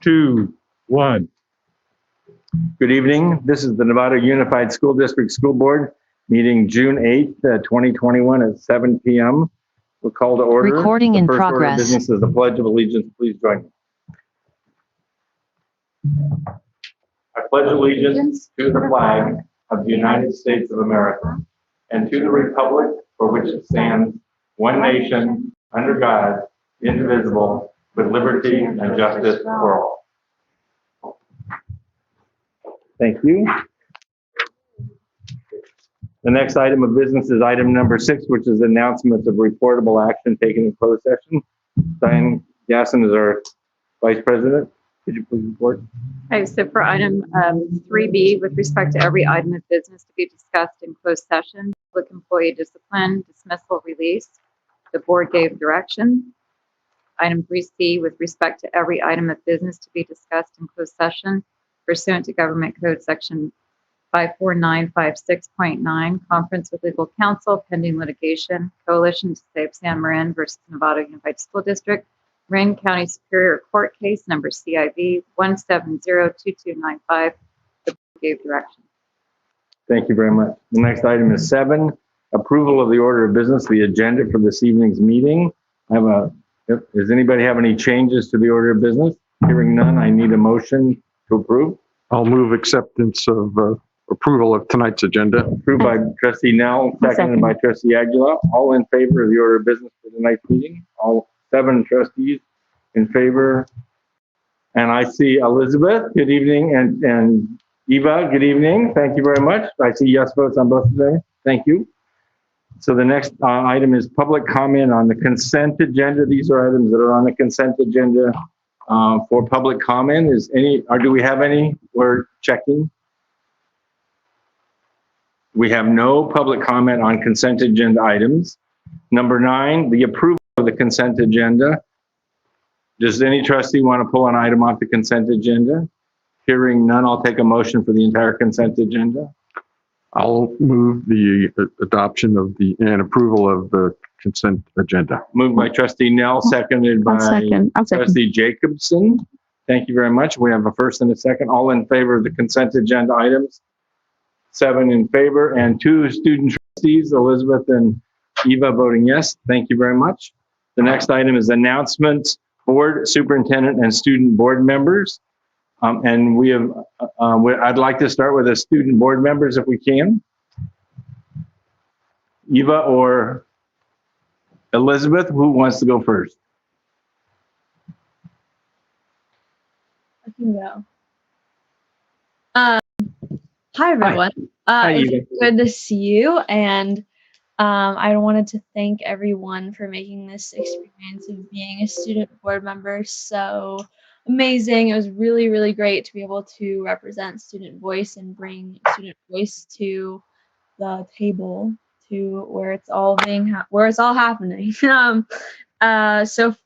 2, 1. Good evening. This is the Nevada Unified School District School Board meeting June 8th, 2021 at 7 p.m. We'll call to order. Recording in progress. Order of business is the Pledge of Allegiance. Please join me. I pledge allegiance to the flag of the United States of America and to the republic for which it stands, one nation, under God, indivisible, with liberty and justice for all. Thank you. The next item of business is item number 6, which is announcements of reportable action taken in closed session. Diane Gasson is our Vice President. Could you please report? Okay, so for item 3B, with respect to every item of business to be discussed in closed session, public employee discipline, dismissal, release, the board gave direction. Item 3C, with respect to every item of business to be discussed in closed session, pursuant to Government Code Section 54956.9, conference with legal counsel pending litigation, Coalition to Save San Marin versus Nevada Unified School District, Marin County Superior Court case number CIV 1702295. The board gave direction. Thank you very much. The next item is 7, approval of the order of business, the agenda for this evening's meeting. Does anybody have any changes to the order of business? Hearing none, I need a motion to approve. I'll move acceptance of approval of tonight's agenda. Approved by Trustee Nell, seconded by Trustee Aguilar. All in favor of the order of business for tonight's meeting? All 7 trustees in favor. And I see Elizabeth, good evening, and Eva, good evening. Thank you very much. I see yes votes on both of them. Thank you. So the next item is public comment on the consent agenda. These are items that are on the consent agenda for public comment. Do we have any? We're checking. We have no public comment on consent agenda items. Number 9, the approval of the consent agenda. Does any trustee want to pull an item off the consent agenda? Hearing none, I'll take a motion for the entire consent agenda. I'll move the adoption of and approval of the consent agenda. Moved by Trustee Nell, seconded by Trustee Jacobson. Thank you very much. We have a first and a second. All in favor of the consent agenda items? 7 in favor, and 2 student trustees, Elizabeth and Eva, voting yes. Thank you very much. The next item is announcements, board, superintendent, and student board members. And we have, I'd like to start with the student board members if we can. Eva or Elizabeth, who wants to go first? I can go. Hi, everyone. Hi, it's good to see you. And I wanted to thank everyone for making this experience of being a student board member so amazing. It was really, really great to be able to represent student voice and bring student voice to the table, to where it's all happening. So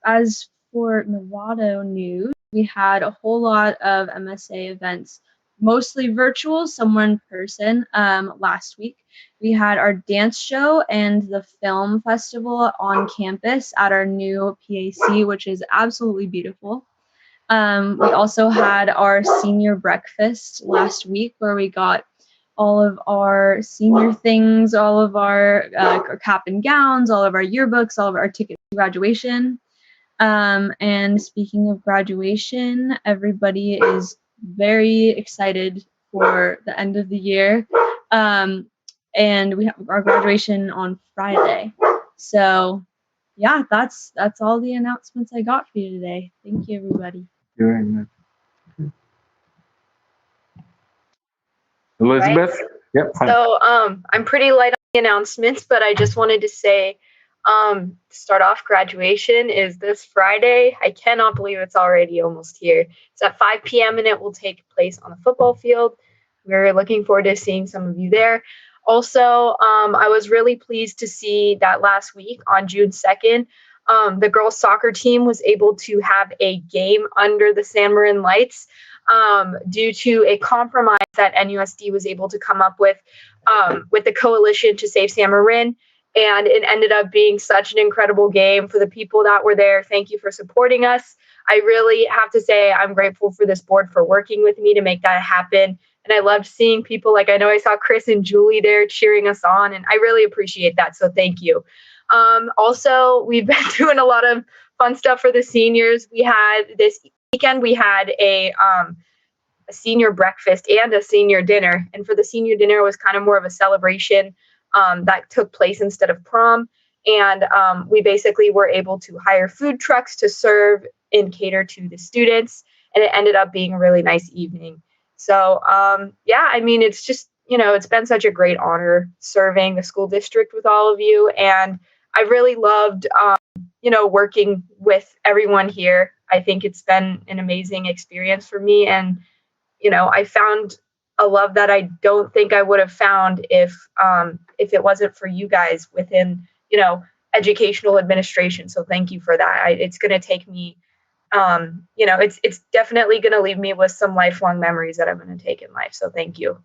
as for Nevada news, we had a whole lot of MSA events, mostly virtual, some in person. Last week, we had our dance show and the film festival on campus at our new PAC, which is absolutely beautiful. We also had our senior breakfast last week, where we got all of our senior things, all of our cap and gowns, all of our yearbooks, all of our tickets to graduation. And speaking of graduation, everybody is very excited for the end of the year. And we have our graduation on Friday. So yeah, that's all the announcements I got for you today. Thank you, everybody. Very much. Elizabeth? Right. Yep. Hi. So I'm pretty light on the announcements, but I just wanted to say, to start off, graduation is this Friday. I cannot believe it's already almost here. It's at 5 p.m. and it will take place on the football field. We're looking forward to seeing some of you there. Also, I was really pleased to see that last week on June 2nd, the girls soccer team was able to have a game under the San Marin lights due to a compromise that NUSD was able to come up with the Coalition to Save San Marin. And it ended up being such an incredible game for the people that were there. Thank you for supporting us. I really have to say I'm grateful for this board for working with me to make that happen. And I loved seeing people, like I know I saw Chris and Julie there cheering us on, and I really appreciate that. So thank you. Also, we've been doing a lot of fun stuff for the seniors. We had this weekend, we had a senior breakfast and a senior dinner. And for the senior dinner, it was kind of more of a celebration that took place instead of prom. And we basically were able to hire food trucks to serve and cater to the students. And it ended up being a really nice evening. So, yeah, I mean, it's just, it's been such a great honor serving the school district with all of you. And I really loved, working with everyone here. I think it's been an amazing experience for me. And I found a love that I don't think I would have found if it wasn't for you guys within, educational administration. So thank you for that. It's going to take me, it's definitely going to leave me with some lifelong memories that I'm going to take in life. So thank you.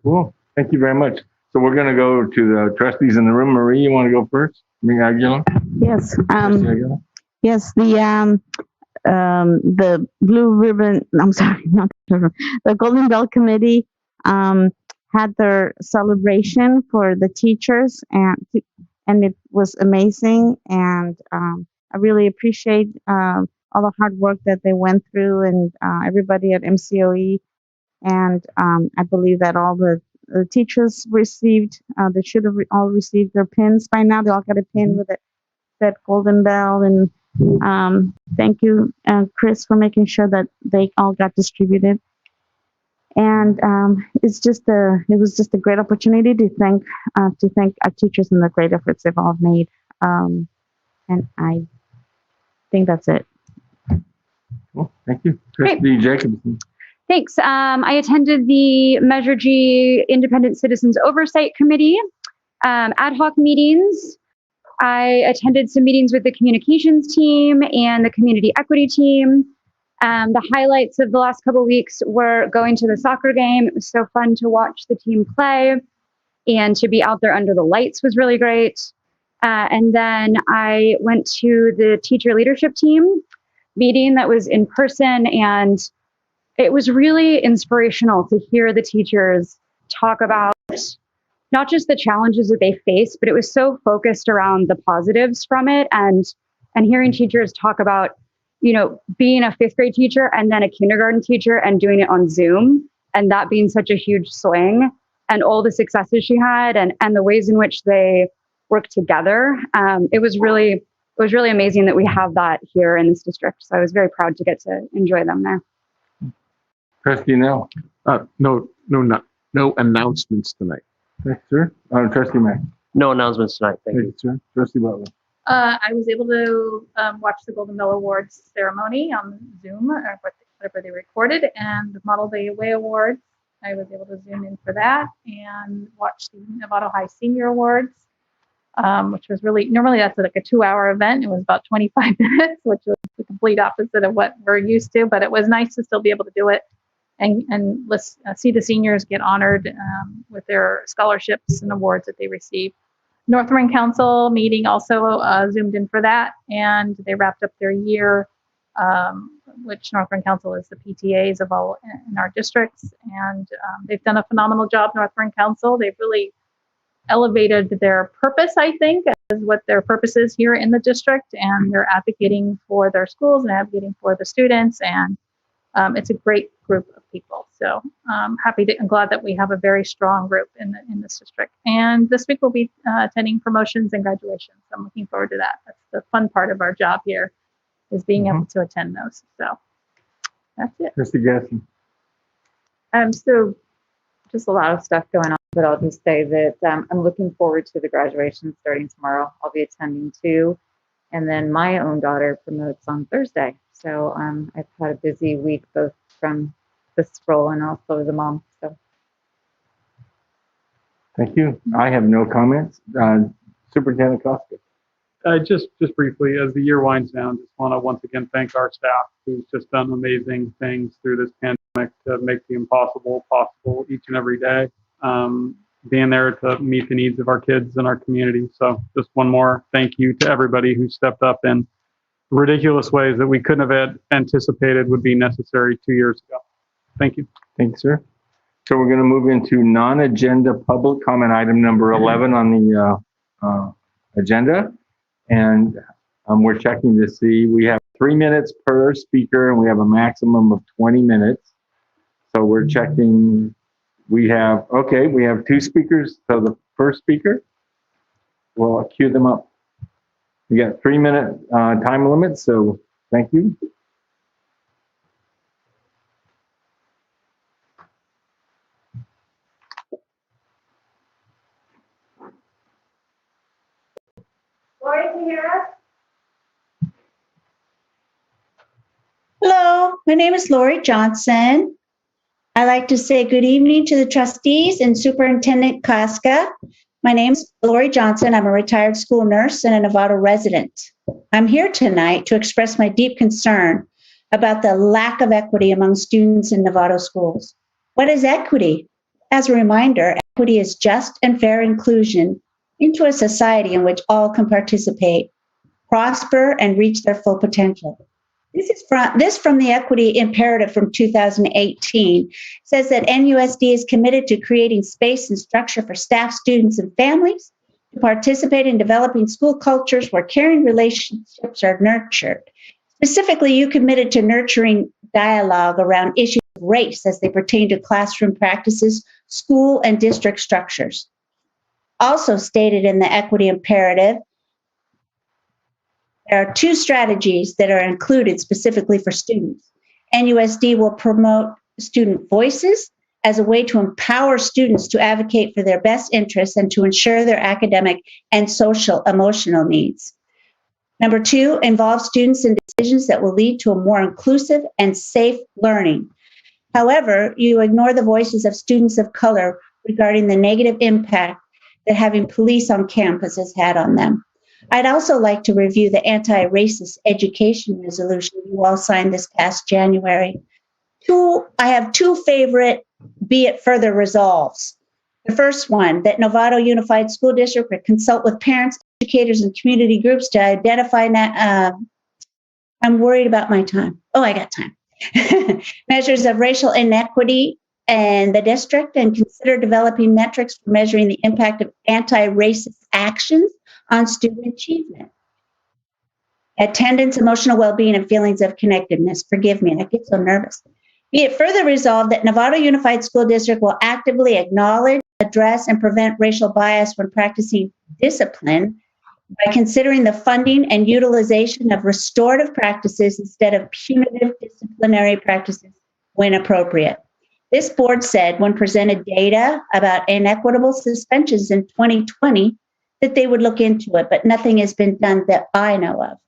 Cool. Thank you very much. So we're going to go to the trustees in the room. Marie, you want to go first? Marie Aguilar? Yes. Trustee Aguilar? Yes. The Blue Ribbon. I'm sorry, not the Blue Ribbon. The Golden Bell Committee had their celebration for the teachers, and it was amazing. And I really appreciate all the hard work that they went through, and everybody at MCOE. And I believe that all the teachers received, they should have all received their pins by now. They all got a pin with it, that Golden Bell. And thank you, Chris, for making sure that they all got distributed. And it was just a great opportunity to thank our teachers and the great efforts they've all made. And I think that's it. Cool. Thank you. Great. Trustee Jacobson. Thanks. I attended the Measure G Independent Citizens Oversight Committee ad hoc meetings. I attended some meetings with the communications team and the community equity team. The highlights of the last couple of weeks were going to the soccer game. It was so fun to watch the team play, and to be out there under the lights was really great. And then I went to the teacher leadership team meeting that was in person, and it was really inspirational to hear the teachers talk about not just the challenges that they face, but it was so focused around the positives from it, and hearing teachers talk about, being a fifth grade teacher and then a kindergarten teacher and doing it on Zoom, and that being such a huge swing, and all the successes she had, and the ways in which they work together. It was really amazing that we have that here in this district. So I was very proud to get to enjoy them there. Trustee Nell. No announcements tonight. Thanks, sir. Trustee Mack. No announcements tonight. Thank you. Sir. Trustee Butler. I was able to watch the Golden Bell Awards ceremony on Zoom, or whatever they recorded, and the Model Day Away Awards. I was able to zoom in for that and watch the Novato High Senior Awards, which was normally that's like a 2-hour event. It was about 25 minutes, which was the complete opposite of what we're used to, but it was nice to still be able to do it and see the seniors get honored with their scholarships and awards that they received. Northern Council meeting also zoomed in for that, and they wrapped up their year, which Northern Council is the PTAs of all in our districts, and they've done a phenomenal job. Northern Council, they've really elevated their purpose, I think, as what their purpose is here in the district, and they're advocating for their schools and advocating for the students, and it's a great group of people. So I'm glad that we have a very strong group in this district. And this week we'll be attending promotions and graduations. I'm looking forward to that. That's the fun part of our job here, is being able to attend those. So that's it. Trustee Gasson. So just a lot of stuff going on, but I'll just say that I'm looking forward to the graduation starting tomorrow. I'll be attending too. And then my own daughter promotes on Thursday. So I've had a busy week, both from this role and also as a mom. So Thank you. I have no comments. Superintendent Costa. Just briefly, as the year winds down, just want to once again thank our staff, who's just done amazing things through this pandemic to make the impossible possible each and every day. Being there to meet the needs of our kids and our community. So just one more thank you to everybody who stepped up and ridiculous ways that we couldn't have anticipated would be necessary 2 years ago. Thank you. Thanks, sir. So we're going to move into non-agenda public comment item number 11 on the agenda. And we're checking to see, we have 3 minutes per speaker and we have a maximum of 20 minutes. So we're checking, we have 2 speakers. So the first speaker, we'll queue them up. We got 3 minute time limit, so thank you. Lori, can you hear us? Hello, my name is Lori Johnson. I'd like to say good evening to the trustees and Superintendent Casca. My name is Lori Johnson. I'm a retired school nurse and a Novato resident. I'm here tonight to express my deep concern about the lack of equity among students in Novato schools. What is equity? As a reminder, equity is just and fair inclusion into a society in which all can participate, prosper, and reach their full potential. This from the Equity Imperative from 2018 says that NUSD is committed to creating space and structure for staff, students, and families to participate in developing school cultures where caring relationships are nurtured. Specifically, you committed to nurturing dialogue around issues of race as they pertain to classroom practices, school, and district structures. Also stated in the Equity Imperative, there are 2 strategies that are included specifically for students. NUSD will promote student voices as a way to empower students to advocate for their best interests and to ensure their academic and social emotional needs. Number 2, involve students in decisions that will lead to a more inclusive and safe learning. However, you ignore the voices of students of color regarding the negative impact that having police on campus has had on them. I'd also like to review the anti-racist education resolution you all signed this past January. I have 2 favorite be it further resolves. The first one, that Novato Unified School District would consult with parents, educators, and community groups to identify, I'm worried about my time. Oh, I got time. Measures of racial inequity in the district and consider developing metrics for measuring the impact of anti-racist actions on student achievement. Attendance, emotional well-being, and feelings of connectedness. Forgive me, I get so nervous. Be it further resolved that Novato Unified School District will actively acknowledge, address, and prevent racial bias when practicing discipline by considering the funding and utilization of restorative practices instead of punitive disciplinary practices when appropriate. This board said when presented data about inequitable suspensions in 2020 that they would look into it, but nothing has been done that I know of.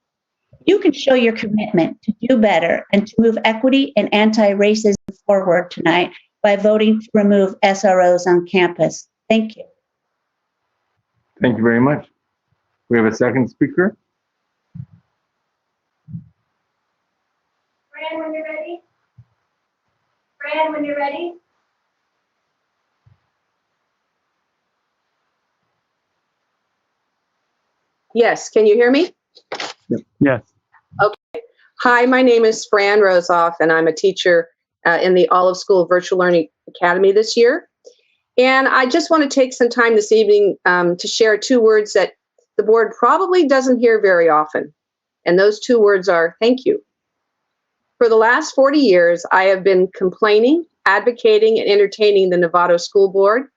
You can show your commitment to do better and to move equity and anti-racism forward tonight by voting to remove SROs on campus. Thank you. Thank you very much. We have a second speaker. Fran, when you're ready. Fran, when you're ready. Yes, can you hear me? Yes. Okay. Hi, my name is Fran Rosoff, and I'm a teacher in the Olive School Virtual Learning Academy this year. And I just want to take some time this evening to share 2 words that the board probably doesn't hear very often. And those 2 words are thank you. For the last 40 years, I have been complaining, advocating, and entertaining the Novato School Board.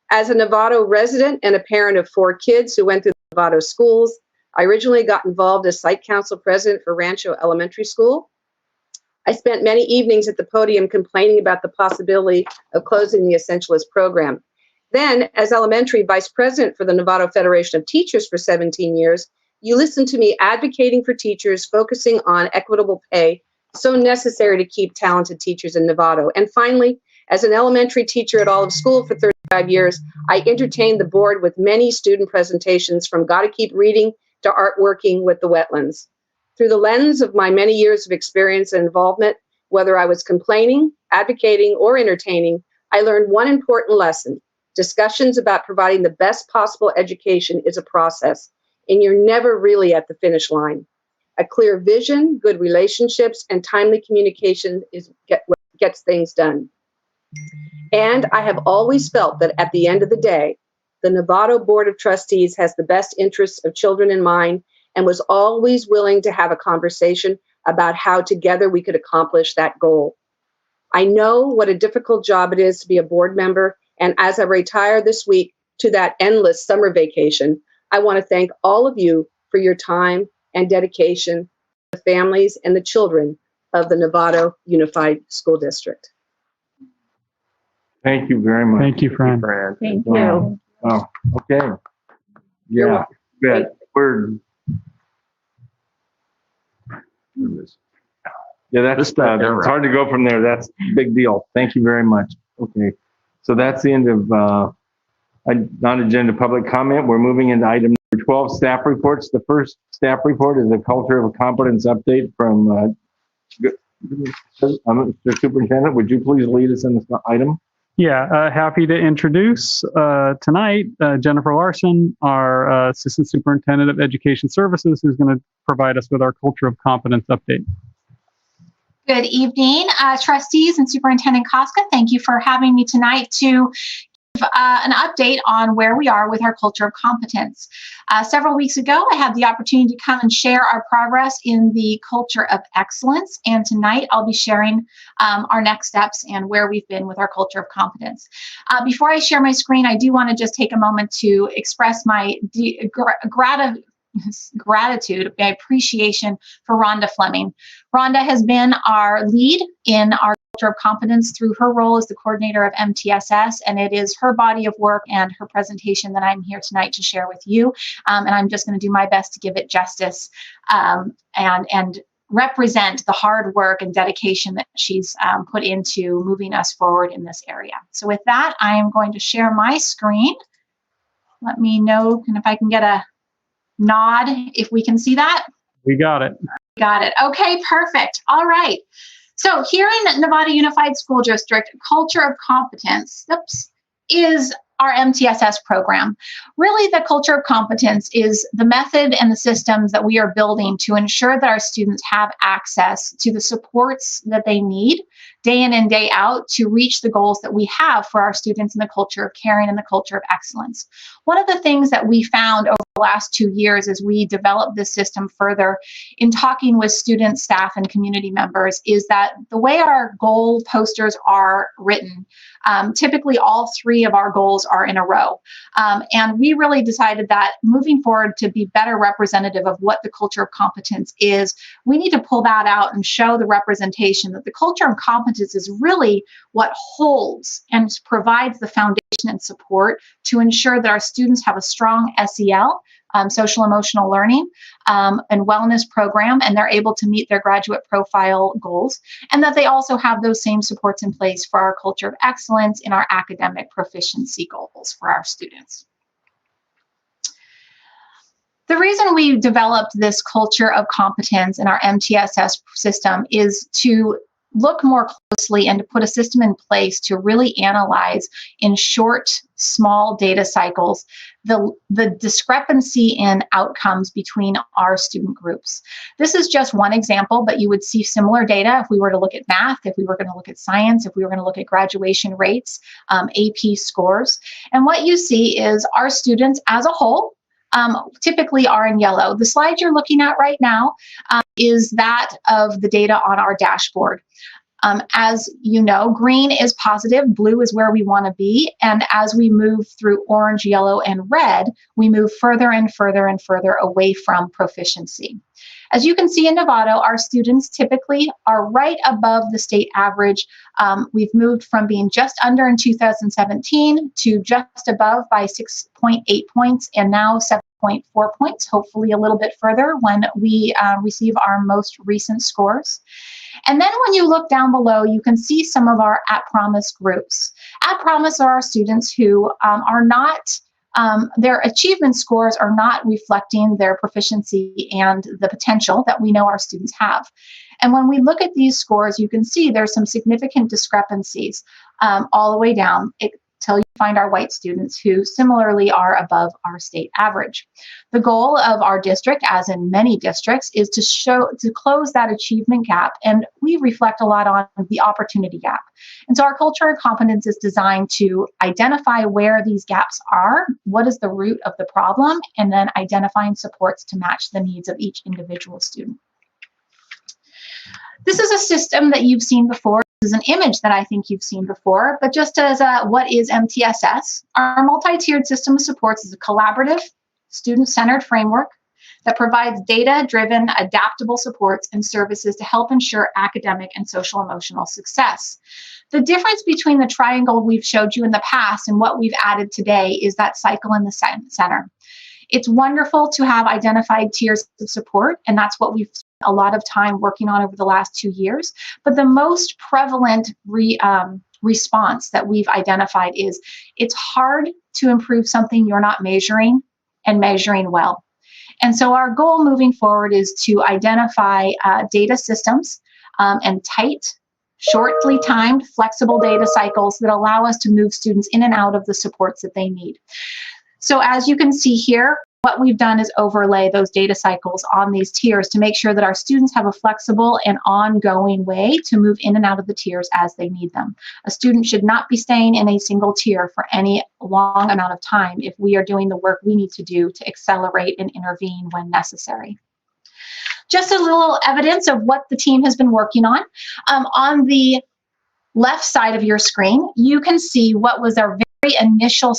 As a Novato resident and a parent of 4 kids who went through the Novato schools, I originally got involved as site council president for Rancho Elementary School. I spent many evenings at the podium complaining about the possibility of closing the Essentialist program. Then, as elementary vice president for the Novato Federation of Teachers for 17 years, you listened to me advocating for teachers, focusing on equitable pay, so necessary to keep talented teachers in Novato. And finally, as an elementary teacher at Olive School for 35 years, I entertained the board with many student presentations from Gotta Keep Reading to Art Working with the Wetlands. Through the lens of my many years of experience and involvement, whether I was complaining, advocating, or entertaining, I learned one important lesson. Discussions about providing the best possible education is a process, and you're never really at the finish line. A clear vision, good relationships, and timely communication what gets things done. And I have always felt that at the end of the day, the Novato Board of Trustees has the best interests of children in mind and was always willing to have a conversation about how together we could accomplish that goal. I know what a difficult job it is to be a board member, and as I retire this week to that endless summer vacation, I want to thank all of you for your time and dedication to the families and the children of the Novato Unified School District. Thank you very much. Thank you, Fran. Thank you. Wow. Oh, okay. Yeah, good. Yeah, that's, it's hard to go from there. That's a big deal. Thank you very much. Okay. So that's the end of non-agenda public comment. We're moving into item number 12, staff reports. The first staff report is a culture of competence update from Mr. Superintendent. Would you please lead us in this item? Yeah, happy to introduce tonight Jennifer Larson, our Assistant Superintendent of Education Services, who's going to provide us with our culture of competence update. Good evening, trustees and Superintendent Koska. Thank you for having me tonight to give an update on where we are with our culture of competence. Several weeks ago, I had the opportunity to come and share our progress in the culture of excellence, and tonight I'll be sharing our next steps and where we've been with our culture of competence. Before I share my screen, I do want to just take a moment to express my gratitude, my appreciation for Rhonda Fleming. Rhonda has been our lead in our culture of competence through her role as the coordinator of MTSS, and it is her body of work and her presentation that I'm here tonight to share with you. And I'm just going to do my best to give it justice and represent the hard work and dedication that she's put into moving us forward in this area. So with that, I am going to share my screen. Let me know if I can get a nod if we can see that. We got it. Got it. Okay, perfect. All right. So here in Nevada Unified School District, culture of competence is our MTSS program. Really, the culture of competence is the method and the systems that we are building to ensure that our students have access to the supports that they need day in and day out to reach the goals that we have for our students in the culture of caring and the culture of excellence. One of the things that we found over the last 2 years as we developed this system further in talking with students, staff, and community members is that the way our goal posters are written, typically all 3 of our goals are in a row. And we really decided that moving forward to be better representative of what the culture of competence is, we need to pull that out and show the representation that the culture of competence is really what holds and provides the foundation and support to ensure that our students have a strong SEL, social emotional learning and wellness program, and they're able to meet their graduate profile goals, and that they also have those same supports in place for our culture of excellence in our academic proficiency goals for our students. The reason we developed this culture of competence in our MTSS system is to look more closely and to put a system in place to really analyze in short, small data cycles the discrepancy in outcomes between our student groups. This is just one example, but you would see similar data if we were to look at math, if we were going to look at science, if we were going to look at graduation rates, AP scores. And what you see is our students as a whole typically are in yellow. The slide you're looking at right now is that of the data on our dashboard. As you know, green is positive, blue is where we want to be, and as we move through orange, yellow, and red, we move further and further and further away from proficiency. As you can see in Novato, our students typically are right above the state average. We've moved from being just under in 2017 to just above by 6.8 points and now 7.4 points, hopefully a little bit further when we receive our most recent scores. And then when you look down below, you can see some of our At Promise groups. At Promise are our students who are not their achievement scores are not reflecting their proficiency and the potential that we know our students have. And when we look at these scores, you can see there's some significant discrepancies all the way down. until you find our white students who similarly are above our state average. The goal of our district, as in many districts, is to close that achievement gap, and we reflect a lot on the opportunity gap. And so our culture and competence is designed to identify where these gaps are, what is the root of the problem, and then identifying supports to match the needs of each individual student. This is a system that you've seen before. This is an image that I think you've seen before, but just as what is MTSS? Our multi-tiered system of supports is a collaborative, student-centered framework that provides data-driven, adaptable supports and services to help ensure academic and social-emotional success. The difference between the triangle we've showed you in the past and what we've added today is that cycle in the center. It's wonderful to have identified tiers of support, and that's what we've spent a lot of time working on over the last 2 years. But the most prevalent response that we've identified is it's hard to improve something you're not measuring and measuring well. And so our goal moving forward is to identify data systems and tight, shortly timed, flexible data cycles that allow us to move students in and out of the supports that they need. So as you can see here, what we've done is overlay those data cycles on these tiers to make sure that our students have a flexible and ongoing way to move in and out of the tiers as they need them. A student should not be staying in a single tier for any long amount of time if we are doing the work we need to do to accelerate and intervene when necessary. Just a little evidence of what the team has been working on. On the left side of your screen, you can see what was our very initial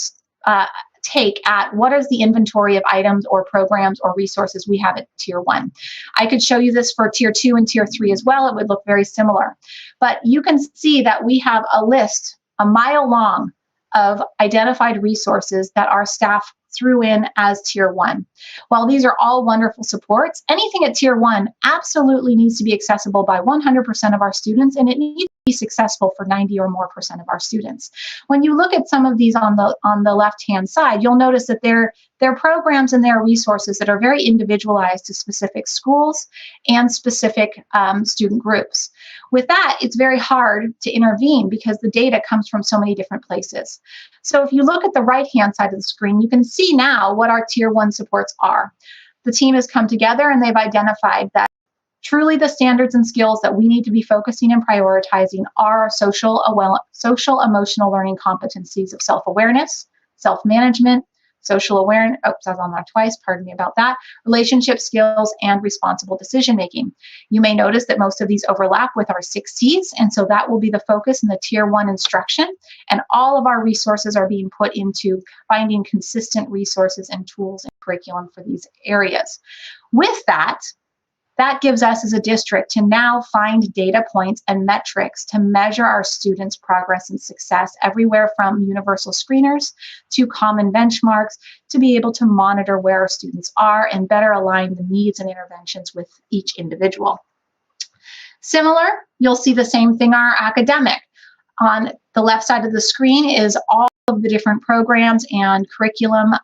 take at what is the inventory of items or programs or resources we have at Tier 1. I could show you this for Tier 2 and Tier 3 as well. It would look very similar. But you can see that we have a list, a mile long, of identified resources that our staff threw in as Tier 1. While these are all wonderful supports, anything at Tier 1 absolutely needs to be accessible by 100% of our students, and it needs to be successful for 90 or more % of our students. When you look at some of these on the left-hand side, you'll notice that they're programs and they're resources that are very individualized to specific schools and specific student groups. With that, it's very hard to intervene because the data comes from so many different places. So if you look at the right-hand side of the screen, you can see now what our Tier 1 supports are. The team has come together and they've identified that truly the standards and skills that we need to be focusing and prioritizing are social emotional learning competencies of self-awareness, self-management, social awareness, oops, I was on that twice, pardon me about that, relationship skills, and responsible decision making. You may notice that most of these overlap with our 6 Cs, and so that will be the focus in the Tier 1 instruction, and all of our resources are being put into finding consistent resources and tools and curriculum for these areas. With that gives us as a district to now find data points and metrics to measure our students' progress and success everywhere from universal screeners to common benchmarks to be able to monitor where our students are and better align the needs and interventions with each individual. Similar, you'll see the same thing on our academic. On the left side of the screen is all of the different programs and curriculum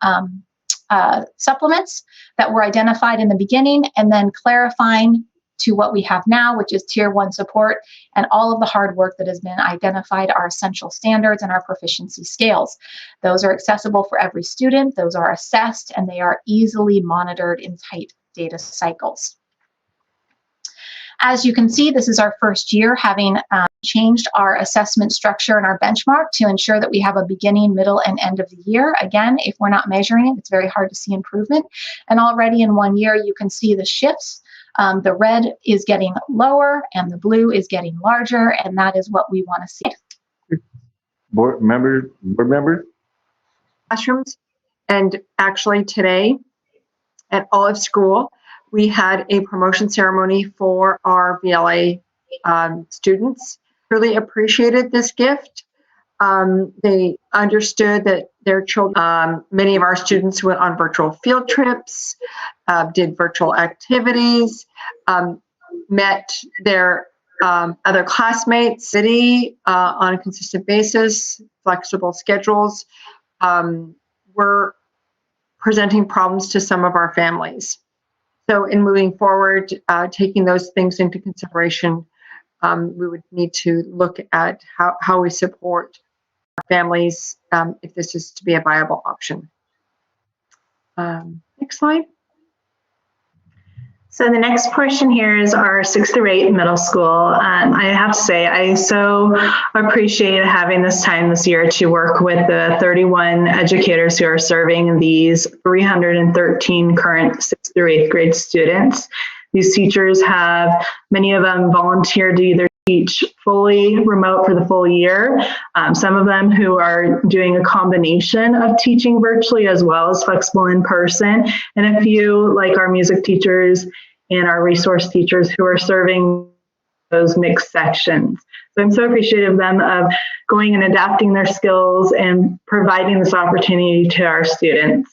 supplements that were identified in the beginning and then clarifying to what we have now, which is Tier 1 support, and all of the hard work that has been identified, our essential standards and our proficiency scales. Those are accessible for every student, those are assessed, and they are easily monitored in tight data cycles. As you can see, this is our first year having changed our assessment structure and our benchmark to ensure that we have a beginning, middle, and end of the year. Again, if we're not measuring it, it's very hard to see improvement. And already in 1 year, you can see the shifts. The red is getting lower and the blue is getting larger, and that is what we want to see. Board members? Classrooms, and actually today at Olive School, we had a promotion ceremony for our VLA students. Really appreciated this gift. They understood that their children, many of our students went on virtual field trips, did virtual activities, met their other classmates, on a consistent basis, flexible schedules, were presenting problems to some of our families. So in moving forward, taking those things into consideration, we would need to look at how we support families if this is to be a viable option. Next slide. So the next portion here is our 6th through 8 middle school. I have to say, I so appreciate having this time this year to work with the 31 educators who are serving these 313 current 6th through 8th grade students. These teachers have, many of them volunteered to either teach fully remote for the full year. Some of them who are doing a combination of teaching virtually as well as flexible in person, and a few like our music teachers and our resource teachers who are serving those mixed sections. So I'm so appreciative of them of going and adapting their skills and providing this opportunity to our students.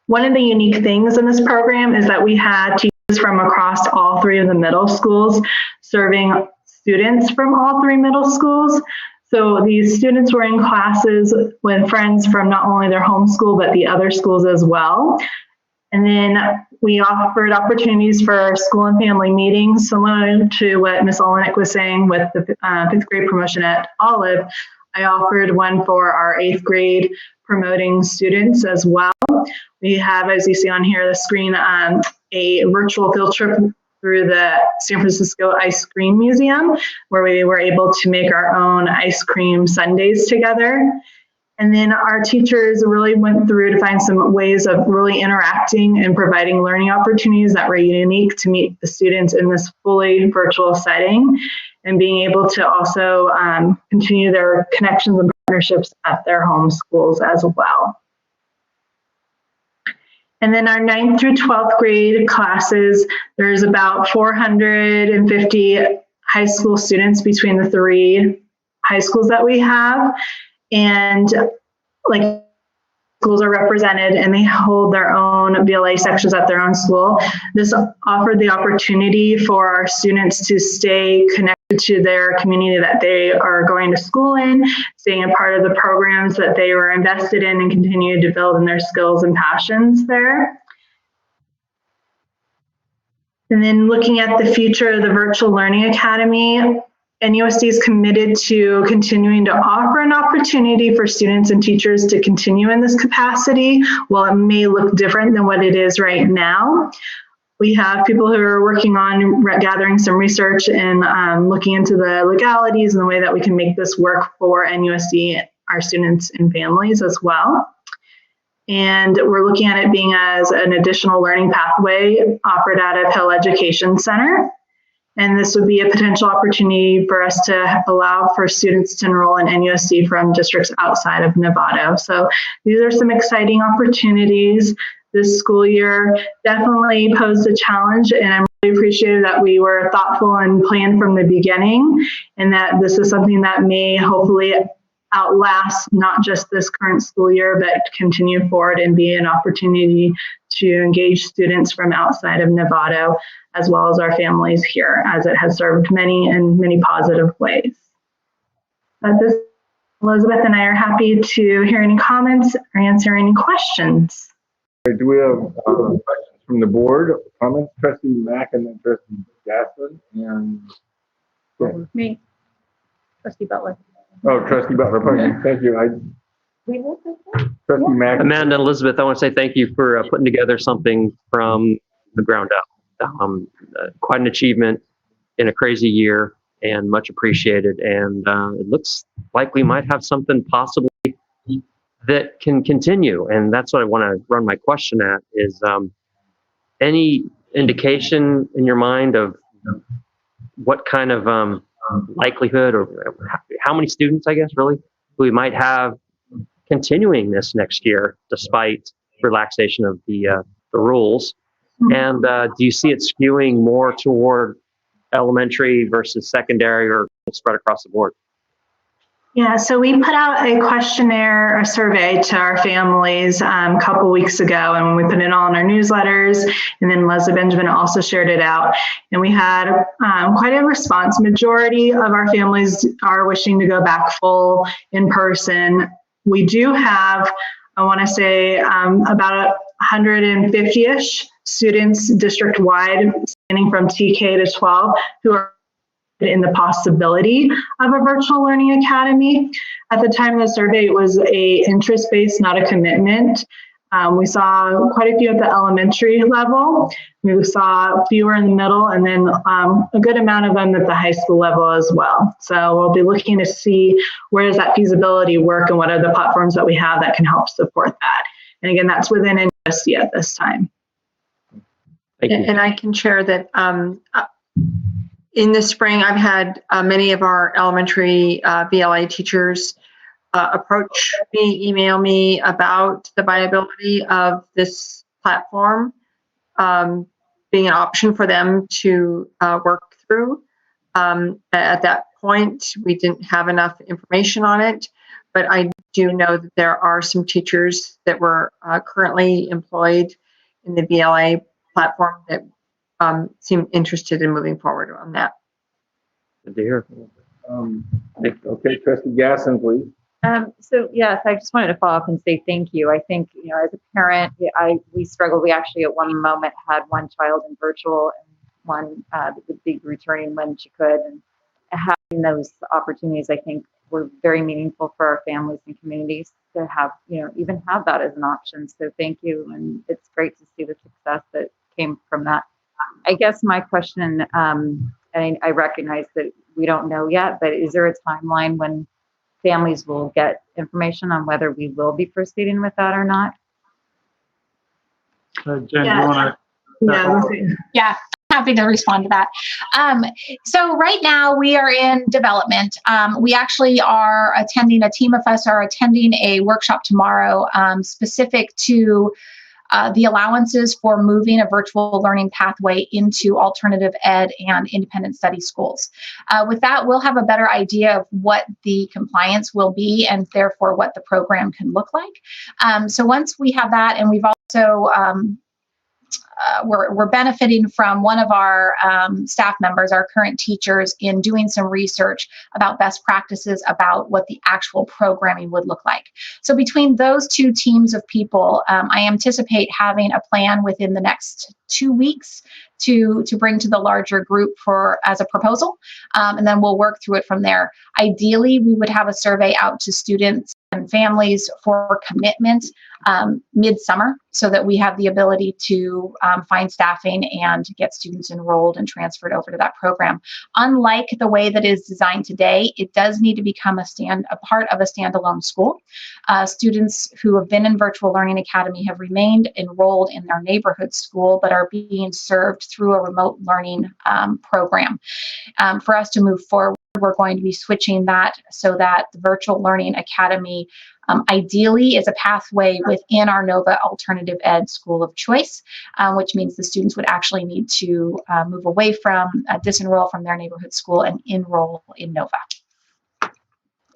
One of the unique things in this program is that we had teachers from across all 3 of the middle schools serving students from all 3 middle schools. So these students were in classes with friends from not only their home school, but the other schools as well. And then we offered opportunities for school and family meetings, similar to what Ms. Olenek was saying with the 5th grade promotion at Olive. I offered one for our 8th grade promoting students as well. We have, as you see on here, the screen, a virtual field trip through the San Francisco Ice Cream Museum, where we were able to make our own ice cream sundaes together. And then our teachers really went through to find some ways of really interacting and providing learning opportunities that were unique to meet the students in this fully virtual setting, and being able to also continue their connections and partnerships at their home schools as well. And then our 9th through 12th grade classes, there's about 450 high school students between the 3 high schools that we have. And like schools are represented and they hold their own BLA sections at their own school. This offered the opportunity for our students to stay connected to their community that they are going to school in, staying a part of the programs that they were invested in, and continue to build in their skills and passions there. And then looking at the future of the Virtual Learning Academy, NUSD is committed to continuing to offer an opportunity for students and teachers to continue in this capacity. While it may look different than what it is right now, we have people who are working on gathering some research and looking into the legalities and the way that we can make this work for NUSD, our students and families as well. And we're looking at it being as an additional learning pathway offered out of Hill Education Center. And this would be a potential opportunity for us to allow for students to enroll in NUSD from districts outside of Novato. So these are some exciting opportunities. This school year definitely posed a challenge, and I'm really appreciative that we were thoughtful and planned from the beginning, and that this is something that may hopefully outlast not just this current school year, but continue forward and be an opportunity to engage students from outside of Novato, as well as our families here, as it has served many in many positive ways. Elizabeth and I are happy to hear any comments or answer any questions. Do we have questions from the board? Comments? Trustee Mack and then Trustee Gaslin and Me, Trustee Butler. Oh, Trustee Butler, pardon me. Thank you. Trustee Mack. Amanda and Elizabeth, I want to say thank you for putting together something from the ground up. Quite an achievement in a crazy year, and much appreciated. And it looks like we might have something possibly that can continue. And that's what I want to run my question at is any indication in your mind of what kind of likelihood or how many students, I guess, really, we might have continuing this next year despite relaxation of the rules? And do you see it skewing more toward elementary versus secondary, or spread across the board? Yeah, so we put out a questionnaire, a survey to our families a couple weeks ago, and we put it all in our newsletters, and then Leslie Benjamin also shared it out. And we had quite a response. Majority of our families are wishing to go back full in person. We do have, I want to say, about 150-ish students district-wide, spanning from TK to 12, who are in the possibility of a virtual learning academy. At the time of the survey, it was a interest-based, not a commitment. We saw quite a few at the elementary level. We saw fewer in the middle, and then a good amount of them at the high school level as well. So we'll be looking to see where does that feasibility work and what are the platforms that we have that can help support that. And again, that's within NUSD at this time. Thank you. And I can share that in the spring, I've had many of our elementary VLA teachers approach me, email me about the viability of this platform being an option for them to work through. At that point, we didn't have enough information on it, but I do know that there are some teachers that were currently employed in the VLA platform that seem interested in moving forward on that. Good to hear. Okay, Trustee Gasson, please. So yes, I just wanted to follow up and say thank you. I think, as a parent, we struggled. We actually at one moment had one child in virtual and one would be returning when she could. And having those opportunities, I think, were very meaningful for our families and communities to have, even have that as an option. So thank you. And it's great to see the success that came from that. I guess my question, and I recognize that we don't know yet, but is there a timeline when families will get information on whether we will be proceeding with that or not? Jen, you want to? Yeah, happy to respond to that. So right now we are in development. We actually are attending, a team of us are attending a workshop tomorrow specific to the allowances for moving a virtual learning pathway into alternative ed and independent study schools. With that, we'll have a better idea of what the compliance will be and therefore what the program can look like. So once we have that, and we've also we're benefiting from one of our staff members, our current teachers, in doing some research about best practices about what the actual programming would look like. So between those two teams of people, I anticipate having a plan within the next 2 weeks to bring to the larger group as a proposal, and then we'll work through it from there. Ideally, we would have a survey out to students and families for commitment mid-summer so that we have the ability to find staffing and get students enrolled and transferred over to that program. Unlike the way that it is designed today, it does need to become a part of a standalone school. Students who have been in Virtual Learning Academy have remained enrolled in their neighborhood school but are being served through a remote learning program. For us to move forward, we're going to be switching that so that the Virtual Learning Academy ideally is a pathway within our NOVA Alternative Ed School of Choice, which means the students would actually need to move away from, disenroll from their neighborhood school and enroll in NOVA. Thank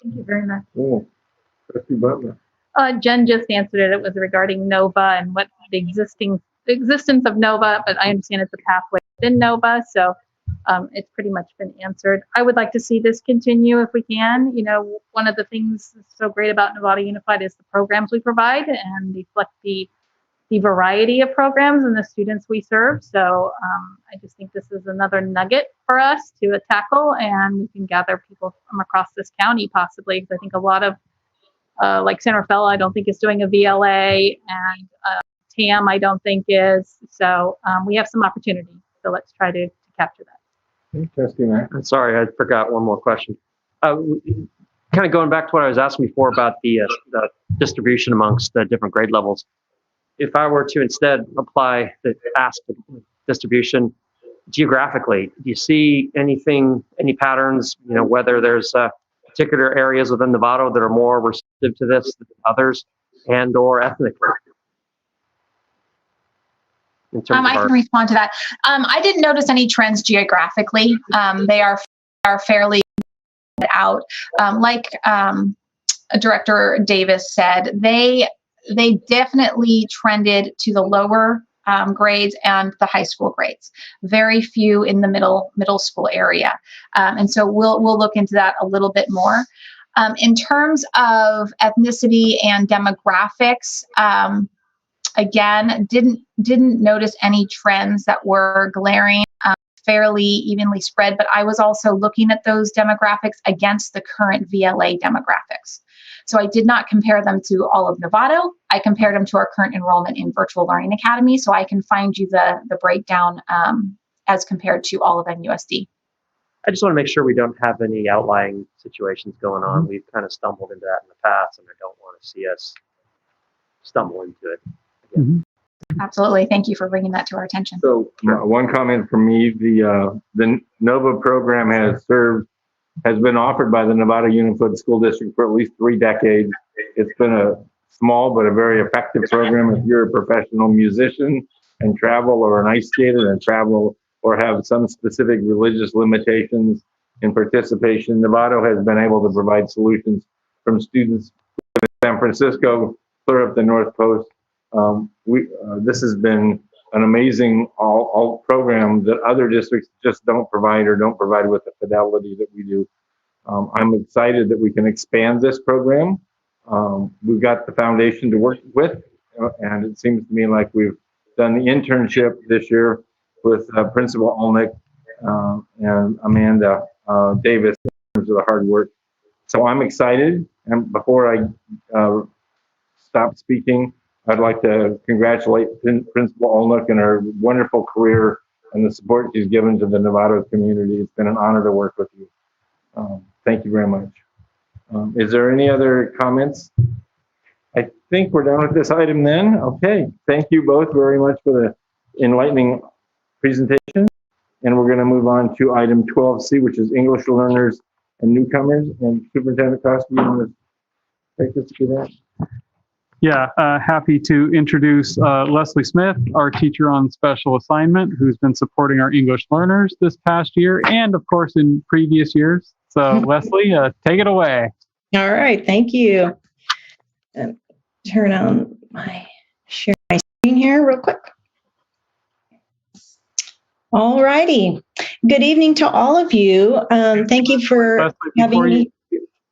you very much. Cool. Trustee Butler. Jen just answered it. It was regarding NOVA and what the existence of NOVA, but I understand it's a pathway within NOVA, so it's pretty much been answered. I would like to see this continue if we can. One of the things that's so great about Nevada Unified is the programs we provide and reflect the variety of programs and the students we serve. So I just think this is another nugget for us to tackle, and we can gather people from across this county possibly, because I think a lot of like San Rafael, I don't think is doing a VLA, and TAM, I don't think is. So we have some opportunity. So let's try to capture that. Trustee Mack. I'm sorry, I forgot one more question. Kind of going back to what I was asking before about the distribution amongst the different grade levels. If I were to instead apply the ask distribution geographically, do you see any patterns, whether there's particular areas within Nevada that are more receptive to this than others, and or ethnically? I can respond to that. I didn't notice any trends geographically. They are fairly out. Like Director Davis said, they definitely trended to the lower grades and the high school grades. Very few in the middle school area, and so we'll look into that a little bit more. In terms of ethnicity and demographics. Again, didn't notice any trends that were glaring. fairly evenly spread, but I was also looking at those demographics against the current VLA demographics. So I did not compare them to all of Novato. I compared them to our current enrollment in Virtual Learning Academy, so I can find you the breakdown as compared to all of NUSD. I just want to make sure we don't have any outlying situations going on. We've kind of stumbled into that in the past, and I don't want to see us stumble into it again. Absolutely. Thank you for bringing that to our attention. So one comment from me, the NOVA program has been offered by the Nevada Unified School District for at least 3 decades. It's been a small but a very effective program. If you're a professional musician and travel, or an ice skater and travel, or have some specific religious limitations in participation, Nevada has been able to provide solutions from students in San Francisco clear up the North Coast. This has been an amazing all program that other districts just don't provide, or don't provide with the fidelity that we do. I'm excited that we can expand this program. We've got the foundation to work with, and it seems to me like we've done the internship this year with Principal Olnick and Amanda Davis in terms of the hard work. So I'm excited, and before I stop speaking, I'd like to congratulate Principal Olnick and her wonderful career and the support she's given to the Nevada community. It's been an honor to work with you. Thank you very much. Is there any other comments? I think we're done with this item then. Okay, thank you both very much for the enlightening presentation. And we're going to move on to item 12C, which is English learners and newcomers. And Superintendent Costa, you want to take us through that? Yeah, happy to introduce Leslie Smith, our teacher on special assignment, who's been supporting our English learners this past year and, of course, in previous years. So, Leslie, take it away. All right, thank you. Turn on share my screen here real quick. All righty. Good evening to all of you. Thank you for Leslie, having me.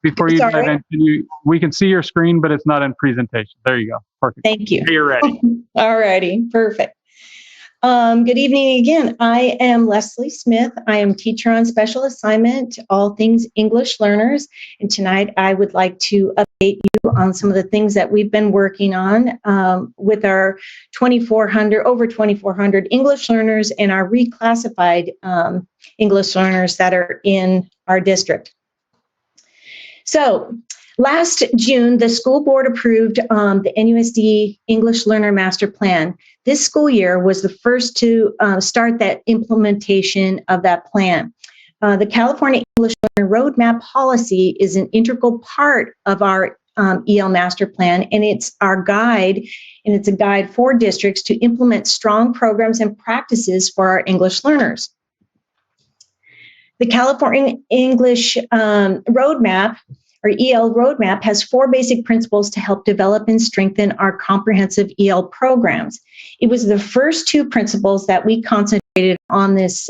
Before you dive in, we can see your screen, but it's not in presentation. There you go. Perfect. Thank you. You're ready. All righty. Perfect. Good evening again. I am Leslie Smith. I am teacher on special assignment, all things English learners. And tonight I would like to update you on some of the things that we've been working on with our over 2,400 English learners and our reclassified English learners that are in our district. So last June, the school board approved the NUSD English Learner Master Plan. This school year was the first to start that implementation of that plan. The California English Learner Roadmap policy is an integral part of our EL Master Plan, and it's our guide, and it's a guide for districts to implement strong programs and practices for our English learners. The California English Roadmap, or EL Roadmap, has 4 basic principles to help develop and strengthen our comprehensive EL programs. It was the first 2 principles that we concentrated on this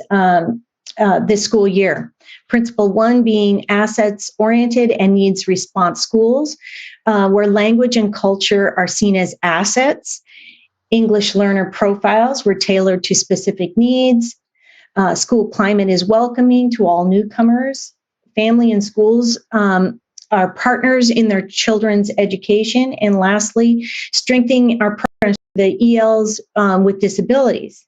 school year. Principle 1 being assets-oriented and needs-response schools, where language and culture are seen as assets. English learner profiles were tailored to specific needs. School climate is welcoming to all newcomers. Family and schools are partners in their children's education. And lastly, strengthening our programs for the ELs with disabilities.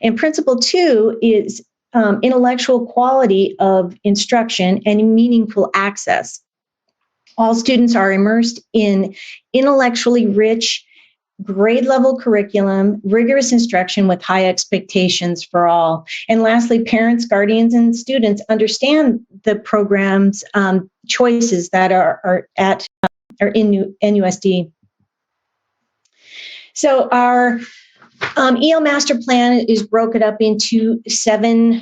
And principle 2 is intellectual quality of instruction and meaningful access. All students are immersed in intellectually rich, grade level curriculum, rigorous instruction with high expectations for all. And lastly, parents, guardians, and students understand the program's choices that are in NUSD. So our EL Master Plan is broken up into 7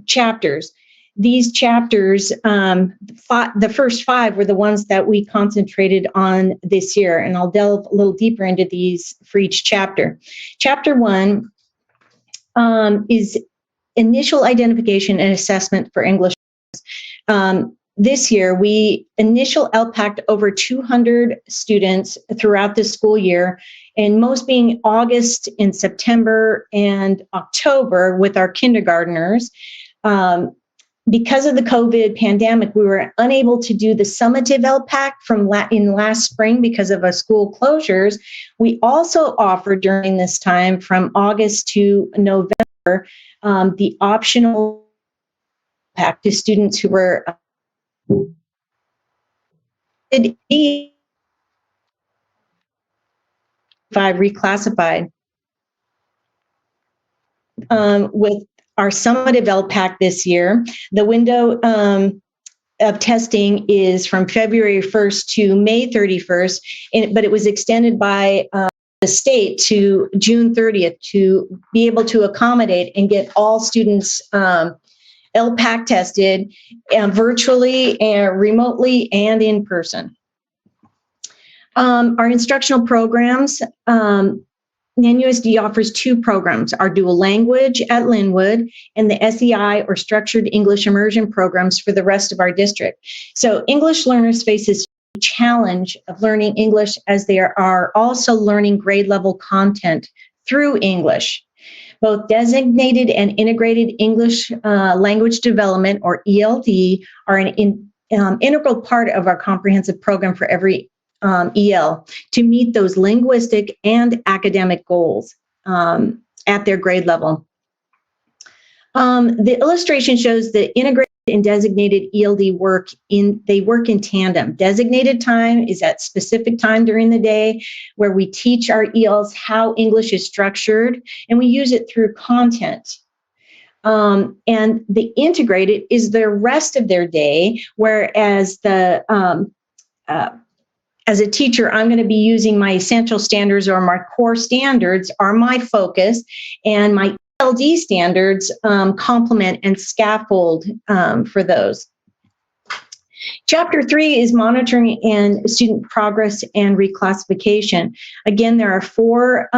chapters. These chapters, the first 5 were the ones that we concentrated on this year, and I'll delve a little deeper into these for each chapter. Chapter 1 is initial identification and assessment for English. This year, we initial LPAC'd over 200 students throughout the school year and most being August and September and October with our kindergartners. Because of the COVID pandemic, we were unable to do the summative LPAC in last spring because of our school closures. We also offered during this time from August to November the optional LPAC to students who were reclassified. With our summative LPAC this year, the window of testing is from February 1st to May 31st, but it was extended by the state to June 30th to be able to accommodate and get all students LPAC tested virtually and remotely and in person. Our instructional programs, NUSD offers 2 programs, our dual language at Linwood and the SEI or structured English immersion programs for the rest of our district. So English learners face this challenge of learning English as they are also learning grade level content through English. Both designated and integrated English language development or ELD are an integral part of our comprehensive program for every EL to meet those linguistic and academic goals at their grade level. The illustration shows that integrated and designated ELD work in tandem. Designated time is at specific time during the day where we teach our ELs how English is structured, and we use it through content. And the integrated is the rest of their day, whereas as a teacher, I'm going to be using my essential standards or my core standards are my focus, and my ELD standards complement and scaffold for those. Chapter 3 is monitoring and student progress and reclassification. Again, there are 4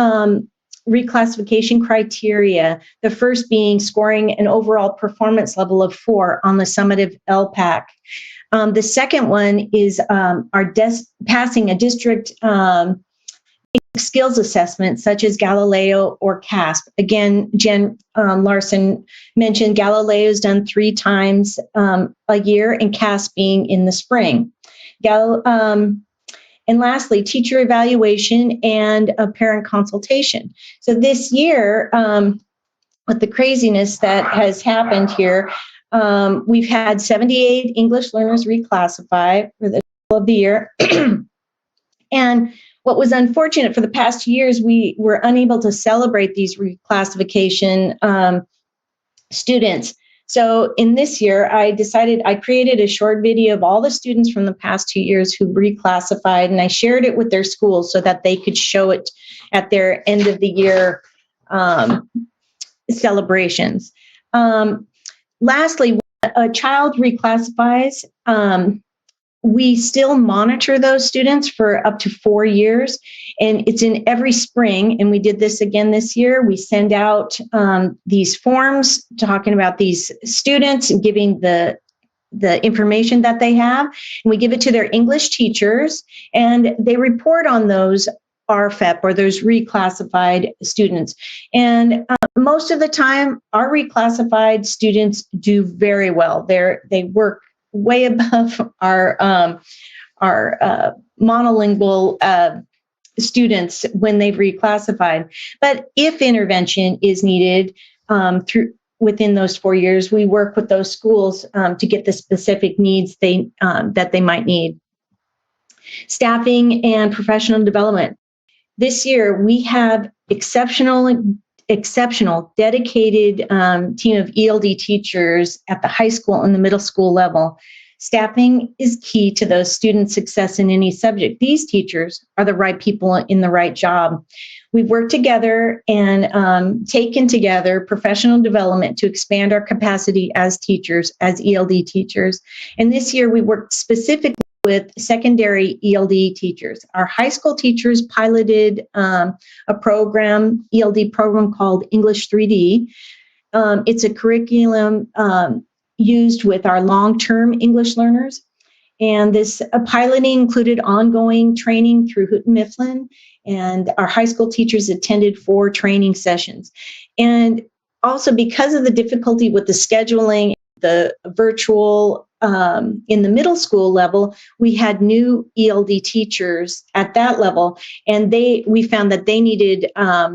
reclassification criteria. The first being scoring an overall performance level of 4 on the summative LPAC. The second one is passing a district skills assessment such as Galileo or CASP. Again, Jen Larson mentioned Galileo is done 3 times a year and CASP being in the spring. And lastly, teacher evaluation and a parent consultation. So this year, with the craziness that has happened here, we've had 78 English learners reclassify for the whole of the year. And what was unfortunate for the past 2 years, we were unable to celebrate these reclassification students. So in this year, I created a short video of all the students from the past 2 years who reclassified, and I shared it with their schools so that they could show it at their end of the year celebrations. Lastly, when a child reclassifies, we still monitor those students for up to 4 years, and it's in every spring, and we did this again this year. We send out these forms talking about these students and giving the information that they have, and we give it to their English teachers, and they report on those RFEP or those reclassified students. And most of the time, our reclassified students do very well. They work way above our monolingual students when they've reclassified. But if intervention is needed within those 4 years, we work with those schools to get the specific needs that they might need. Staffing and professional development. This year, we have exceptional, dedicated team of ELD teachers at the high school and the middle school level. Staffing is key to those students' success in any subject. These teachers are the right people in the right job. We've worked together and taken together professional development to expand our capacity as teachers, as ELD teachers. And this year, we worked specifically with secondary ELD teachers. Our high school teachers piloted a program, ELD program called English 3D. It's a curriculum used with our long-term English learners. And this piloting included ongoing training through Houghton Mifflin and our high school teachers attended 4 training sessions. And also, because of the difficulty with the scheduling, the virtual in the middle school level, we had new ELD teachers at that level, and we found that they needed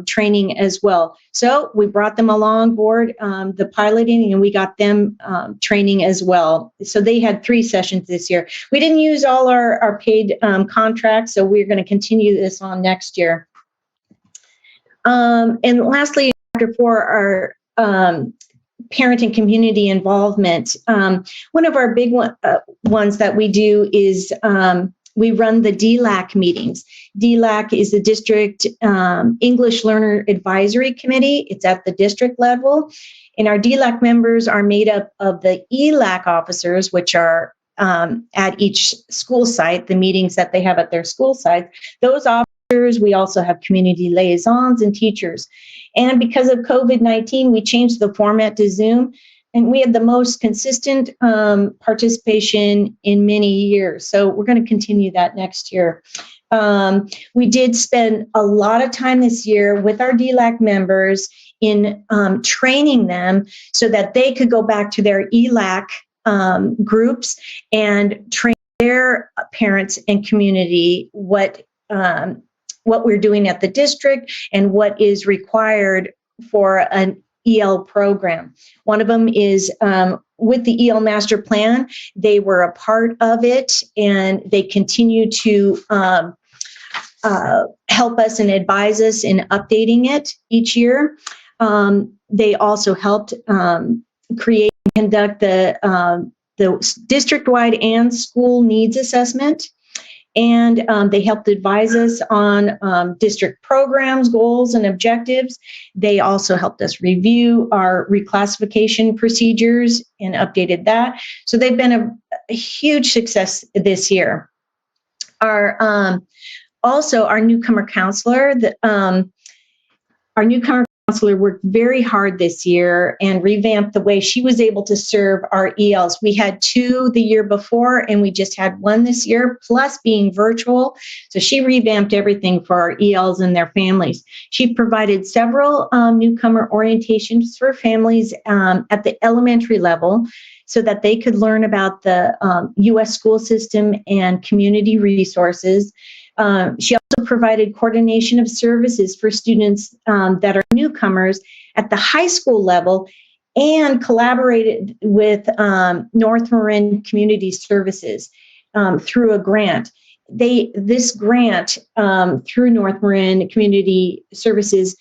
training as well. So we brought them along board, the piloting, and we got them training as well. So they had 3 sessions this year. We didn't use all our paid contracts, so we're going to continue this on next year. And lastly, Chapter 4, our parent and community involvement. One of our big ones that we do is we run the DLAC meetings. DLAC is the District English Learner Advisory Committee. It's at the district level. And our DLAC members are made up of the ELAC officers, which are at each school site, the meetings that they have at their school sites. Those officers, we also have community liaisons and teachers. And because of COVID-19, we changed the format to Zoom, and we had the most consistent participation in many years. So we're going to continue that next year. We did spend a lot of time this year with our DLAC members in training them so that they could go back to their ELAC groups and train their parents and community what we're doing at the district and what is required for an EL program. One of them is with the EL Master Plan. They were a part of it, and they continue to help us and advise us in updating it each year. They also helped create and conduct the district-wide and school needs assessment. And they helped advise us on district programs, goals, and objectives. They also helped us review our reclassification procedures and updated that. So they've been a huge success this year. Also, our Newcomer Counselor, our Newcomer Counselor worked very hard this year and revamped the way she was able to serve our ELs. We had 2 the year before, and we just had 1 this year, plus being virtual. So she revamped everything for our ELs and their families. She provided several newcomer orientations for families at the elementary level so that they could learn about the U.S. school system and community resources. She also provided coordination of services for students that are newcomers at the high school level and collaborated with North Marin Community Services through a grant. This grant through North Marin Community Services,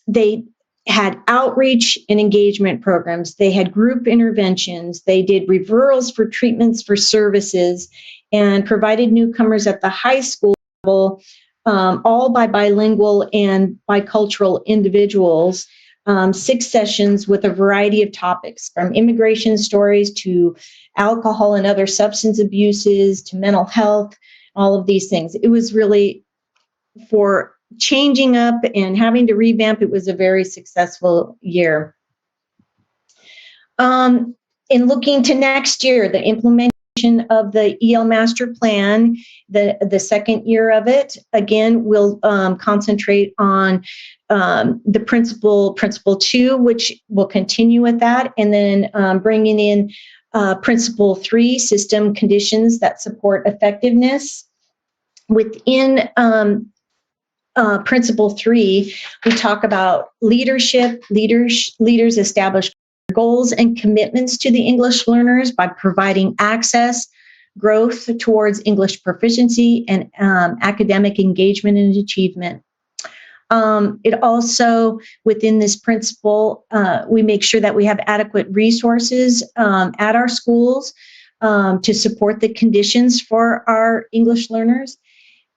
they had outreach and engagement programs. They had group interventions. They did referrals for treatments for services and provided newcomers at the high school level, all by bilingual and bicultural individuals, 6 sessions with a variety of topics, from immigration stories to alcohol and other substance abuses to mental health, all of these things. It was really, for changing up and having to revamp, it was a very successful year. In looking to next year, the implementation of the EL Master Plan, the second year of it, again, will concentrate on the Principle 2, which will continue with that, and then bringing in Principle 3, system conditions that support effectiveness. Within Principle 3, we talk about leadership. Leaders establish goals and commitments to the English learners by providing access, growth towards English proficiency, and academic engagement and achievement. It also, within this principle, we make sure that we have adequate resources at our schools to support the conditions for our English learners.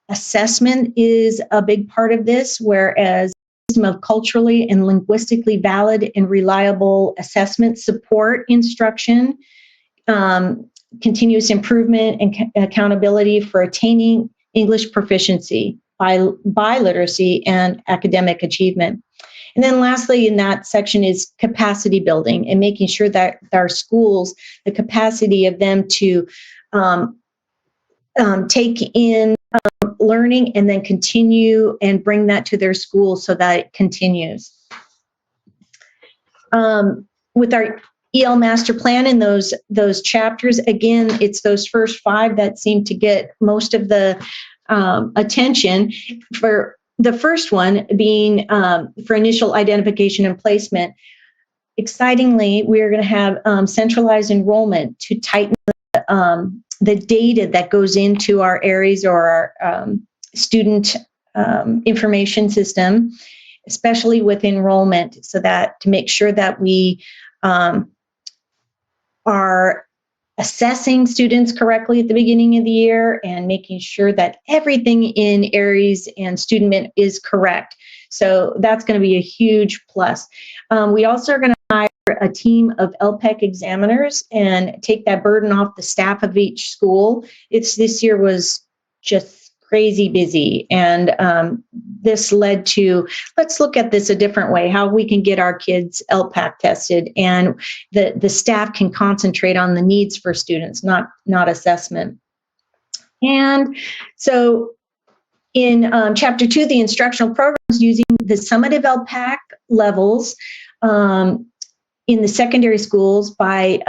Assessment is a big part of this, whereas of culturally and linguistically valid and reliable assessment support instruction, continuous improvement and accountability for attaining English proficiency by literacy and academic achievement. And then lastly in that section is capacity building and making sure that our schools, the capacity of them to take in learning and then continue and bring that to their school so that it continues. With our EL master plan and those chapters, again, it's those first 5 that seem to get most of the attention. For the first one being for initial identification and placement. Excitingly, we're going to have centralized enrollment to tighten the data that goes into our areas or our student information system, especially with enrollment, so that to make sure that we are assessing students correctly at the beginning of the year and making sure that everything in Aries and StudentMint is correct. So that's going to be a huge plus. We also are going to hire a team of LPEC examiners and take that burden off the staff of each school. This year was just crazy busy, and this led to, let's look at this a different way, how we can get our kids LPAC tested, and the staff can concentrate on the needs for students, not assessment. And so in Chapter 2, the instructional programs, using the summative LPAC levels in the secondary schools by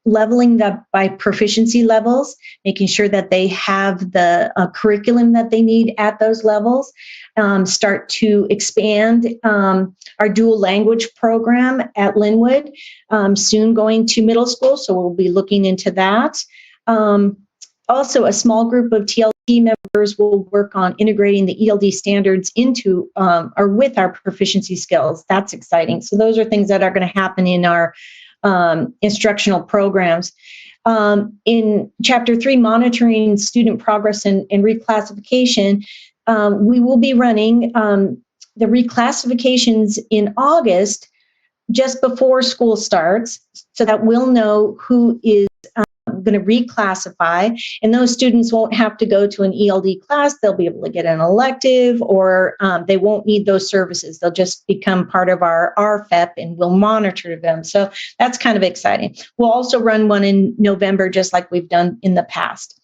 leveling that by proficiency levels, making sure that they have the curriculum that they need at those levels, start to expand our dual language program at Linwood, soon going to middle school, so we'll be looking into that. Also, a small group of TLT members will work on integrating the ELD standards into or with our proficiency skills. That's exciting. So those are things that are going to happen in our instructional programs. In Chapter 3, monitoring student progress and reclassification, we will be running the reclassifications in August, just before school starts, so that we'll know who is going to reclassify, and those students won't have to go to an ELD class. They'll be able to get an elective, or they won't need those services. They'll just become part of our RFEP, and we'll monitor them. So that's kind of exciting. We'll also run one in November, just like we've done in the past.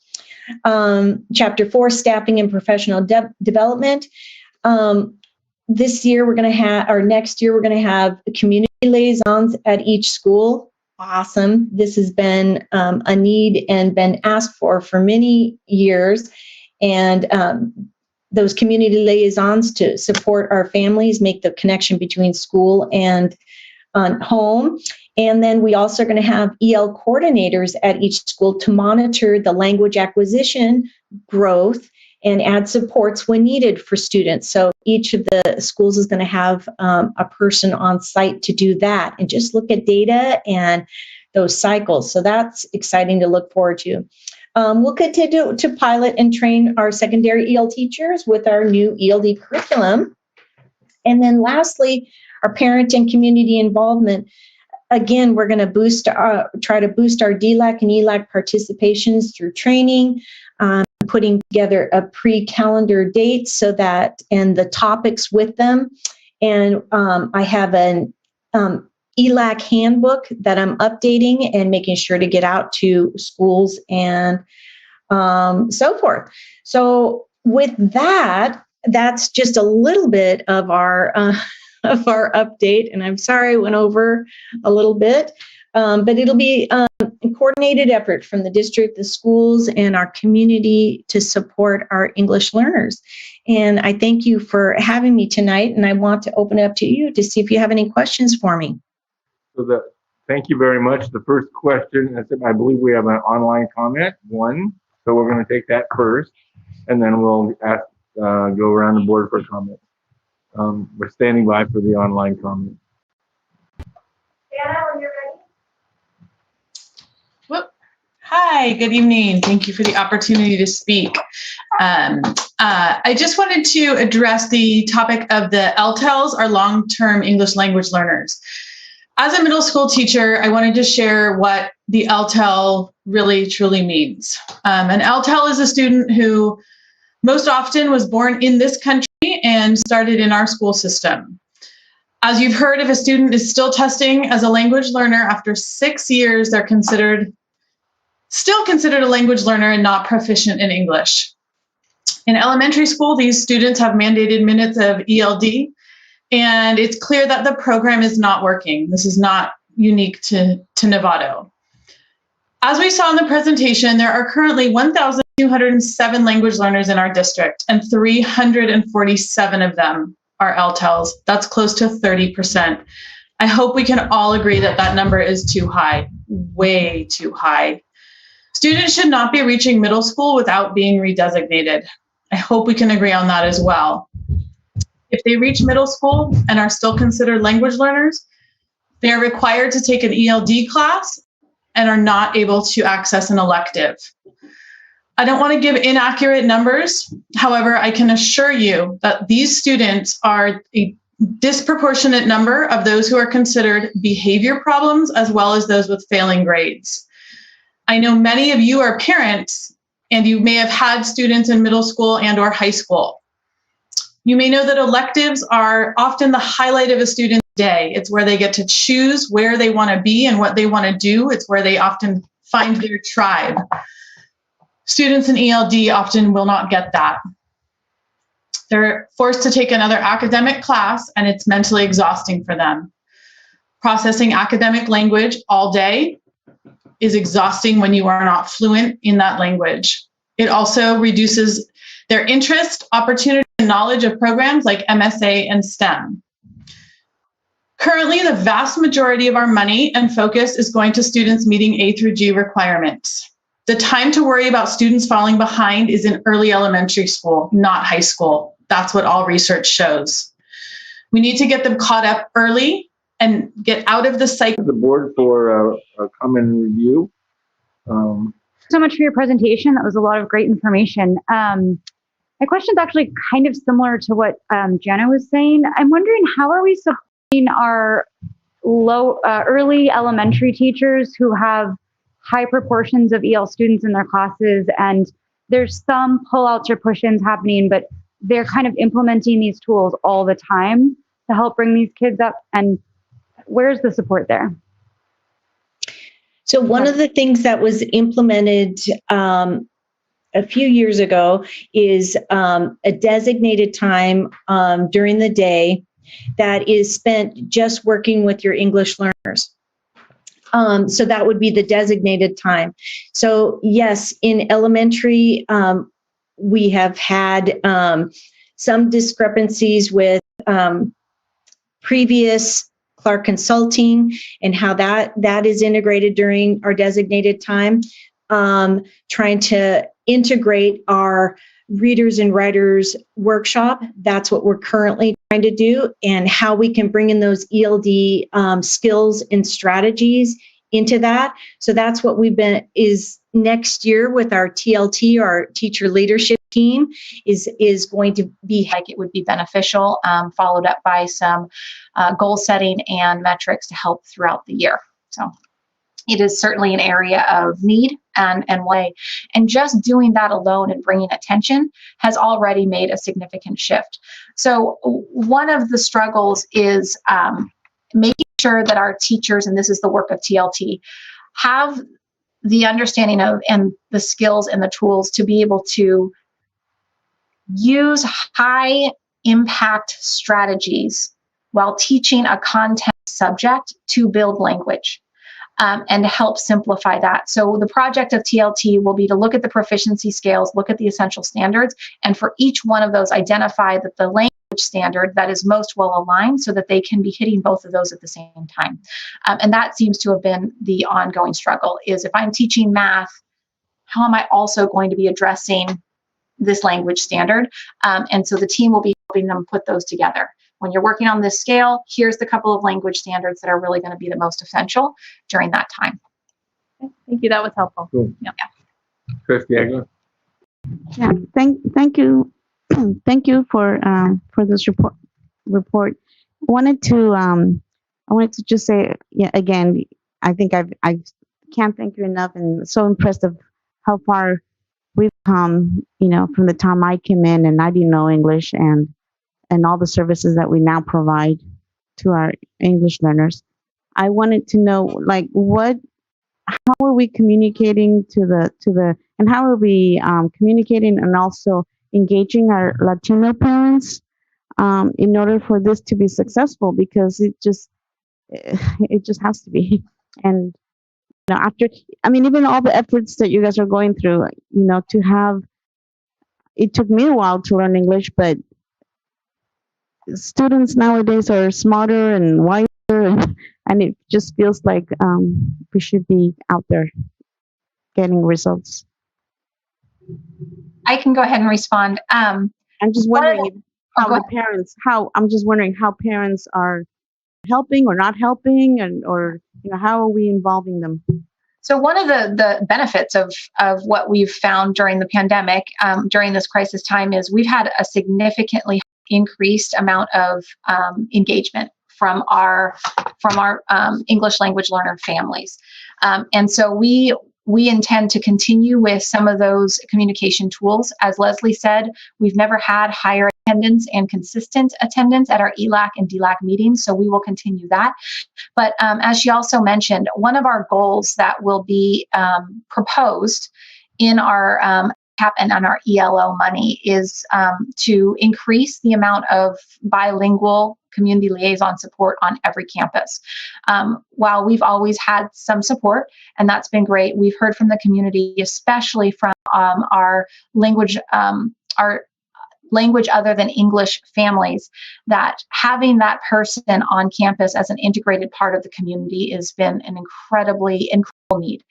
Chapter 4, staffing and professional development. This year we're going to have, or next year we're going to have community liaisons at each school. Awesome. This has been a need and been asked for many years. And those community liaisons to support our families, make the connection between school and home. And then we also are going to have EL coordinators at each school to monitor the language acquisition growth and add supports when needed for students. So each of the schools is going to have a person on site to do that and just look at data and those cycles. So that's exciting to look forward to. We'll continue to pilot and train our secondary EL teachers with our new ELD curriculum. And then lastly, our parent and community involvement. Again, we're going to try to boost our DLAC and ELAC participations through training, putting together a pre-calendar date so that, and the topics with them. And I have an ELAC handbook that I'm updating and making sure to get out to schools and so forth. So with that, that's just a little bit of our update. And I'm sorry I went over a little bit, but it'll be a coordinated effort from the district, the schools, and our community to support our English learners. And I thank you for having me tonight, and I want to open it up to you to see if you have any questions for me. So thank you very much. The first question, I believe we have an online comment, one. So we're going to take that first, and then we'll go around the board for comments. We're standing by for the online comment. Anna, when you're ready. Hi, good evening. Thank you for the opportunity to speak. I just wanted to address the topic of the LTELs, our long-term English language learners. As a middle school teacher, I wanted to share what the LTEL really truly means. An LTEL is a student who most often was born in this country and started in our school system. As you've heard, if a student is still testing as a language learner after 6 years, they're still considered a language learner and not proficient in English. In elementary school, these students have mandated minutes of ELD, and it's clear that the program is not working. This is not unique to Novato. As we saw in the presentation, there are currently 1,207 language learners in our district, and 347 of them are LTELs. That's close to 30%. I hope we can all agree that that number is too high, way too high. Students should not be reaching middle school without being redesignated. I hope we can agree on that as well. If they reach middle school and are still considered language learners, they are required to take an ELD class and are not able to access an elective. I don't want to give inaccurate numbers. However, I can assure you that these students are a disproportionate number of those who are considered behavior problems as well as those with failing grades. I know many of you are parents and you may have had students in middle school and or high school. You may know that electives are often the highlight of a student's day. It's where they get to choose where they want to be and what they want to do. It's where they often find their tribe. Students in ELD often will not get that. They're forced to take another academic class and it's mentally exhausting for them. Processing academic language all day is exhausting when you are not fluent in that language. It also reduces their interest, opportunity, and knowledge of programs like MSA and STEM. Currently, the vast majority of our money and focus is going to students meeting A through G requirements. The time to worry about students falling behind is in early elementary school, not high school. That's what all research shows. We need to get them caught up early and get out of the cycle. The board for a comment review. So much for your presentation. That was a lot of great information. My question is actually kind of similar to what Jenna was saying. I'm wondering, how are we supporting our early elementary teachers who have high proportions of EL students in their classes, and there's some pullouts or push-ins happening, but they're kind of implementing these tools all the time to help bring these kids up, and where's the support there? So one of the things that was implemented a few years ago is a designated time during the day that is spent just working with your English learners. So that would be the designated time. So yes, in elementary, we have had some discrepancies with previous Clark Consulting and how that is integrated during our designated time. Trying to integrate our readers and writers workshop. That's what we're currently trying to do, and how we can bring in those ELD skills and strategies into that. So that's what is next year with our TLT, our teacher leadership team, is going to be like it would be beneficial, followed up by some goal setting and metrics to help throughout the year. So it is certainly an area of need and way. And just doing that alone and bringing attention has already made a significant shift. So one of the struggles is making sure that our teachers, and this is the work of TLT, have the understanding of and the skills and the tools to be able to use high impact strategies while teaching a content subject to build language. And to help simplify that. So the project of TLT will be to look at the proficiency scales, look at the essential standards, and for each one of those, identify that the language standard that is most well aligned so that they can be hitting both of those at the same time. And that seems to have been the ongoing struggle, is if I'm teaching math, how am I also going to be addressing this language standard? And so the team will be helping them put those together. When you're working on this scale, here's the couple of language standards that are really going to be the most essential during that time. Thank you. That was helpful. Cool. Yeah. Trustee Aguilar. Yeah, thank you, thank you for this report. I wanted to just say, yeah, again, I think I can't thank you enough, and so impressed of how far we've come. You know, from the time I came in and I didn't know English, and all the services that we now provide to our English learners. I wanted to know, like, how are we communicating to the, and how are we communicating and also engaging our Latino parents in order for this to be successful, because it just has to be. And after, I mean, even all the efforts that you guys are going through, to have, it took me a while to learn English, but students nowadays are smarter and wiser, and it just feels like we should be out there getting results. I can go ahead and respond. I'm just wondering I'm just wondering how parents are helping or not helping, or how are we involving them? So one of the benefits of what we've found during the pandemic, during this crisis time, is we've had a significantly increased amount of engagement from our English language learner families. And so we intend to continue with some of those communication tools. As Leslie said, we've never had higher attendance and consistent attendance at our ELAC and DLAC meetings, so we will continue that. But as she also mentioned, one of our goals that will be proposed in our CAP and on our ELO money is to increase the amount of bilingual community liaison support on every campus. While we've always had some support, and that's been great, we've heard from the community, especially from our language other than English families, that having that person on campus as an integrated part of the community has been an incredible need.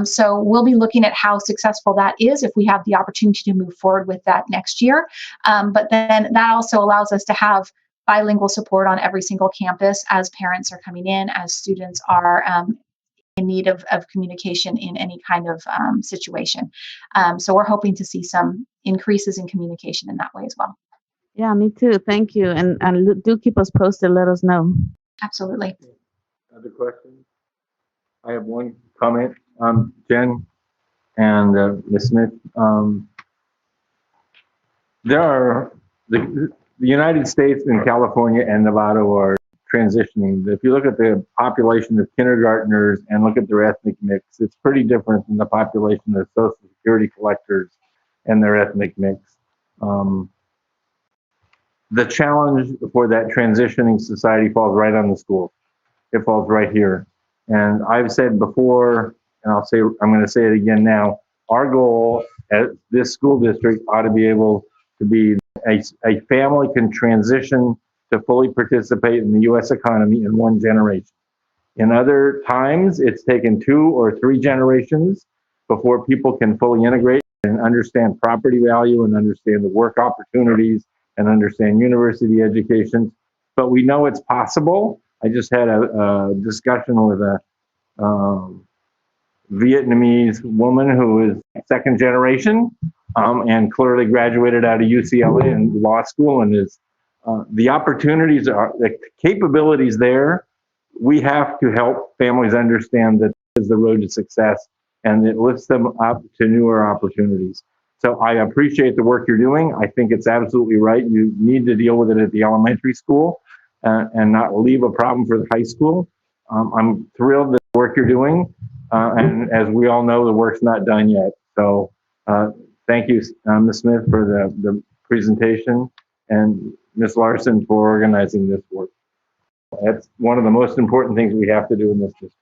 So we'll be looking at how successful that is if we have the opportunity to move forward with that next year. But then that also allows us to have bilingual support on every single campus as parents are coming in, as students are in need of communication in any kind of situation. So we're hoping to see some increases in communication in that way as well. Yeah, me too. Thank you. And do keep us posted. Let us know. Absolutely. Other questions? I have one comment. Jen and Ms. Smith, there are the United States and California and Nevada are transitioning. If you look at the population of kindergartners and look at their ethnic mix, it's pretty different than the population of Social Security collectors and their ethnic mix. The challenge for that transitioning society falls right on the schools. It falls right here. And I've said before, and I'm going to say it again now, our goal at this school district ought to be able to be a family can transition to fully participate in the U.S. economy in one generation. In other times, it's taken 2 or 3 generations before people can fully integrate and understand property value and understand the work opportunities and understand university education. But we know it's possible. I just had a discussion with a Vietnamese woman who is second generation and clearly graduated out of UCLA and law school, and is the opportunities are, the capabilities there. We have to help families understand that this is the road to success, and it lifts them up to newer opportunities. So I appreciate the work you're doing. I think it's absolutely right. You need to deal with it at the elementary school and not leave a problem for the high school. I'm thrilled with the work you're doing. And as we all know, the work's not done yet. So thank you, Ms. Smith, for the presentation, and Ms. Larson for organizing this work. That's one of the most important things we have to do in this district.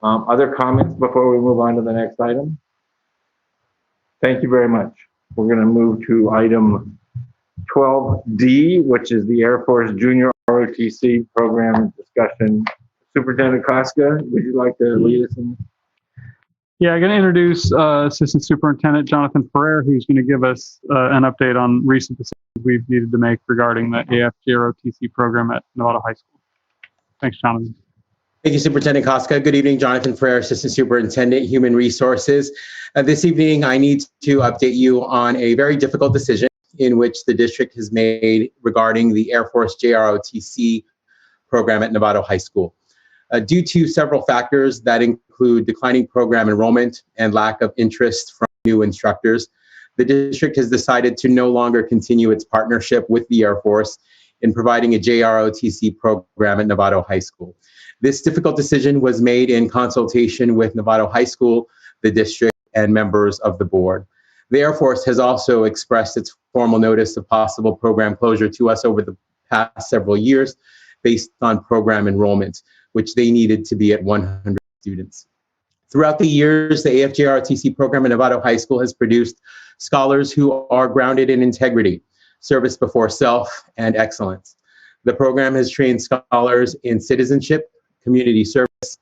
Other comments before we move on to the next item? Thank you very much. We're going to move to item 12D, which is the Air Force Junior ROTC program discussion. Superintendent Koska, would you like to lead us in? Yeah, I'm going to introduce Assistant Superintendent Jonathan Ferrer, who's going to give us an update on recent decisions we've needed to make regarding the AFJROTC program at Nevada High School. Thanks, Jonathan. Thank you, Superintendent Koska. Good evening, Jonathan Ferrer, Assistant Superintendent, Human Resources. This evening, I need to update you on a very difficult decision in which the district has made regarding the Air Force JROTC program at Nevada High School. Due to several factors that include declining program enrollment and lack of interest from new instructors, the district has decided to no longer continue its partnership with the Air Force in providing a JROTC program at Nevada High School. This difficult decision was made in consultation with Nevada High School, the district, and members of the board. The Air Force has also expressed its formal notice of possible program closure to us over the past several years based on program enrollment, which they needed to be at 100 students. Throughout the years, the AFJROTC program at Novato High School has produced scholars who are grounded in integrity, service before self, and excellence. The program has trained scholars in citizenship, community service,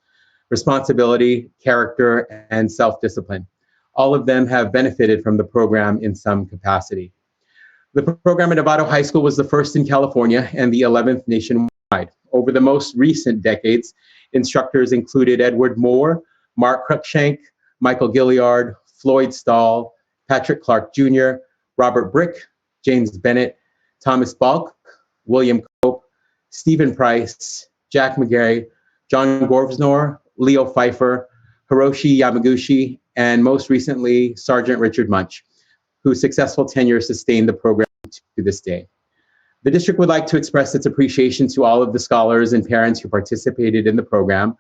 responsibility, character, and self-discipline. All of them have benefited from the program in some capacity. The program at Novato High School was the first in California and the 11th nationwide. Over the most recent decades, instructors included Edward Moore, Mark Cruikshank, Michael Gilliard, Floyd Stahl, Patrick Clark Jr., Robert Brick, James Bennett, Thomas Balk, William Cope, Stephen Price, Jack McGarry, John Gorsnor, Leo Pfeiffer, Hiroshi Yamaguchi, and most recently, Sergeant Richard Munch, whose successful tenure sustained the program to this day. The district would like to express its appreciation to all of the scholars and parents who participated in the program,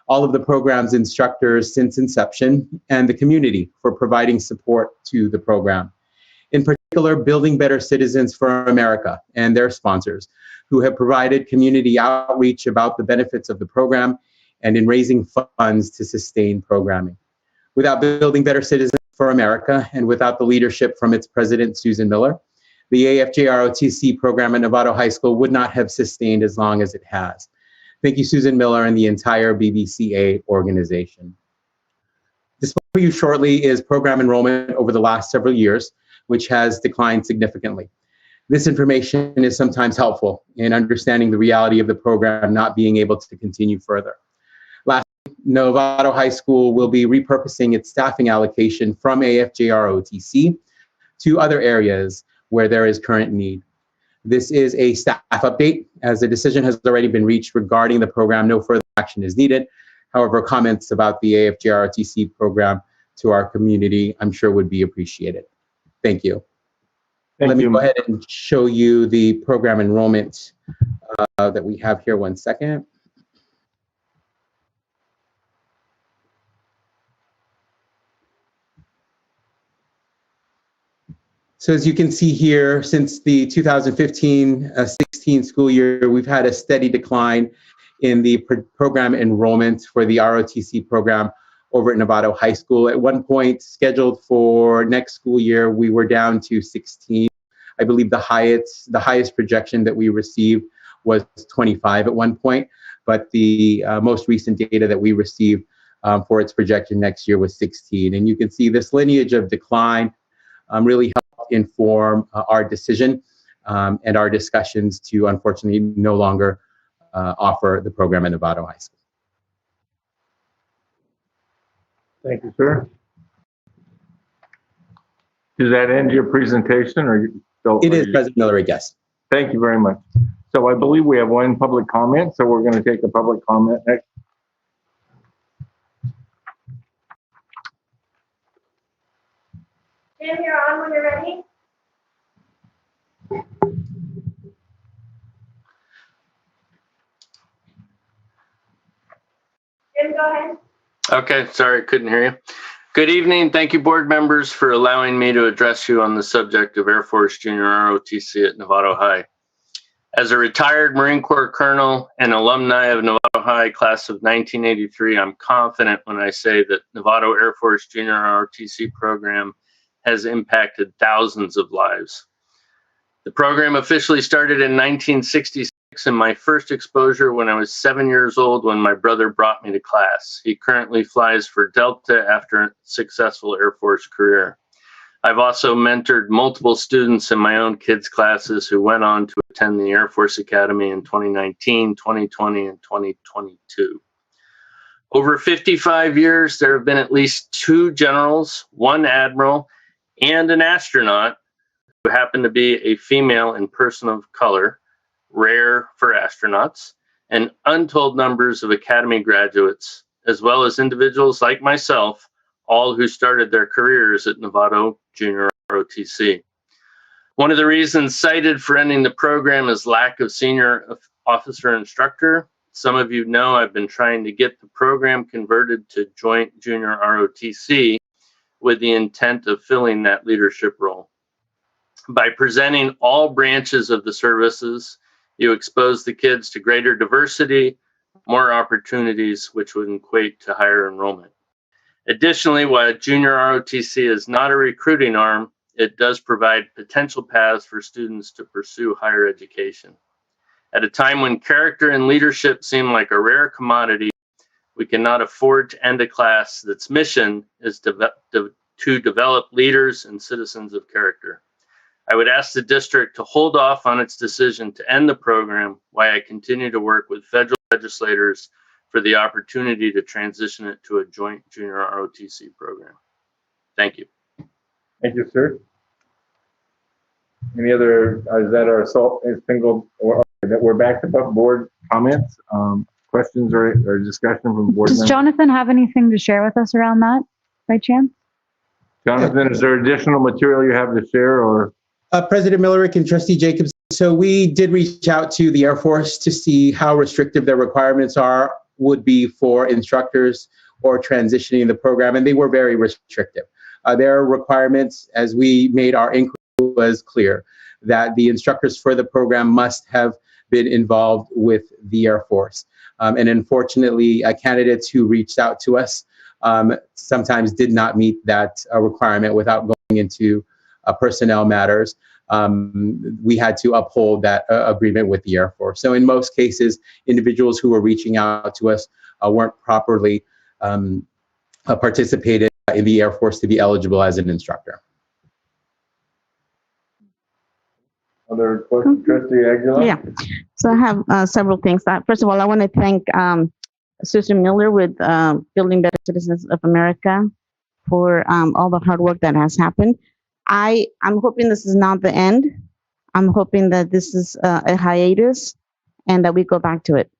all of the program's instructors since inception, and the community for providing support to the program. In particular, Building Better Citizens for America and their sponsors, who have provided community outreach about the benefits of the program and in raising funds to sustain programming. Without Building Better Citizens for America and without the leadership from its president, Susan Miller, the AFJROTC program at Novato High School would not have sustained as long as it has. Thank you, Susan Miller, and the entire BBCA organization. Displayed for you shortly is program enrollment over the last several years, which has declined significantly. This information is sometimes helpful in understanding the reality of the program not being able to continue further. Lastly, Novato High School will be repurposing its staffing allocation from AFJROTC to other areas where there is current need. This is a staff update. As a decision has already been reached regarding the program, no further action is needed. However, comments about the AFJROTC program to our community, I'm sure would be appreciated. Thank you. Let me go ahead and show you the program enrollment that we have here. One second. So as you can see here, since the 2015-16 school year, we've had a steady decline in the program enrollment for the ROTC program over at Novato High School. At one point, scheduled for next school year, we were down to 16. I believe the highest projection that we received was 25 at one point, but the most recent data that we received for its projection next year was 16. And you can see this lineage of decline really helped inform our decision and our discussions to unfortunately no longer offer the program at Novato High School. Thank you, sir. Does that end your presentation, or it is, President Miller, yes. Thank you very much. So I believe we have one public comment, so we're going to take a public comment next. Jim, you're on when you're ready. Jim, go ahead. Okay, sorry, I couldn't hear you. Good evening. Thank you, board members, for allowing me to address you on the subject of Air Force Junior ROTC at Novato High. As a retired Marine Corps colonel and alumni of Novato High class of 1983, I'm confident when I say that Novato Air Force Junior ROTC program has impacted thousands of lives. The program officially started in 1966, and my first exposure when I was 7 years old when my brother brought me to class. He currently flies for Delta after a successful Air Force career. I've also mentored multiple students in my own kids' classes who went on to attend the Air Force Academy in 2019, 2020, and 2022. Over 55 years, there have been at least 2 generals, 1 admiral, and an astronaut who happened to be a female and person of color, rare for astronauts, and untold numbers of Academy graduates, as well as individuals like myself, all who started their careers at Novato Junior ROTC. One of the reasons cited for ending the program is lack of senior officer instructor. Some of you know I've been trying to get the program converted to Joint Junior ROTC with the intent of filling that leadership role. By presenting all branches of the services, you expose the kids to greater diversity, more opportunities, which would equate to higher enrollment. Additionally, while junior ROTC is not a recruiting arm, it does provide potential paths for students to pursue higher education. At a time when character and leadership seem like a rare commodity, we cannot afford to end a class that's mission is to develop leaders and citizens of character. I would ask the district to hold off on its decision to end the program while I continue to work with federal legislators for the opportunity to transition it to a joint junior ROTC program. Thank you. Thank you, sir. Any other, is that our single, or that we're back to board comments, questions or discussion from board Does members? Jonathan have anything to share with us around that by chance? Jonathan, is there additional material you have to share or? President Millerick and Trustee Jacobs, so we did reach out to the Air Force to see how restrictive their requirements would be for instructors or transitioning the program, and they were very restrictive. Their requirements, as we made our inquiry, was clear that the instructors for the program must have been involved with the Air Force. And unfortunately, candidates who reached out to us sometimes did not meet that requirement without going into personnel matters. We had to uphold that agreement with the Air Force. So in most cases, individuals who were reaching out to us weren't properly participated in the Air Force to be eligible as an instructor. Other questions, Trustee Aguilar? Yeah, so I have several things. First of all, I want to thank Susan Miller with Building Better Citizens of America for all the hard work that has happened. I'm hoping this is not the end. I'm hoping that this is a hiatus and that we go back to it,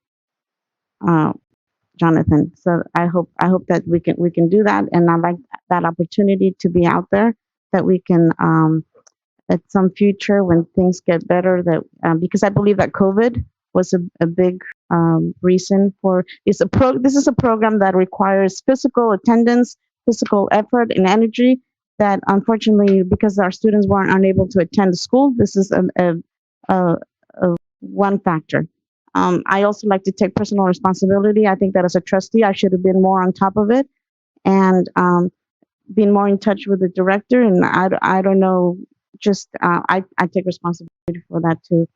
Jonathan. So I hope that we can do that, and I like that opportunity to be out there, that we can at some future when things get better, that because I believe that COVID was a big reason for this is a program that requires physical attendance, physical effort, and energy. That unfortunately, because our students weren't unable to attend the school, this is a one factor. I also like to take personal responsibility. I think that as a trustee, I should have been more on top of it and been more in touch with the director. And I don't know, just I take responsibility for that too.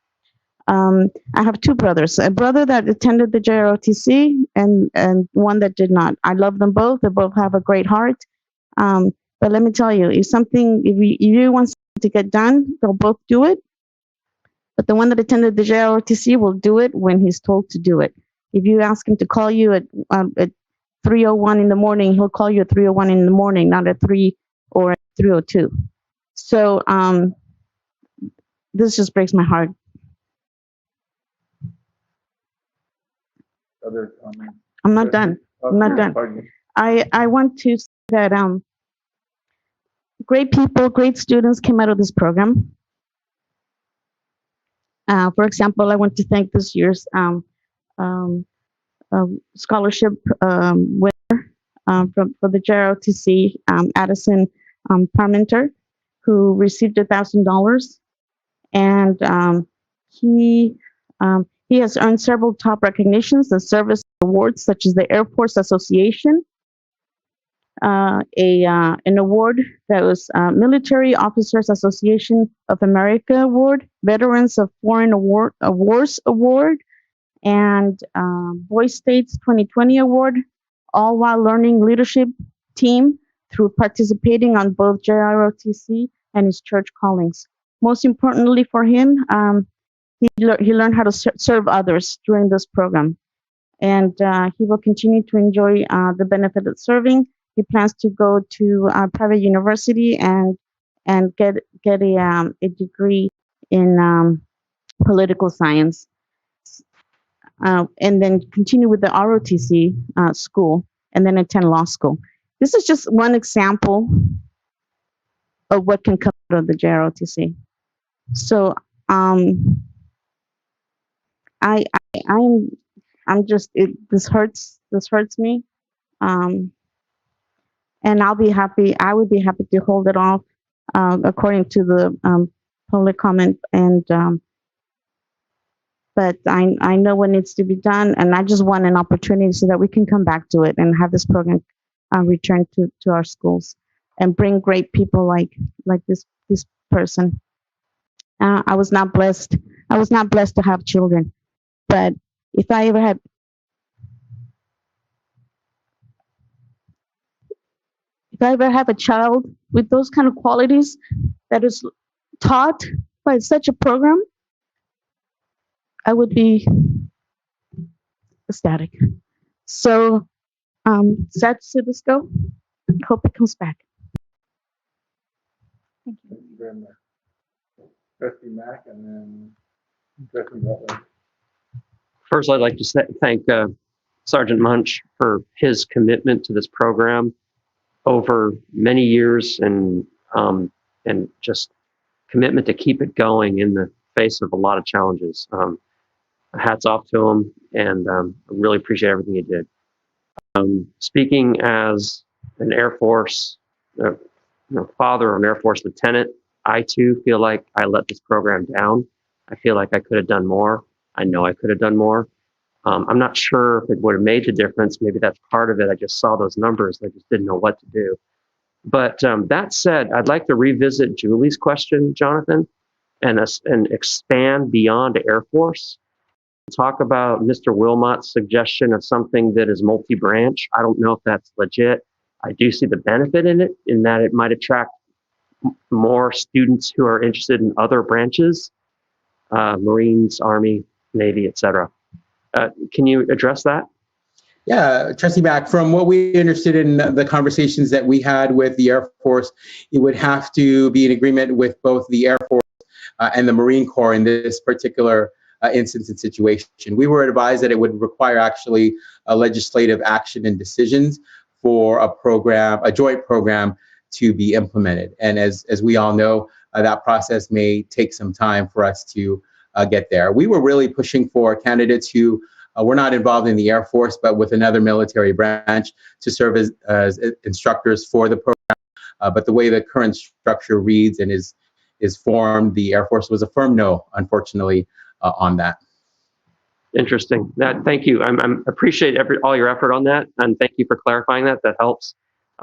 I have two brothers, a brother that attended the JROTC and one that did not. I love them both. They both have a great heart. But let me tell you, if you want something to get done, they'll both do it. But the one that attended the JROTC will do it when he's told to do it. If you ask him to call you at 3:01 in the morning, he'll call you at 3:01 in the morning, not at 3 or at 3:02. So this just breaks my heart. Other comments? I'm not done. I'm not done. I want to say that great people, great students came out of this program. For example, I want to thank this year's scholarship winner for the JROTC, Addison Parmenter, who received $1,000, and he has earned several top recognitions and service awards, such as the Air Force Association, an award that was Military Officers Association of America Award, Veterans of Foreign Wars Award, and Boy States 2020 Award, all while learning leadership team through participating on both JROTC and his church callings. Most importantly for him, he learned how to serve others during this program, and he will continue to enjoy the benefit of serving. He plans to go to a private university and get a degree in political science, and then continue with the ROTC school, and then attend law school. This is just one example of what can come out of the JROTC. So I'm just this hurts me. and I would be happy to hold it off according to the public comment. And but I know what needs to be done, and I just want an opportunity so that we can come back to it and have this program return to our schools and bring great people like this person. I was not blessed. I was not blessed to have children, but if I ever have a child with those kind of qualities that is taught by such a program, I would be ecstatic. So sad to see this go. Hope it comes back. Thank you very much. Trustee Mack and then Trustee Butler. First, I'd like to thank Sergeant Munch for his commitment to this program over many years, and just commitment to keep it going in the face of a lot of challenges. Hats off to him, and I really appreciate everything he did. Speaking as an Air Force father or an Air Force lieutenant, I too feel like I let this program down. I feel like I could have done more. I know I could have done more. I'm not sure if it would have made the difference. Maybe that's part of it. I just saw those numbers. I just didn't know what to do. But that said, I'd like to revisit Julie's question, Jonathan, and expand beyond Air Force. Talk about Mr. Wilmot's suggestion of something that is multi-branch. I don't know if that's legit. I do see the benefit in it, in that it might attract more students who are interested in other branches, Marines, Army, Navy, etc. Can you address that? Yeah, Trustee Mack, from what we understood in the conversations that we had with the Air Force, it would have to be in agreement with both the Air Force and the Marine Corps in this particular instance and situation. We were advised that it would require actually a legislative action and decisions for a joint program to be implemented. And as we all know, that process may take some time for us to get there. We were really pushing for candidates who were not involved in the Air Force, but with another military branch to serve as instructors for the program. But the way the current structure reads and is formed, the Air Force was a firm no, unfortunately, on that. Interesting. Thank you. I appreciate all your effort on that, and thank you for clarifying that. That helps.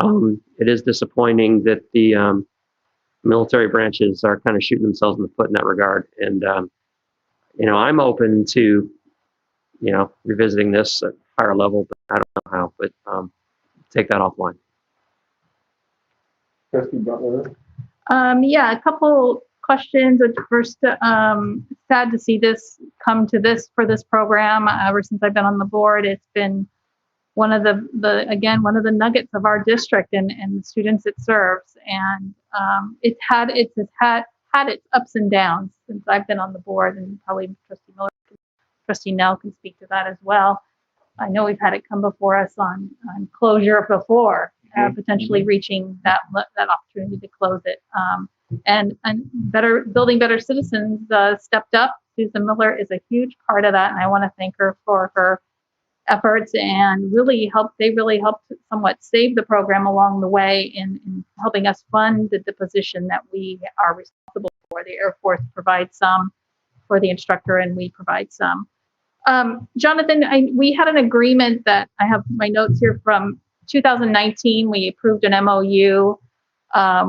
It is disappointing that the military branches are kind of shooting themselves in the foot in that regard. And I'm open to revisiting this at a higher level, but I don't know how. But take that offline. Trustee Butler. Yeah, a couple questions. First, sad to see this come to this for this program. Ever since I've been on the board, it's been one of the nuggets of our district and the students it serves. And it's had its ups and downs since I've been on the board, and probably Trustee Nell can speak to that as well. I know we've had it come before us on closure before, potentially reaching that opportunity to close it. And building better citizens stepped up. Susan Miller is a huge part of that, and I want to thank her for her efforts and they really helped somewhat save the program along the way in helping us fund the position that we are responsible for. The Air Force provides some for the instructor, and we provide some. Jonathan, we had an agreement that I have my notes here from 2019. We approved an MOU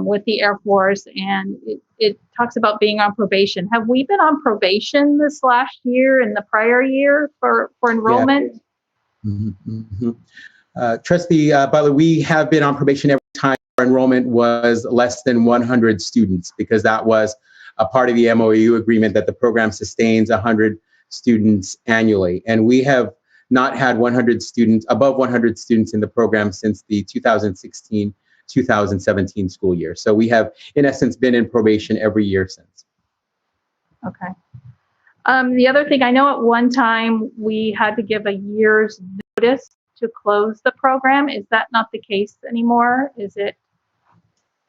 with the Air Force, and it talks about being on probation. Have we been on probation this last year and the prior year for enrollment? Yeah. Trustee Butler, we have been on probation every time our enrollment was less than 100 students, because that was a part of the MOU agreement that the program sustains 100 students annually. And we have not had above 100 students in the program since the 2016-2017 school year. So we have, in essence, been in probation every year since. Okay. The other thing, I know at one time we had to give a year's notice to close the program. Is that not the case anymore? Is it?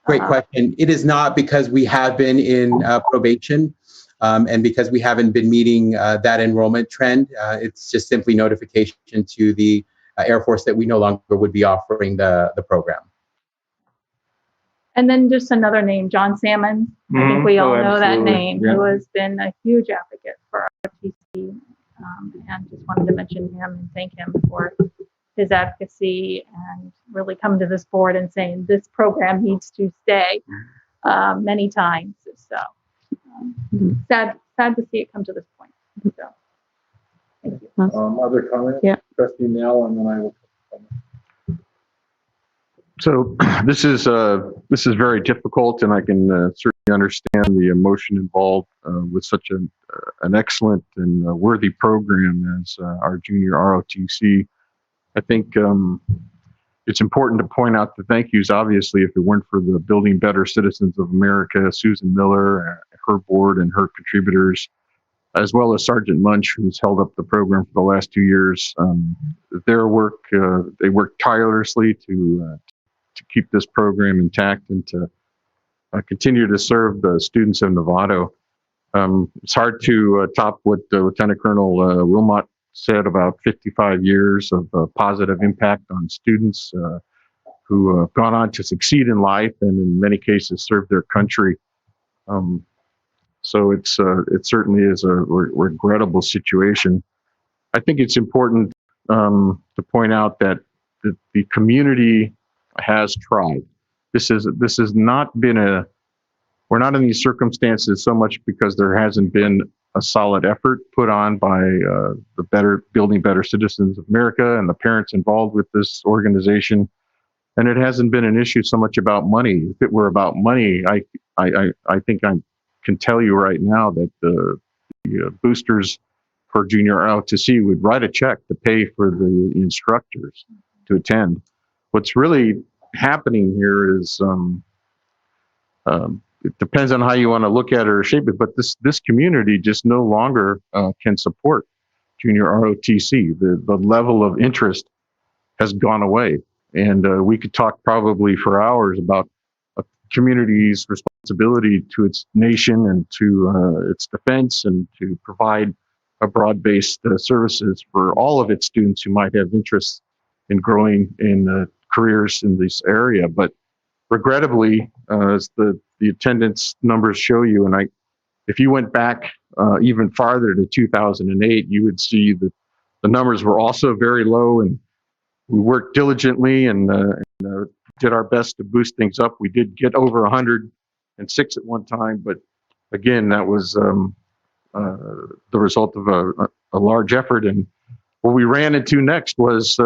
Great question. It is not, because we have been in probation and because we haven't been meeting that enrollment trend. It's just simply notification to the Air Force that we no longer would be offering the program. And then just another name, John Salmon. I think we all know that name, Yeah. who has been a huge advocate for ROTC. And just wanted to mention him and thank him for his advocacy and really coming to this board and saying this program needs to stay many times. So sad to see it come to this point. So thank you. Other comments? Yeah. Trustee Nell, and then I will. So this is very difficult, and I can certainly understand the emotion involved with such an excellent and worthy program as our junior ROTC. I think it's important to point out the thank yous. Obviously, if it weren't for the Building Better Citizens of America, Susan Miller, her board and her contributors, as well as Sergeant Munch, who's held up the program for the last 2 years, their work, they worked tirelessly to keep this program intact and to continue to serve the students of Novato. It's hard to top what Lieutenant Colonel Wilmot said about 55 years of positive impact on students who have gone on to succeed in life and in many cases serve their country. So it certainly is a regrettable situation. I think it's important to point out that the community has tried. This has not been we're not in these circumstances so much because there hasn't been a solid effort put on by the Building Better Citizens of America and the parents involved with this organization. And it hasn't been an issue so much about money. If it were about money, I think I can tell you right now that the boosters for junior ROTC would write a check to pay for the instructors to attend. What's really happening here is it depends on how you want to look at it or shape it, but this community just no longer can support junior ROTC. The level of interest has gone away, and we could talk probably for hours about a community's responsibility to its nation and to its defense and to provide a broad-based services for all of its students who might have interest in growing in careers in this area. But regrettably, as the attendance numbers show you, and if you went back even farther to 2008, you would see that the numbers were also very low, and we worked diligently and did our best to boost things up. We did get over 106 at one time, but again, that was the result of a large effort. And what we ran into next was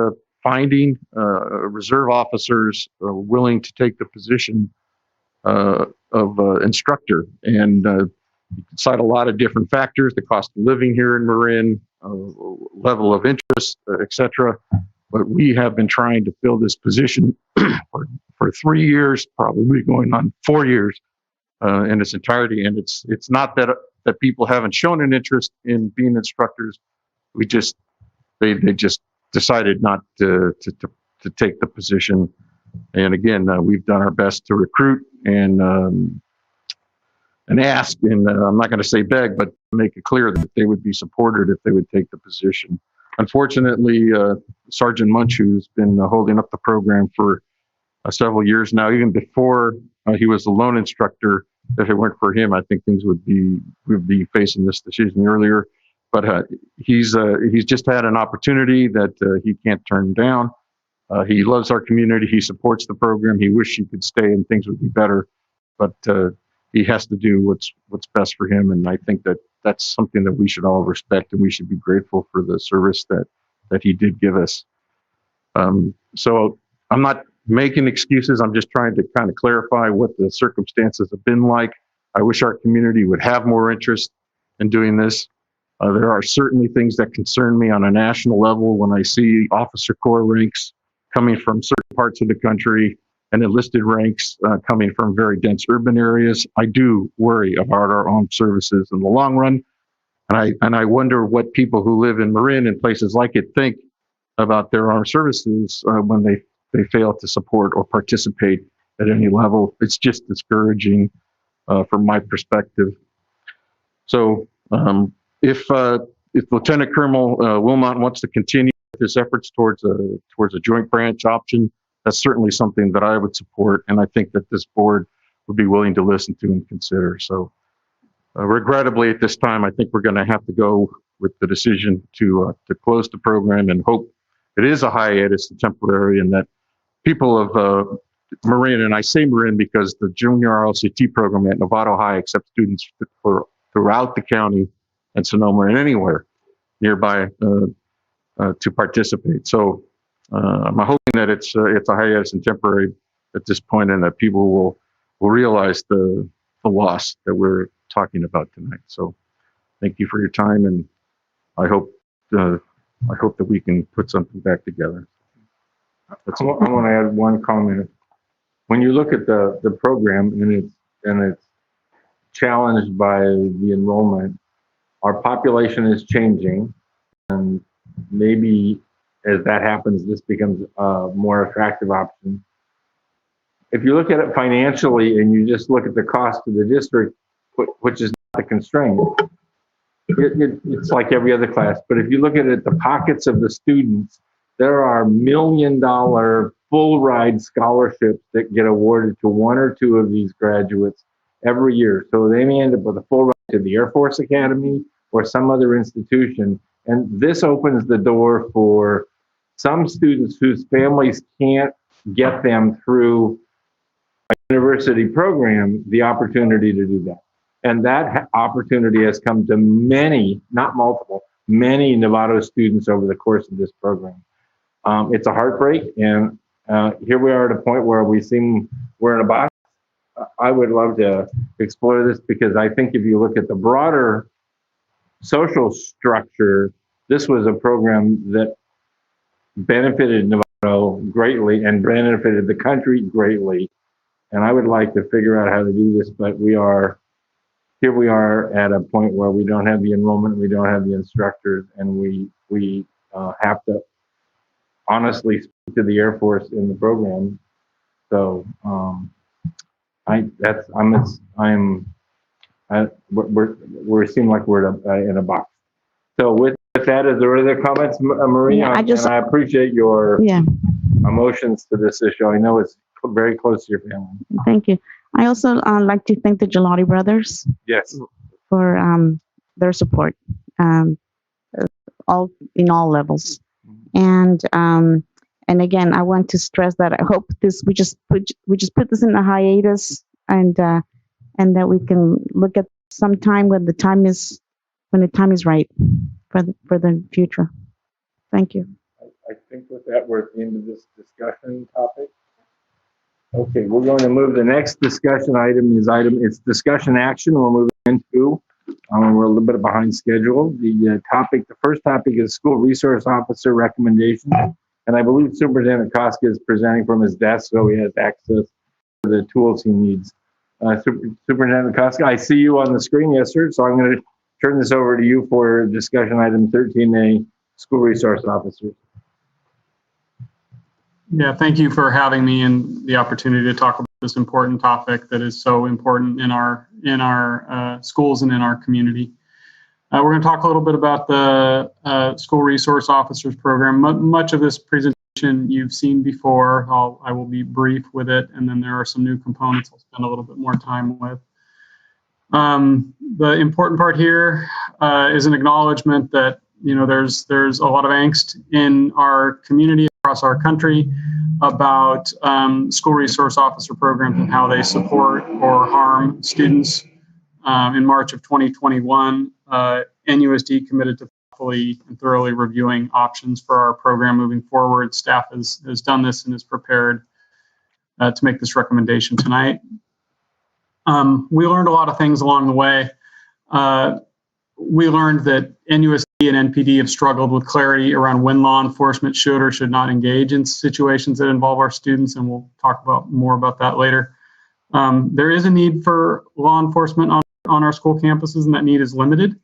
finding reserve officers willing to take the position of instructor. And you can cite a lot of different factors: the cost of living here in Marin, level of interest, etc. But we have been trying to fill this position for 3 years, probably going on 4 years in its entirety. And it's not that people haven't shown an interest in being instructors. They just decided not to take the position. And again, we've done our best to recruit and ask, and I'm not going to say beg, but make it clear that they would be supported if they would take the position. Unfortunately, Sergeant Munch, who's been holding up the program for several years now, even before he was the lone instructor, if it weren't for him, I think things would be facing this decision earlier. But he's just had an opportunity that he can't turn down. He loves our community. He supports the program. He wished he could stay and things would be better, but he has to do what's best for him. And I think that that's something that we should all respect, and we should be grateful for the service that he did give us. So I'm not making excuses. I'm just trying to kind of clarify what the circumstances have been like. I wish our community would have more interest in doing this. There are certainly things that concern me on a national level when I see officer corps ranks coming from certain parts of the country and enlisted ranks coming from very dense urban areas. I do worry about our armed services in the long run. And I wonder what people who live in Marin and places like it think about their armed services when they fail to support or participate at any level. It's just discouraging from my perspective. So if Lieutenant Colonel Wilmot wants to continue his efforts towards a joint branch option, that's certainly something that I would support, and I think that this board would be willing to listen to and consider. So regrettably at this time, I think we're going to have to go with the decision to close the program and hope it is a hiatus, temporary, and that people of Marin, and I say Marin because the junior RLCT program at Novato High accepts students throughout the county and Sonoma and anywhere nearby to participate. So I'm hoping that it's a hiatus and temporary at this point, and that people will realize the loss that we're talking about tonight. So thank you for your time, and I hope that we can put something back together. I want to add one comment. When you look at the program and it's challenged by the enrollment, our population is changing, and maybe as that happens, this becomes a more attractive option. If you look at it financially and you just look at the cost to the district, which is not the constraint, it's like every other class. But if you look at it, the pockets of the students, there are $1 million full ride scholarships that get awarded to one or two of these graduates every year. So they may end up with a full ride to the Air Force Academy or some other institution. And this opens the door for some students whose families can't get them through a university program the opportunity to do that. And that opportunity has come to many, not multiple, many Novato students over the course of this program. It's a heartbreak, and here we are at a point where we seem we're in a box. I would love to explore this, because I think if you look at the broader social structure, this was a program that benefited Novato greatly and benefited the country greatly. And I would like to figure out how to do this, but here we are at a point where we don't have the enrollment, we don't have the instructors, and we have to honestly speak to the Air Force in the program. So we seem like we're in a box. So with that, is there other comments, Marie? Yeah, I appreciate your emotions to this issue. I know it's very close to your family. Thank you. I also like to thank the Gelati brothers Yes. for their support, in all levels. And again, I want to stress that I hope we just put this in a hiatus, and that we can look at some time when the time is right for the future. Thank you. I think with that, we're at the end of this discussion topic. Okay, we're going to move. The next discussion item it's discussion action. We'll move into. We're a little bit behind schedule. The first topic is school resource officer recommendation, and I believe Superintendent Koska is presenting from his desk, so he has access to the tools he needs. Superintendent Koska, I see you on the screen. Yes, sir. So I'm going to turn this over to you for discussion item 13A, school resource officer. Yeah, thank you for having me and the opportunity to talk about this important topic that is so important in our schools and in our community. We're going to talk a little bit about the School Resource Officers Program. Much of this presentation you've seen before. I will be brief with it, and then there are some new components I'll spend a little bit more time with. The important part here is an acknowledgement that there's a lot of angst in our community across our country about school resource officer programs and how they support or harm students. In March of 2021, NUSD committed to thoroughly reviewing options for our program moving forward. Staff has done this and is prepared to make this recommendation tonight. We learned a lot of things along the way. We learned that NUSD and NPD have struggled with clarity around when law enforcement should or should not engage in situations that involve our students, and we'll talk more about that later. There is a need for law enforcement on our school campuses, and that need is limited.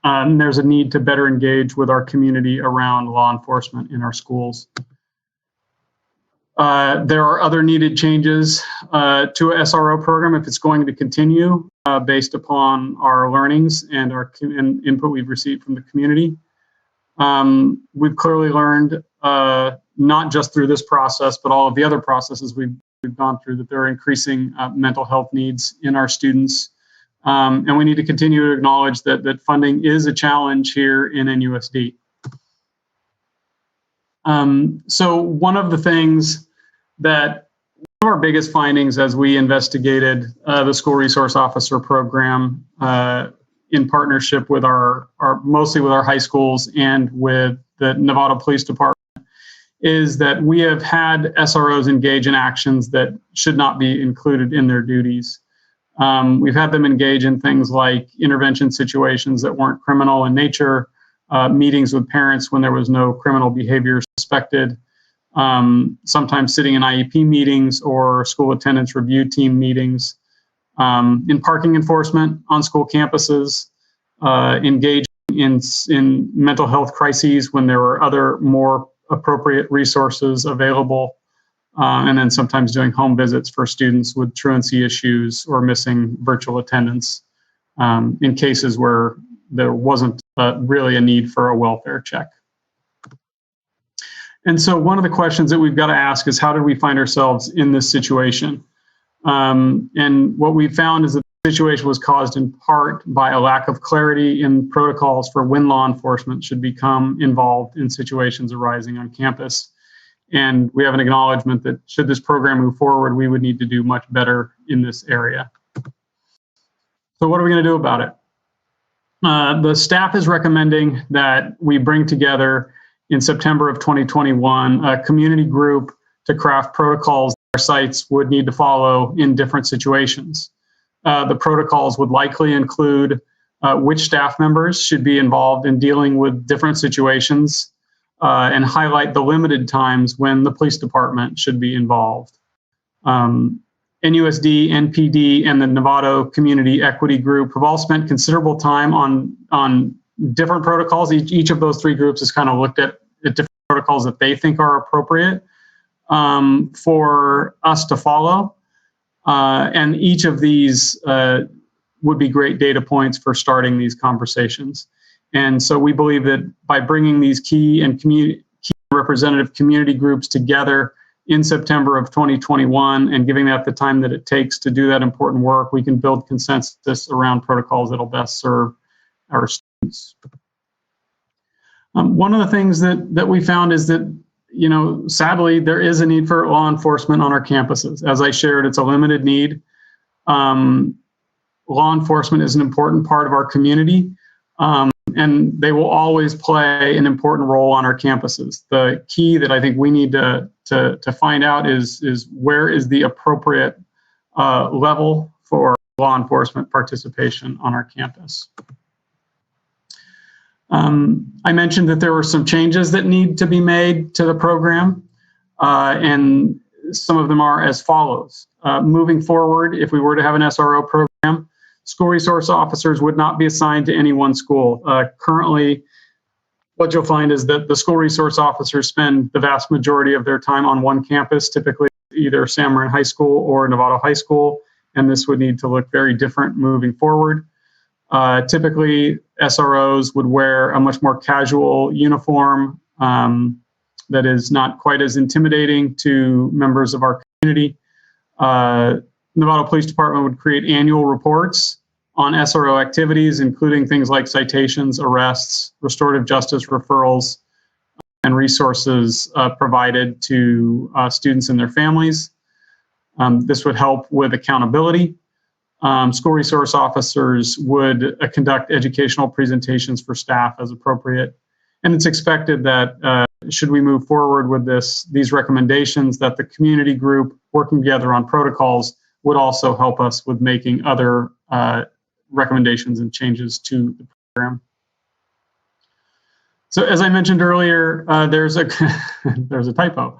And there's a need to better engage with our community around law enforcement in our schools. There are other needed changes to a SRO program if it's going to continue based upon our learnings and input we've received from the community. We've clearly learned not just through this process, but all of the other processes we've gone through, that there are increasing mental health needs in our students. And we need to continue to acknowledge that funding is a challenge here in NUSD. So one of the things that one of our biggest findings as we investigated the school resource officer program in partnership with mostly with our high schools and with the Nevada Police Department is that we have had SROs engage in actions that should not be included in their duties. We've had them engage in things like intervention situations that weren't criminal in nature, meetings with parents when there was no criminal behavior suspected, sometimes sitting in IEP meetings or school attendance review team meetings, in parking enforcement on school campuses, engaging in mental health crises when there were other more appropriate resources available, and then sometimes doing home visits for students with truancy issues or missing virtual attendance in cases where there wasn't really a need for a welfare check. And so one of the questions that we've got to ask is, how did we find ourselves in this situation? And what we found is that the situation was caused in part by a lack of clarity in protocols for when law enforcement should become involved in situations arising on campus. And we have an acknowledgement that should this program move forward, we would need to do much better in this area. So what are we going to do about it? The staff is recommending that we bring together in September of 2021 a community group to craft protocols that our sites would need to follow in different situations. The protocols would likely include which staff members should be involved in dealing with different situations and highlight the limited times when the police department should be involved. NUSD, NPD, and the Novato Community Equity Group have all spent considerable time on different protocols. Each of those three groups has kind of looked at different protocols that they think are appropriate for us to follow. And each of these would be great data points for starting these conversations. And so we believe that by bringing these key representative community groups together in September of 2021 and giving that the time that it takes to do that important work, we can build consensus around protocols that'll best serve our students. One of the things that we found is that, sadly, there is a need for law enforcement on our campuses. As I shared, it's a limited need. Law enforcement is an important part of our community, and they will always play an important role on our campuses. The key that I think we need to find out is where is the appropriate level for law enforcement participation on our campus. I mentioned that there were some changes that need to be made to the program, and some of them are as follows. Moving forward, if we were to have an SRO program, school resource officers would not be assigned to any one school. Currently, what you'll find is that the school resource officers spend the vast majority of their time on one campus, typically either San Marin High School or Novato High School, and this would need to look very different moving forward. Typically, SROs would wear a much more casual uniform that is not quite as intimidating to members of our community. Nevada Police Department would create annual reports on SRO activities, including things like citations, arrests, restorative justice referrals, and resources provided to students and their families. This would help with accountability. School resource officers would conduct educational presentations for staff as appropriate. And it's expected that should we move forward with these recommendations, that the community group working together on protocols would also help us with making other recommendations and changes to the program. So as I mentioned earlier, there's a typo.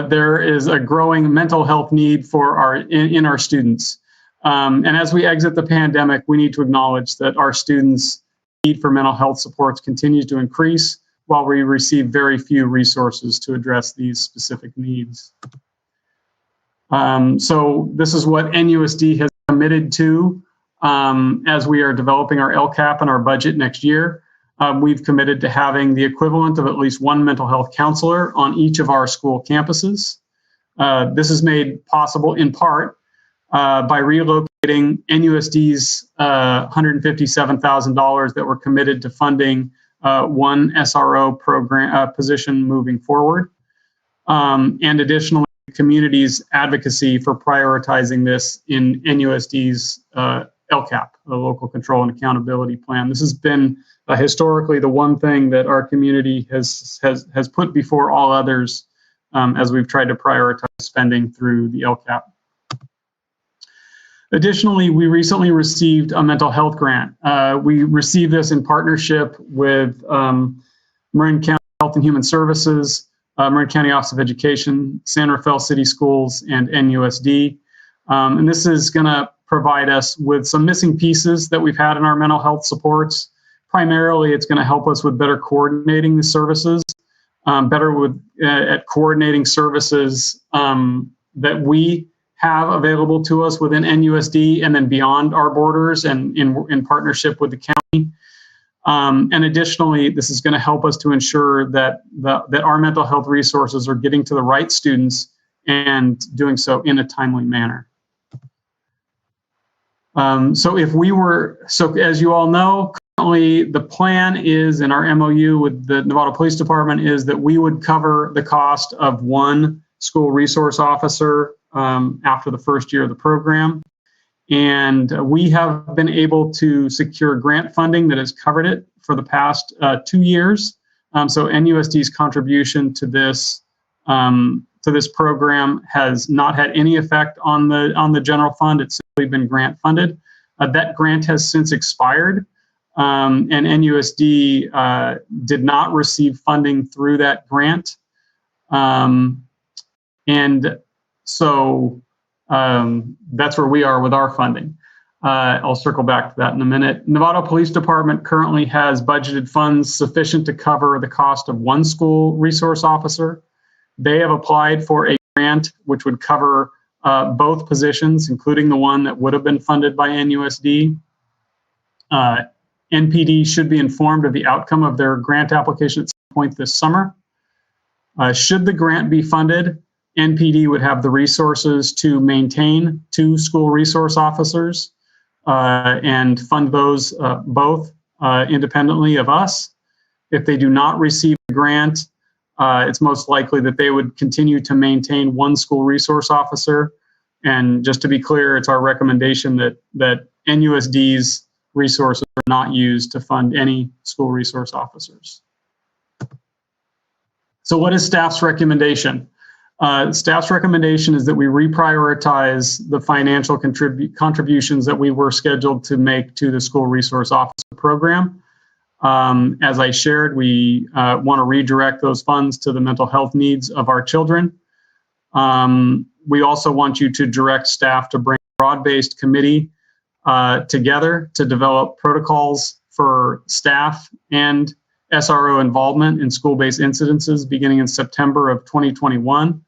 There is a growing mental health need for in our students. And as we exit the pandemic, we need to acknowledge that our students' need for mental health supports continues to increase while we receive very few resources to address these specific needs. So this is what NUSD has committed to as we are developing our LCAP and our budget next year. we've committed to having the equivalent of at least one mental health counselor on each of our school campuses. This is made possible in part by relocating NUSD's $157,000 that were committed to funding one SRO program position moving forward, and additionally, community's advocacy for prioritizing this in NUSD's LCAP, the Local Control and Accountability Plan. This has been historically the one thing that our community has put before all others as we've tried to prioritize spending through the LCAP. Additionally, we recently received a mental health grant. We received this in partnership with Marin County Health and Human Services, Marin County Office of Education, San Rafael City Schools, and NUSD. And this is going to provide us with some missing pieces that we've had in our mental health supports. Primarily, it's going to help us with better coordinating the services, better with at coordinating services that we have available to us within NUSD and then beyond our borders and in partnership with the county. And additionally, this is going to help us to ensure that our mental health resources are getting to the right students and doing so in a timely manner. So as you all know, currently the plan is in our MOU with the Nevada Police Department is that we would cover the cost of one school resource officer after the first year of the program. And we have been able to secure grant funding that has covered it for the past 2 years. So NUSD's contribution to this program has not had any effect on the general fund. It's simply been grant funded. That grant has since expired, and NUSD did not receive funding through that grant. And so that's where we are with our funding. I'll circle back to that in a minute. Nevada Police Department currently has budgeted funds sufficient to cover the cost of one school resource officer. They have applied for a grant which would cover both positions, including the one that would have been funded by NUSD. NPD should be informed of the outcome of their grant application at some point this summer. Should the grant be funded, NPD would have the resources to maintain 2 school resource officers and fund those both independently of us. If they do not receive the grant, it's most likely that they would continue to maintain 1 school resource officer. And just to be clear, it's our recommendation that NUSD's resources are not used to fund any school resource officers. So what is staff's recommendation? Staff's recommendation is that we reprioritize the financial contributions that we were scheduled to make to the school resource officer program. As I shared, we want to redirect those funds to the mental health needs of our children. We also want you to direct staff to bring a broad-based committee together to develop protocols for staff and SRO involvement in school-based incidences beginning in September of 2021.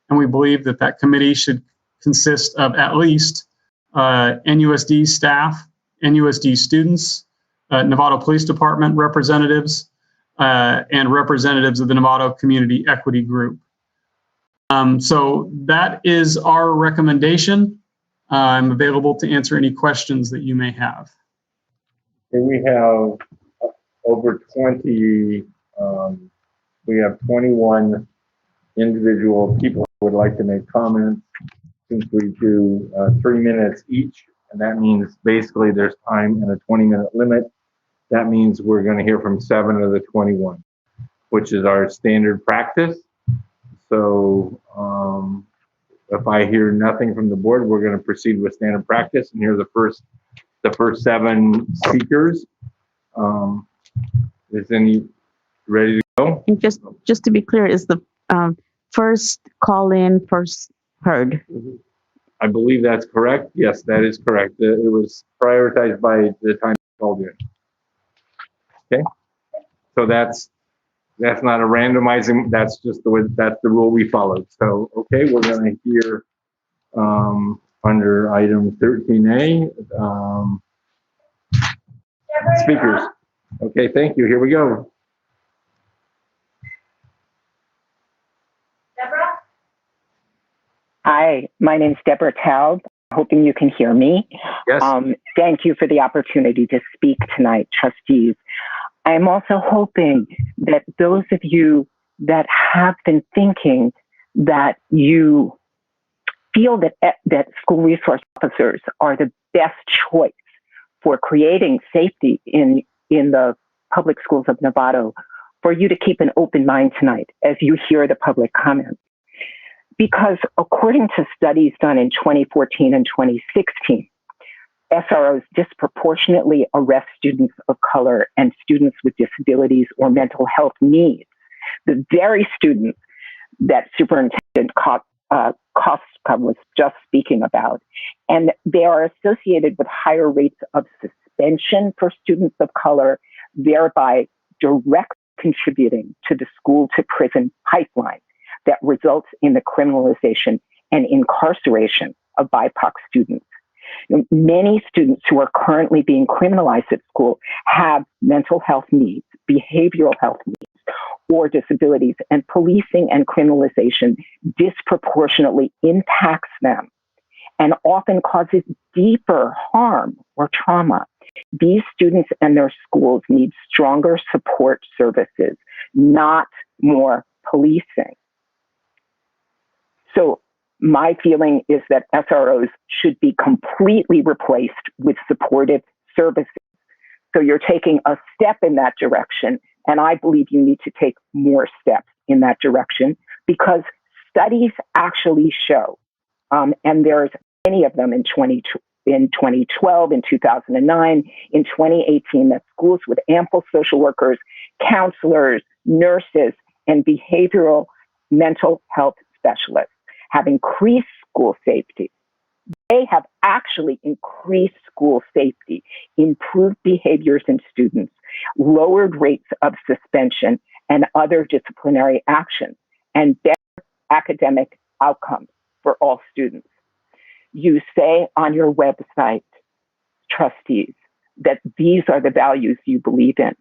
And we believe that that committee should consist of at least NUSD staff, NUSD students, Nevada Police Department representatives, and representatives of the Nevada Community Equity Group. So that is our recommendation. I'm available to answer any questions that you may have. We have over 20, we have 21 individual people who would like to make comments. Since we do 3 minutes each, and that means basically there's time and a 20-minute limit. That means we're going to hear from 7 of the 21, which is our standard practice. So if I hear nothing from the board, we're going to proceed with standard practice and hear the first 7 speakers. Is any ready to go? And just to be clear, is the first call in, first heard? I believe that's correct. Yes, that is correct. It was prioritized by the time called in. Okay, so that's not a randomizing. That's just the way. That's the rule we followed. So okay, we're going to hear under item 13A speakers. Okay, thank you. Here we go. Hi, my name's Deborah Taub. Hoping you can hear me. Yes. Thank you for the opportunity to speak tonight, trustees. I'm also hoping that those of you that have been thinking that you feel that school resource officers are the best choice for creating safety in the public schools of Novato, for you to keep an open mind tonight as you hear the public comments. Because according to studies done in 2014 and 2016, SROs disproportionately arrest students of color and students with disabilities or mental health needs, the very students that Superintendent Koska was just speaking about. And they are associated with higher rates of suspension for students of color, thereby directly contributing to the school to prison pipeline that results in the criminalization and incarceration of BIPOC students. Many students who are currently being criminalized at school have mental health needs, behavioral health needs, or disabilities, and policing and criminalization disproportionately impacts them and often causes deeper harm or trauma. These students and their schools need stronger support services, not more policing. So my feeling is that SROs should be completely replaced with supportive services. So you're taking a step in that direction, and I believe you need to take more steps in that direction because studies actually show, and there's many of them in 2012, in 2009, in 2018, that schools with ample social workers, counselors, nurses, and behavioral mental health specialists have increased school safety. They have actually increased school safety, improved behaviors in students, lowered rates of suspension and other disciplinary actions, and better academic outcomes for all students. You say on your website, trustees, that these are the values you believe in.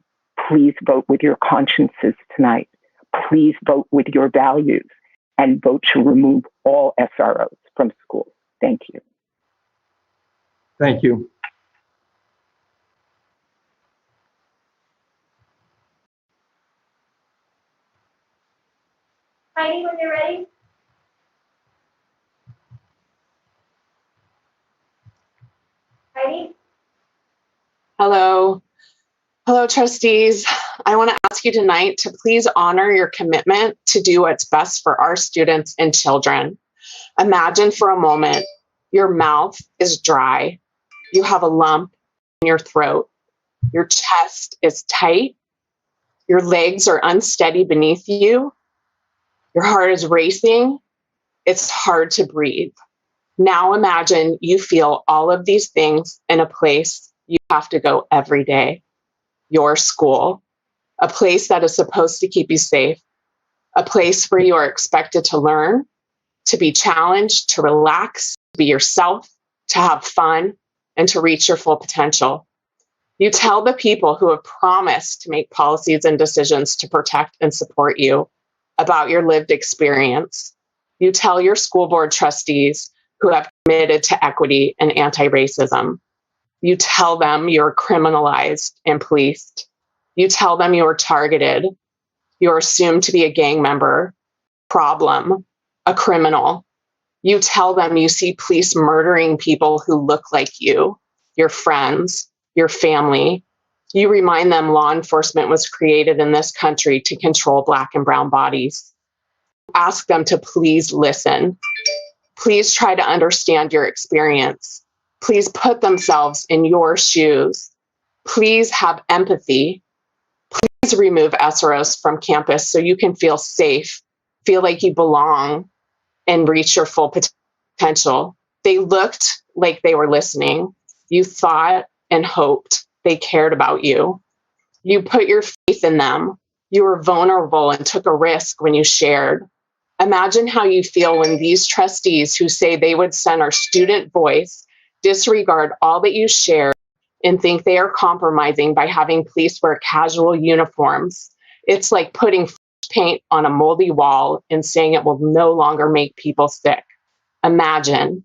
Please vote with your consciences tonight. Please vote with your values and vote to remove all SROs from schools. Thank you. Thank you. Heidi, when you're ready. Heidi? Hello. Hello, trustees. I want to ask you tonight to please honor your commitment to do what's best for our students and children. Imagine for a moment your mouth is dry. You have a lump in your throat. Your chest is tight. Your legs are unsteady beneath you. Your heart is racing. It's hard to breathe. Now imagine you feel all of these things in a place you have to go every day. Your school, a place that is supposed to keep you safe, a place where you are expected to learn, to be challenged, to relax, to be yourself, to have fun, and to reach your full potential. You tell the people who have promised to make policies and decisions to protect and support you about your lived experience. You tell your school board trustees who have committed to equity and anti-racism. You tell them you're criminalized and policed. You tell them you're targeted. You're assumed to be a gang member, problem, a criminal. You tell them you see police murdering people who look like you, your friends, your family. You remind them law enforcement was created in this country to control Black and brown bodies. Ask them to please listen. Please try to understand your experience. Please put themselves in your shoes. Please have empathy. Please remove SROs from campus so you can feel safe, feel like you belong, and reach your full potential. They looked like they were listening. You thought and hoped they cared about you. You put your faith in them. You were vulnerable and took a risk when you shared. Imagine how you feel when these trustees who say they would center student voice disregard all that you shared and think they are compromising by having police wear casual uniforms. It's like putting paint on a moldy wall and saying it will no longer make people sick. Imagine.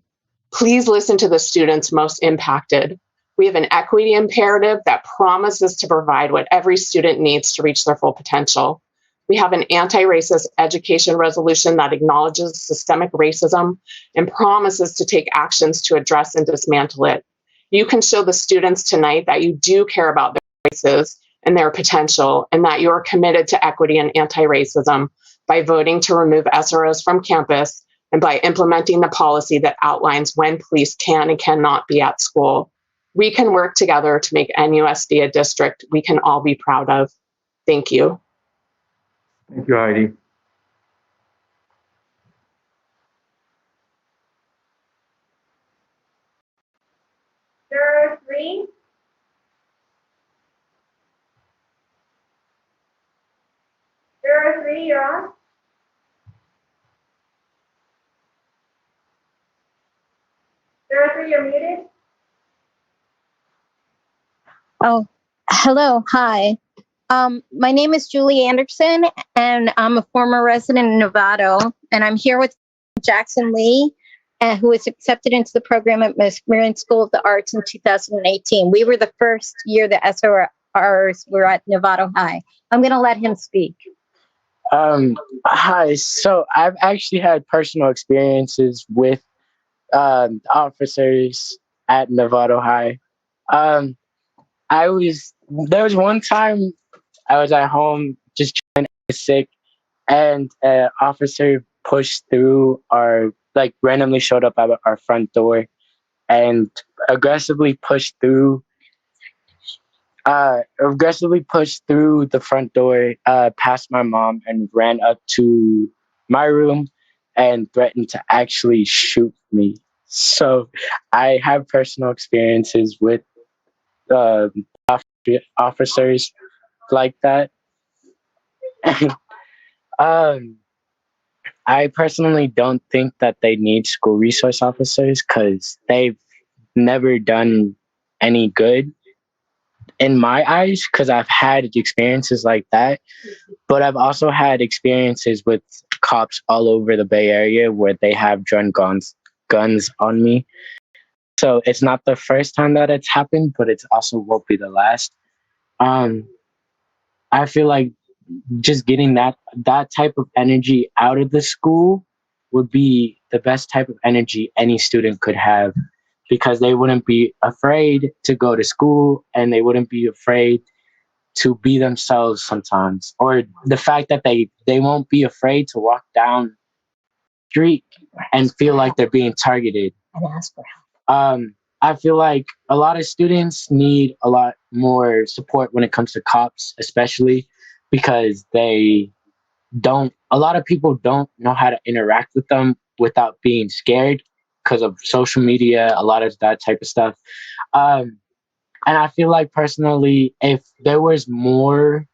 Please listen to the students most impacted. We have an equity imperative that promises to provide what every student needs to reach their full potential. We have an anti-racist education resolution that acknowledges systemic racism and promises to take actions to address and dismantle it. You can show the students tonight that you do care about their voices and their potential, and that you are committed to equity and anti-racism by voting to remove SROs from campus and by implementing the policy that outlines when police can and cannot be at school. We can work together to make NUSD a district we can all be proud of. Thank you. Thank you, Heidi. Juror 3. Juror 3, you're on. Juror 3, you're muted. Oh, hello. Hi. My name is Julie Anderson, and I'm a former resident in Novato, and I'm here with Jackson Lee, who was accepted into the program at Marin School of the Arts in 2018. We were the first year the SRRs were at Novato High. I'm going to let him speak. Hi. So I've actually had personal experiences with officers at Novato High. There was one time I was at home just trying to get sick, and an officer randomly showed up at our front door and aggressively pushed through the front door past my mom and ran up to my room and threatened to actually shoot me. So I have personal experiences with officers like that. I personally don't think that they need school resource officers because they've never done any good in my eyes, because I've had experiences like that. But I've also had experiences with cops all over the Bay Area where they have drawn guns on me. So it's not the first time that it's happened, but it's also won't be the last. I feel like just getting that type of energy out of the school would be the best type of energy any student could have, because they wouldn't be afraid to go to school and they wouldn't be afraid to be themselves sometimes, or the fact that they won't be afraid to walk down the street and feel like they're being targeted and ask for help. I feel like a lot of students need a lot more support when it comes to cops, especially because a lot of people don't know how to interact with them without being scared because of social media, a lot of that type of stuff. And I feel like personally, if there was more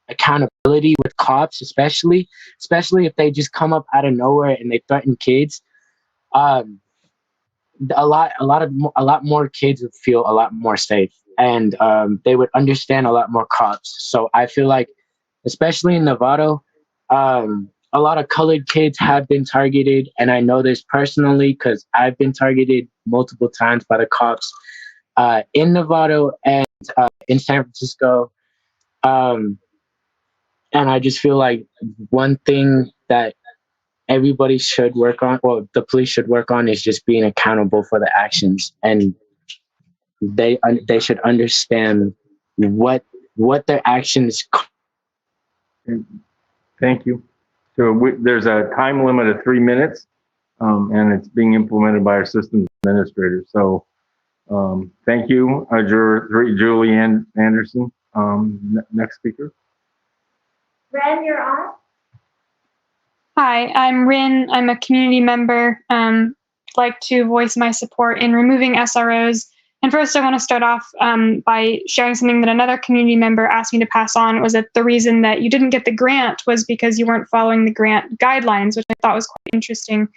accountability with cops, especially if they just come up out of nowhere and they threaten kids, a lot more kids would feel a lot more safe, and they would understand a lot more cops. So I feel like, especially in Novato, a lot of colored kids have been targeted, and I know this personally because I've been targeted multiple times by the cops in Novato and in San Francisco. And I just feel like one thing that everybody should work on, or the police should work on, is just being accountable for the actions, and they should understand what their actions. Thank you. So there's a time limit of 3 minutes, and it's being implemented by our systems administrator. So thank you, Julie Anderson. Next speaker. Ren, you're on. Hi, I'm Rin. I'm a community member. Like to voice my support in removing SROs. And first, I want to start off by sharing something that another community member asked me to pass on. Was that the reason that you didn't get the grant was because you weren't following the grant guidelines, which I thought was quite interesting.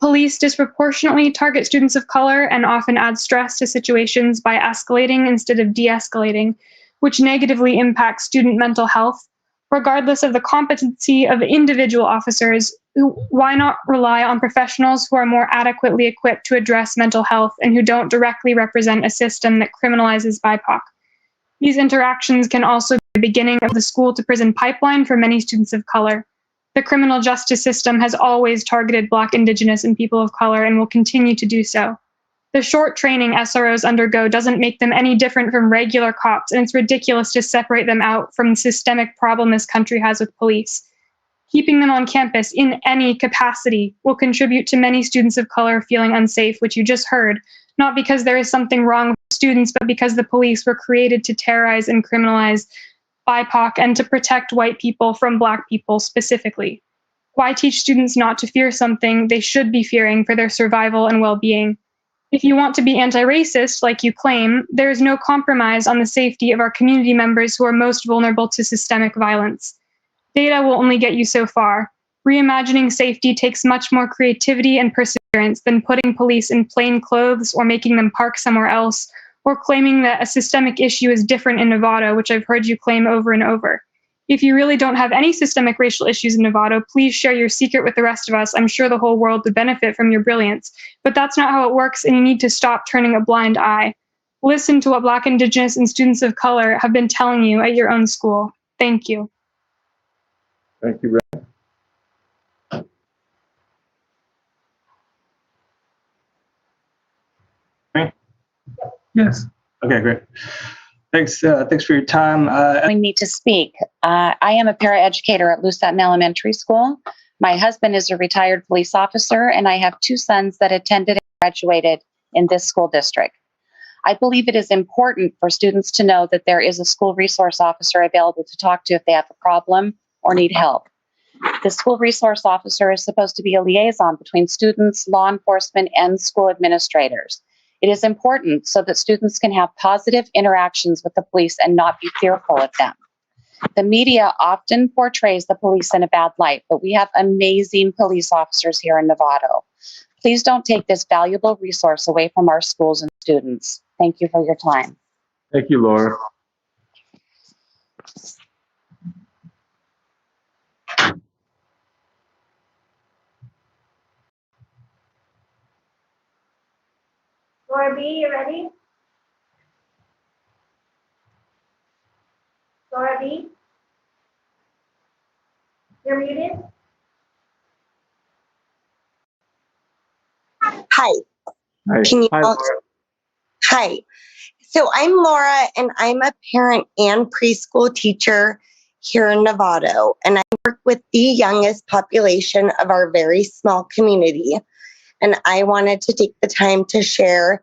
Police disproportionately target students of color and often add stress to situations by escalating instead of de-escalating, which negatively impacts student mental health. Regardless of the competency of individual officers, why not rely on professionals who are more adequately equipped to address mental health and who don't directly represent a system that criminalizes BIPOC? These interactions can also be the beginning of the school to prison pipeline for many students of color. The criminal justice system has always targeted Black, Indigenous, and people of color and will continue to do so. The short training SROs undergo doesn't make them any different from regular cops, and it's ridiculous to separate them out from the systemic problem this country has with police. Keeping them on campus in any capacity will contribute to many students of color feeling unsafe, which you just heard, not because there is something wrong with students, but because the police were created to terrorize and criminalize BIPOC and to protect white people from Black people specifically. Why teach students not to fear something they should be fearing for their survival and well-being? If you want to be anti-racist, like you claim, there is no compromise on the safety of our community members who are most vulnerable to systemic violence. Data will only get you so far. Reimagining safety takes much more creativity and perseverance than putting police in plain clothes or making them park somewhere else, or claiming that a systemic issue is different in Nevada, which I've heard you claim over and over. If you really don't have any systemic racial issues in Nevada, please share your secret with the rest of us. I'm sure the whole world would benefit from your brilliance. But that's not how it works, and you need to stop turning a blind eye. Listen to what Black, Indigenous, and students of color have been telling you at your own school. Thank you. Thank you, Ren. Yes. Okay, great. Thanks for your time. Me to speak. I am a paraeducator at Lusatton Elementary School. My husband is a retired police officer, and I have 2 sons that attended and graduated in this school district. I believe it is important for students to know that there is a school resource officer available to talk to if they have a problem or need help. The school resource officer is supposed to be a liaison between students, law enforcement, and school administrators. It is important so that students can have positive interactions with the police and not be fearful of them. The media often portrays the police in a bad light, but we have amazing police officers here in Nevada. Please don't take this valuable resource away from our schools and students. Thank you for your time. Thank you, Laura. Laura B, you ready? Laura B? You're muted? Hi. Hi. Can you Hi, Laura. Hi. So I'm Laura, and I'm a parent and preschool teacher here in Nevada, and I work with the youngest population of our very small community. And I wanted to take the time to share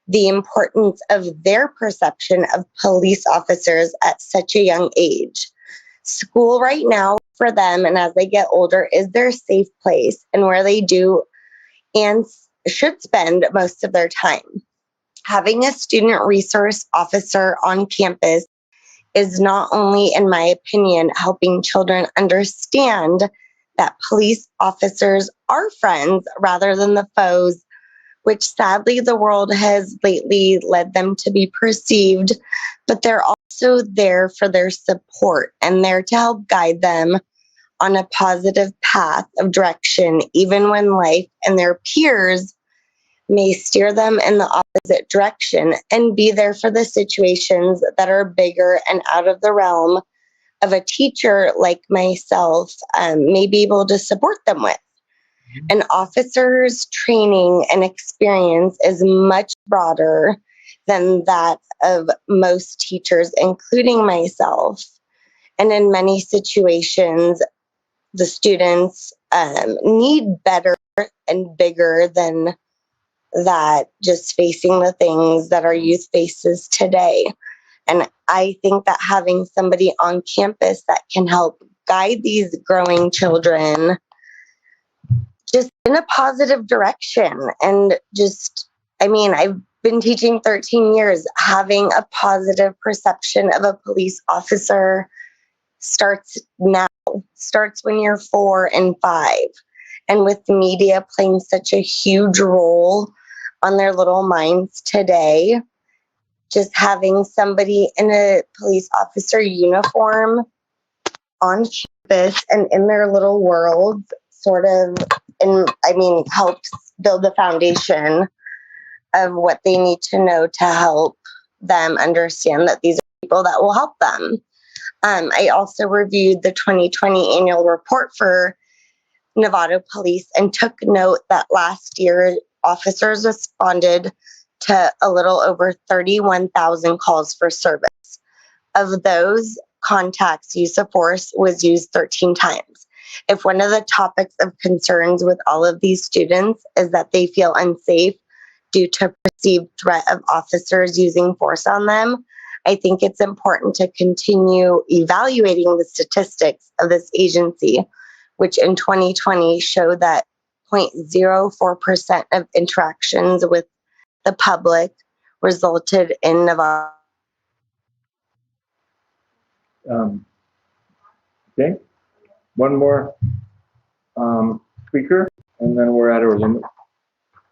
the importance of their perception of police officers at such a young age. School right now for them, and as they get older, is their safe place and where they do and should spend most of their time. Having a student resource officer on campus is not only, in my opinion, helping children understand that police officers are friends rather than the foes, which sadly the world has lately led them to be perceived, but they're also there for their support and there to help guide them on a positive path of direction, even when life and their peers may steer them in the opposite direction, and be there for the situations that are bigger and out of the realm of a teacher like myself may be able to support them with. An officer's training and experience is much broader than that of most teachers, including myself. And in many situations, the students need better and bigger than that, just facing the things that our youth faces today. And I think that having somebody on campus that can help guide these growing children just in a positive direction. And just, I mean, I've been teaching 13 years. Having a positive perception of a police officer starts now, starts when you're 4 and 5. and with the media playing such a huge role on their little minds today, just having somebody in a police officer uniform on campus and in their little world sort of, helps build the foundation of what they need to know to help them understand that these are people that will help them. I also reviewed the 2020 annual report for Novato Police and took note that last year officers responded to a little over 31,000 calls for service. Of those, contacts use of force was used 13 times. If one of the topics of concerns with all of these students is that they feel unsafe due to perceived threat of officers using force on them, I think it's important to continue evaluating the statistics of this agency, which in 2020 show that 0.04% of interactions with the public resulted in Nevada. Okay, one more speaker, and then we're at our limit.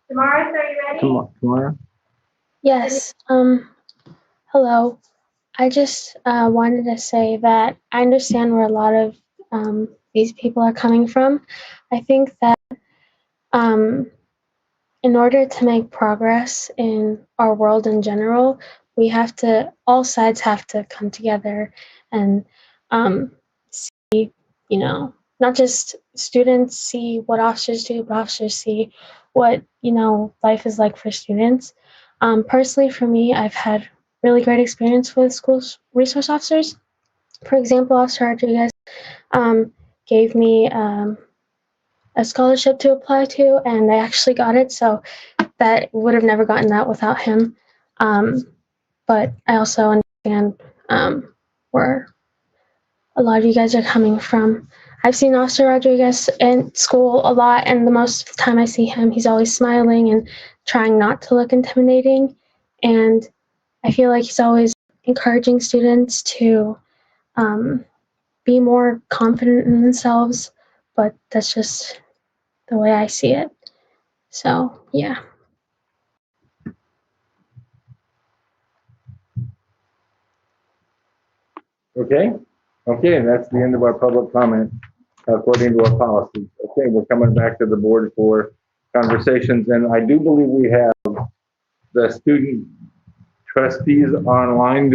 Damaris, are you ready? Tamara? Yes. Hello. I just wanted to say that I understand where a lot of these people are coming from. I think that in order to make progress in our world in general, all sides have to come together and see, not just students see what officers do, but officers see what, life is like for students. Personally, for me, I've had really great experience with school resource officers. For example, Officer Rodriguez gave me a scholarship to apply to, and I actually got it, so that would have never gotten that without him. But I also understand where a lot of you guys are coming from. I've seen Officer Rodriguez in school a lot, and the most of the time I see him, he's always smiling and trying not to look intimidating. And I feel like he's always encouraging students to be more confident in themselves, but that's just the way I see it. So, yeah. Okay, that's the end of our public comment according to our policies. Okay, we're coming back to the board for conversations, and I do believe we have the student trustees online.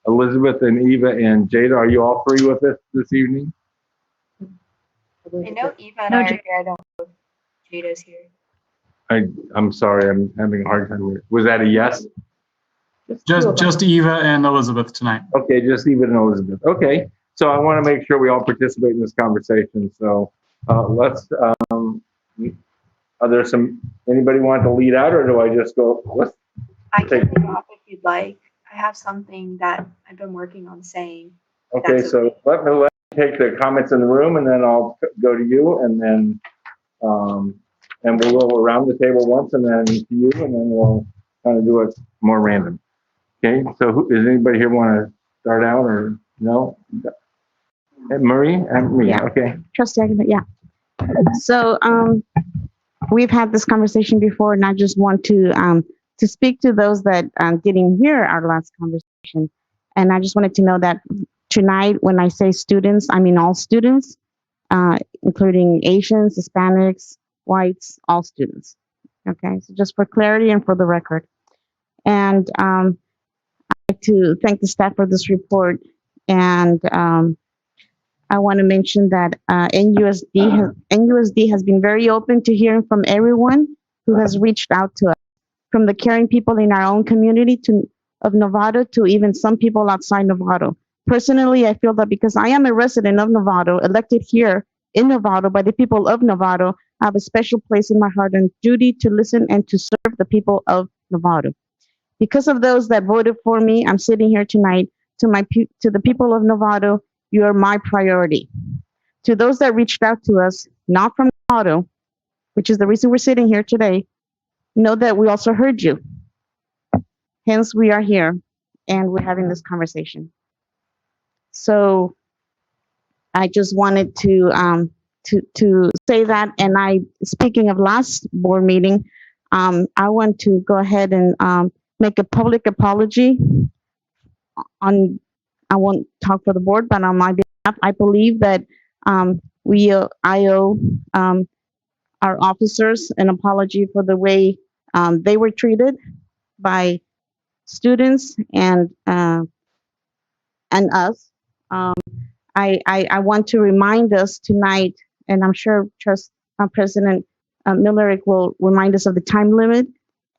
Elizabeth and Eva and Jada, are you all free with us this evening? I know Eva and I are here. I don't know if Jada's here. I'm sorry, I'm having a hard time. Was that a yes? Just Eva and Elizabeth tonight. Okay, just Eva and Elizabeth. Okay, so I want to make sure we all participate in this conversation. So let's, are there anybody want to lead out, or do I just go? I can lead off if you'd like. I have something that I've been working on saying. Okay, so let me take the comments in the room, and then I'll go to you, and then and we'll go around the table once, and then to you, and then we'll kind of do it more random. Okay, so does anybody here want to start out, or no? Marie and me. Yeah. Okay. Trustee Aguilar, yeah. So we've had this conversation before, and I just want to speak to those that didn't hear our last conversation. And I just wanted to know that tonight, when I say students, I mean all students, including Asians, Hispanics, whites, all students. Okay, so just for clarity and for the record. And I'd like to thank the staff for this report. And I want to mention that NUSD has been very open to hearing from everyone who has reached out to us, from the caring people in our own community of Novato to even some people outside Novato. Personally, I feel that because I am a resident of Novato, elected here in Novato by the people of Novato, I have a special place in my heart and duty to listen and to serve the people of Novato. Because of those that voted for me, I'm sitting here tonight. To the people of Novato, you are my priority. To those that reached out to us, not from Novato, which is the reason we're sitting here today, know that we also heard you. Hence, we are here and we're having this conversation. So I just wanted to to say that. And speaking of last board meeting, I want to go ahead and make a public apology on, I won't talk for the board, but on my behalf, I believe that I owe our officers an apology for the way they were treated by students and us. I want to remind us tonight, and I'm sure President Millerick will remind us of the time limit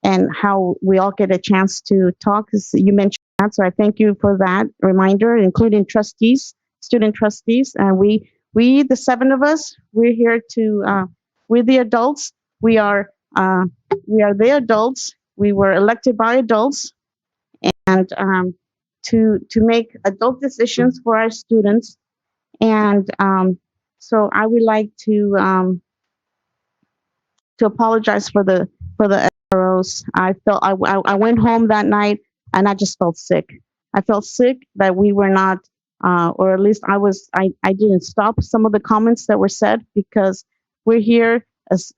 and how we all get a chance to talk. You mentioned that, so I thank you for that reminder, including trustees, student trustees. And we, the 7 of us, we're here to, we're the adults. We are the adults. We were elected by adults, and to make adult decisions for our students. And so I would like to apologize for the SROs. I went home that night and I just felt sick. I felt sick that we were not, or at least I didn't stop some of the comments that were said, because we're here as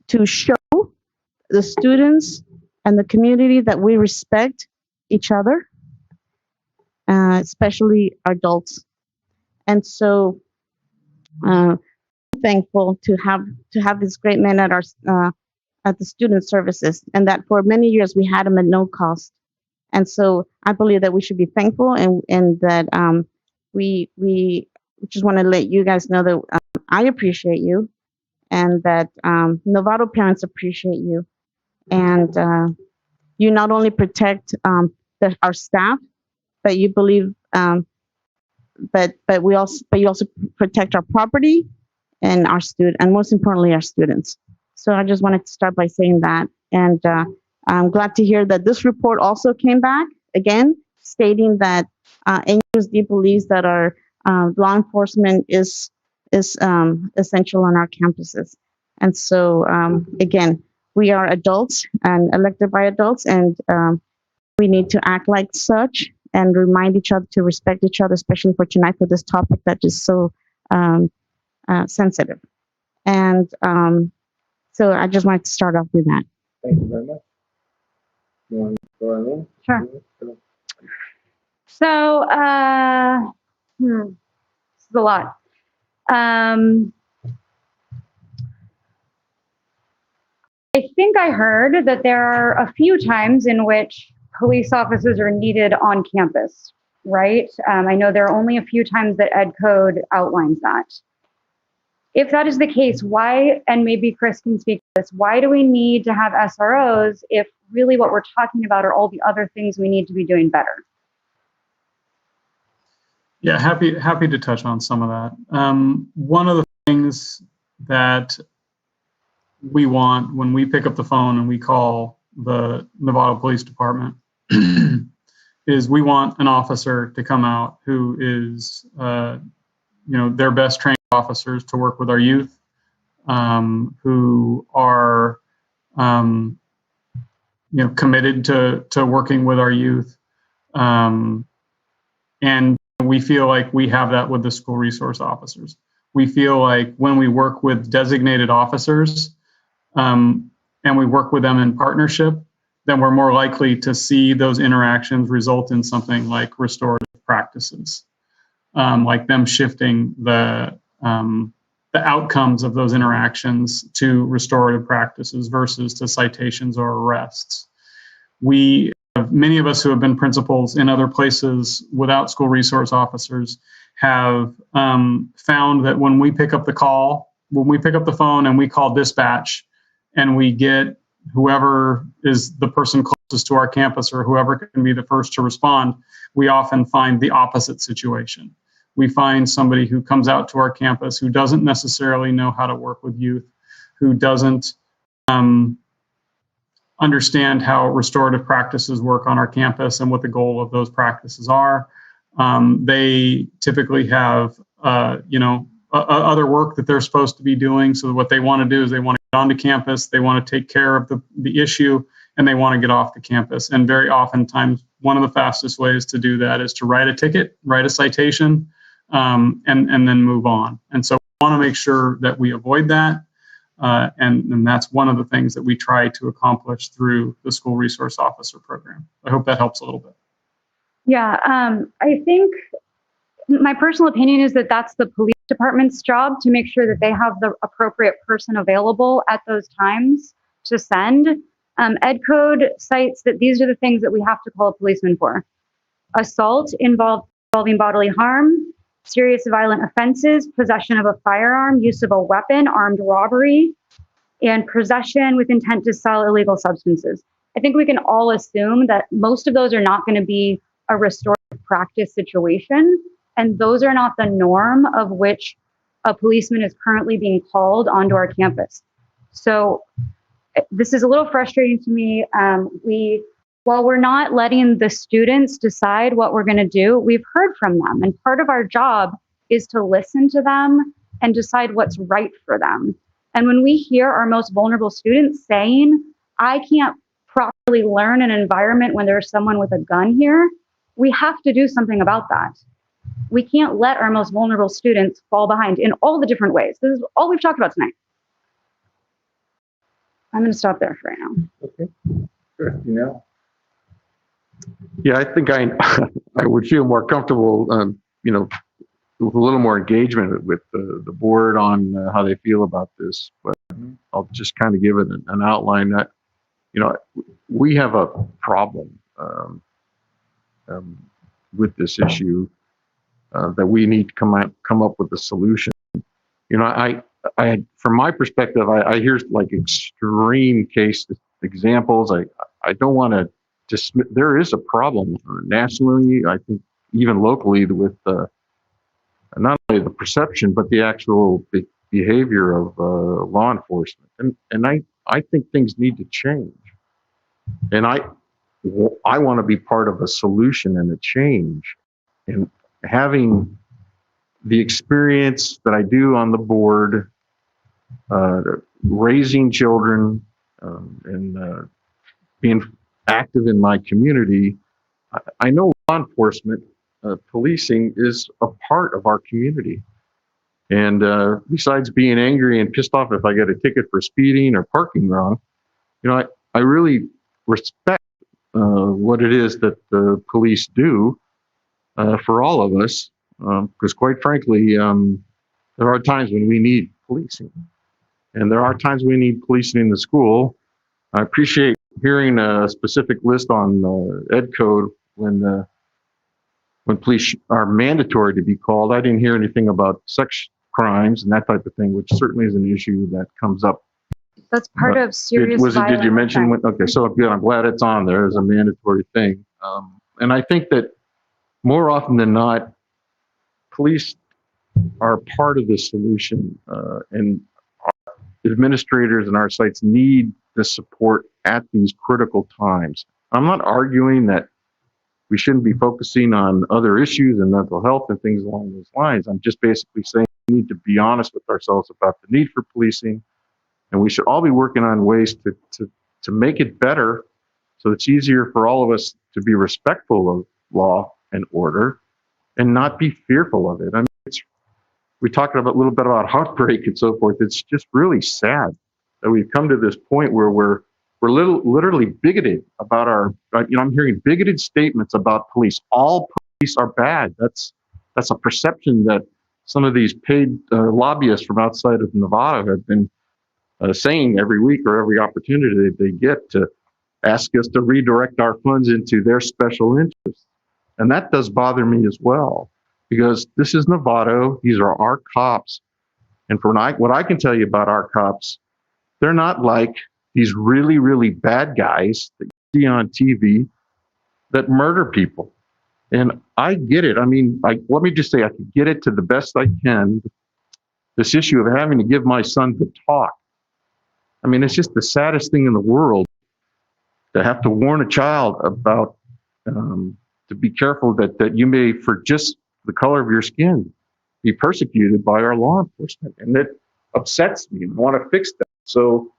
to show the students and the community that we respect each other, especially adults. And so I'm thankful to have this great man at our at the student services, and that for many years we had him at no cost. And so I believe that we should be thankful, and that we just want to let you guys know that I appreciate you, and that Novato parents appreciate you, and you not only protect our staff, but you believe, but you also protect our property and our student, and most importantly, our students. So I just wanted to start by saying that, and I'm glad to hear that this report also came back again, stating that NUSD believes that our law enforcement is essential on our campuses. And so again, we are adults and elected by adults, and we need to act like such and remind each other to respect each other, especially for tonight, for this topic that is so sensitive. And so I just wanted to start off with that. Thank you very much. You want to go on in? Sure. So, this is a lot. I think I heard that there are a few times in which police officers are needed on campus, right? I know there are only a few times that Ed Code outlines that. If that is the case, why, and maybe Chris can speak to this, why do we need to have SROs if really what we're talking about are all the other things we need to be doing better? Yeah, happy to touch on some of that. One of the things that we want when we pick up the phone and we call the Novato Police Department is we want an officer to come out who is, their best trained officers to work with our youth, who are, committed to working with our youth, and we feel like we have that with the school resource officers. We feel like when we work with designated officers and we work with them in partnership, then we're more likely to see those interactions result in something like restorative practices, like them shifting the outcomes of those interactions to restorative practices versus to citations or arrests. Many of us who have been principals in other places without school resource officers have found that when we pick up the phone and we call dispatch and we get whoever is the person closest to our campus or whoever can be the first to respond, we often find the opposite situation. We find somebody who comes out to our campus who doesn't necessarily know how to work with youth, who doesn't understand how restorative practices work on our campus and what the goal of those practices are. They typically have, other work that they're supposed to be doing. So what they want to do is they want to get onto campus, they want to take care of the issue, and they want to get off the campus. And very oftentimes, one of the fastest ways to do that is to write a ticket, write a citation, and then move on. And so we want to make sure that we avoid that. And that's one of the things that we try to accomplish through the school resource officer program. I hope that helps a little bit. Yeah, I think my personal opinion is that that's the police department's job to make sure that they have the appropriate person available at those times to send. Ed Code cites that these are the things that we have to call a policeman for. Assault involving bodily harm, serious violent offenses, possession of a firearm, use of a weapon, armed robbery, and possession with intent to sell illegal substances. I think we can all assume that most of those are not going to be a restorative practice situation, and those are not the norm of which a policeman is currently being called onto our campus. So this is a little frustrating to me. While we're not letting the students decide what we're going to do, we've heard from them. And part of our job is to listen to them and decide what's right for them. And when we hear our most vulnerable students saying, I can't properly learn an environment when there's someone with a gun here, we have to do something about that. We can't let our most vulnerable students fall behind in all the different ways. This is all we've talked about tonight. I'm going to stop there for right now. Okay. Sure. You know. Yeah, I think I would feel more comfortable, with a little more engagement with the board on how they feel about this. But I'll just kind of give it an outline that, we have a problem with this issue that we need to come up with a solution. I from my perspective, I hear like extreme case examples. I don't want to dismiss. There is a problem nationally. I think even locally with not only the perception but the actual behavior of law enforcement. And I think things need to change. And I want to be part of a solution and a change. And having the experience that I do on the board, raising children, and being active in my community, I know law enforcement, policing is a part of our community. And besides being angry and pissed off if I get a ticket for speeding or parking wrong, I really respect what it is that the police do for all of us, because quite frankly, there are times when we need policing, and there are times we need policing in the school. I appreciate hearing a specific list on Ed Code when police are mandatory to be called. I didn't hear anything about sex crimes and that type of thing, which certainly is an issue that comes up. That's part of serious Did you mention? Okay, so good. I'm glad it's on there as a mandatory thing. And I think that more often than not, police are part of the solution, and our administrators and our sites need the support at these critical times. I'm not arguing that we shouldn't be focusing on other issues and mental health and things along those lines. I'm just basically saying we need to be honest with ourselves about the need for policing, and we should all be working on ways to make it better so it's easier for all of us to be respectful of law and order and not be fearful of it. I mean, we talked a little bit about heartbreak and so forth. It's just really sad that we've come to this point where we're literally bigoted about I'm hearing bigoted statements about police. All police are bad. That's a perception that some of these paid lobbyists from outside of Nevada have been saying every week or every opportunity they get to ask us to redirect our funds into their special interests. And that does bother me as well, because this is Nevada. These are our cops. And what I can tell you about our cops, they're not like these really, really bad guys that you see on TV that murder people. And I get it. I mean, let me just say, I can get it to the best I can. This issue of having to give my son the talk. I mean, it's just the saddest thing in the world to have to warn a child about, to be careful that you may, for just the color of your skin, be persecuted by our law enforcement. And that upsets me. I want to fix that. So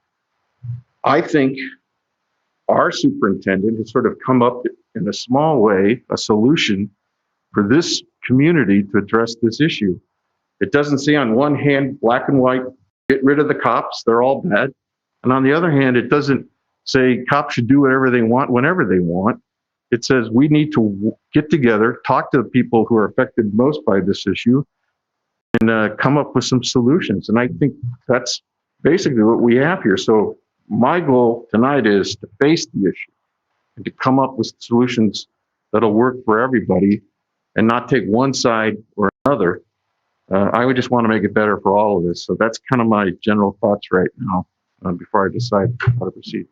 I think our superintendent has sort of come up in a small way, a solution for this community to address this issue. It doesn't say on one hand, black and white, get rid of the cops, they're all bad. And on the other hand, it doesn't say cops should do whatever they want, whenever they want. It says we need to get together, talk to the people who are affected most by this issue, and come up with some solutions. And I think that's basically what we have here. So my goal tonight is to face the issue and to come up with solutions that'll work for everybody and not take one side or another. I would just want to make it better for all of us. So that's kind of my general thoughts right now before I decide how to proceed.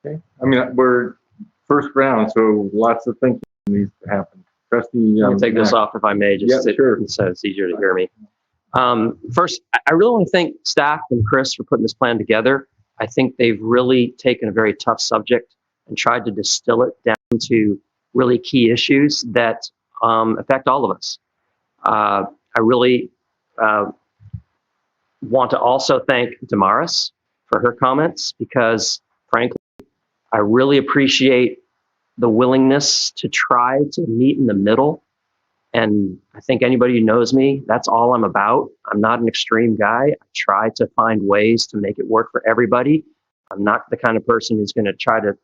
Okay. I mean, we're first round, so lots of thinking needs to happen. Trustee, I'll take this off if I may, just sure. so it's easier to hear me. First, I really want to thank staff and Chris for putting this plan together. I think they've really taken a very tough subject and tried to distill it down to really key issues that affect all of us. I really want to also thank Damaris for her comments because, frankly, I really appreciate the willingness to try to meet in the middle. And I think anybody who knows me, that's all I'm about. I'm not an extreme guy. I try to find ways to make it work for everybody. I'm not the kind of person who's going to try to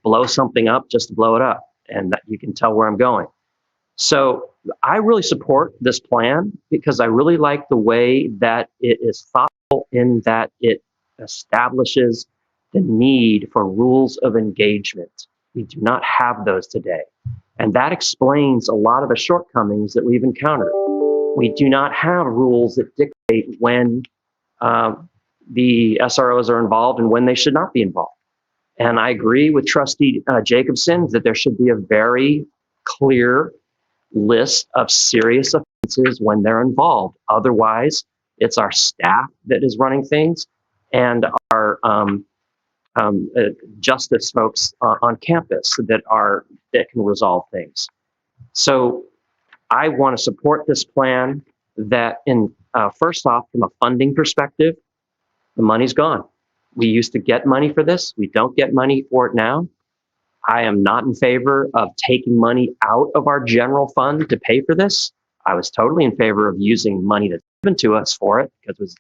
blow something up just to blow it up. And that you can tell where I'm going. So I really support this plan because I really like the way that it is thoughtful in that it establishes the need for rules of engagement. We do not have those today. And that explains a lot of the shortcomings that we've encountered. We do not have rules that dictate when the SROs are involved and when they should not be involved. And I agree with Trustee Jacobson that there should be a very clear list of serious offenses when they're involved. Otherwise, it's our staff that is running things and our justice folks on campus that can resolve things. So I want to support this plan that first off, from a funding perspective, the money's gone. We used to get money for this. We don't get money for it now. I am not in favor of taking money out of our general fund to pay for this. I was totally in favor of using money that's given to us for it because it was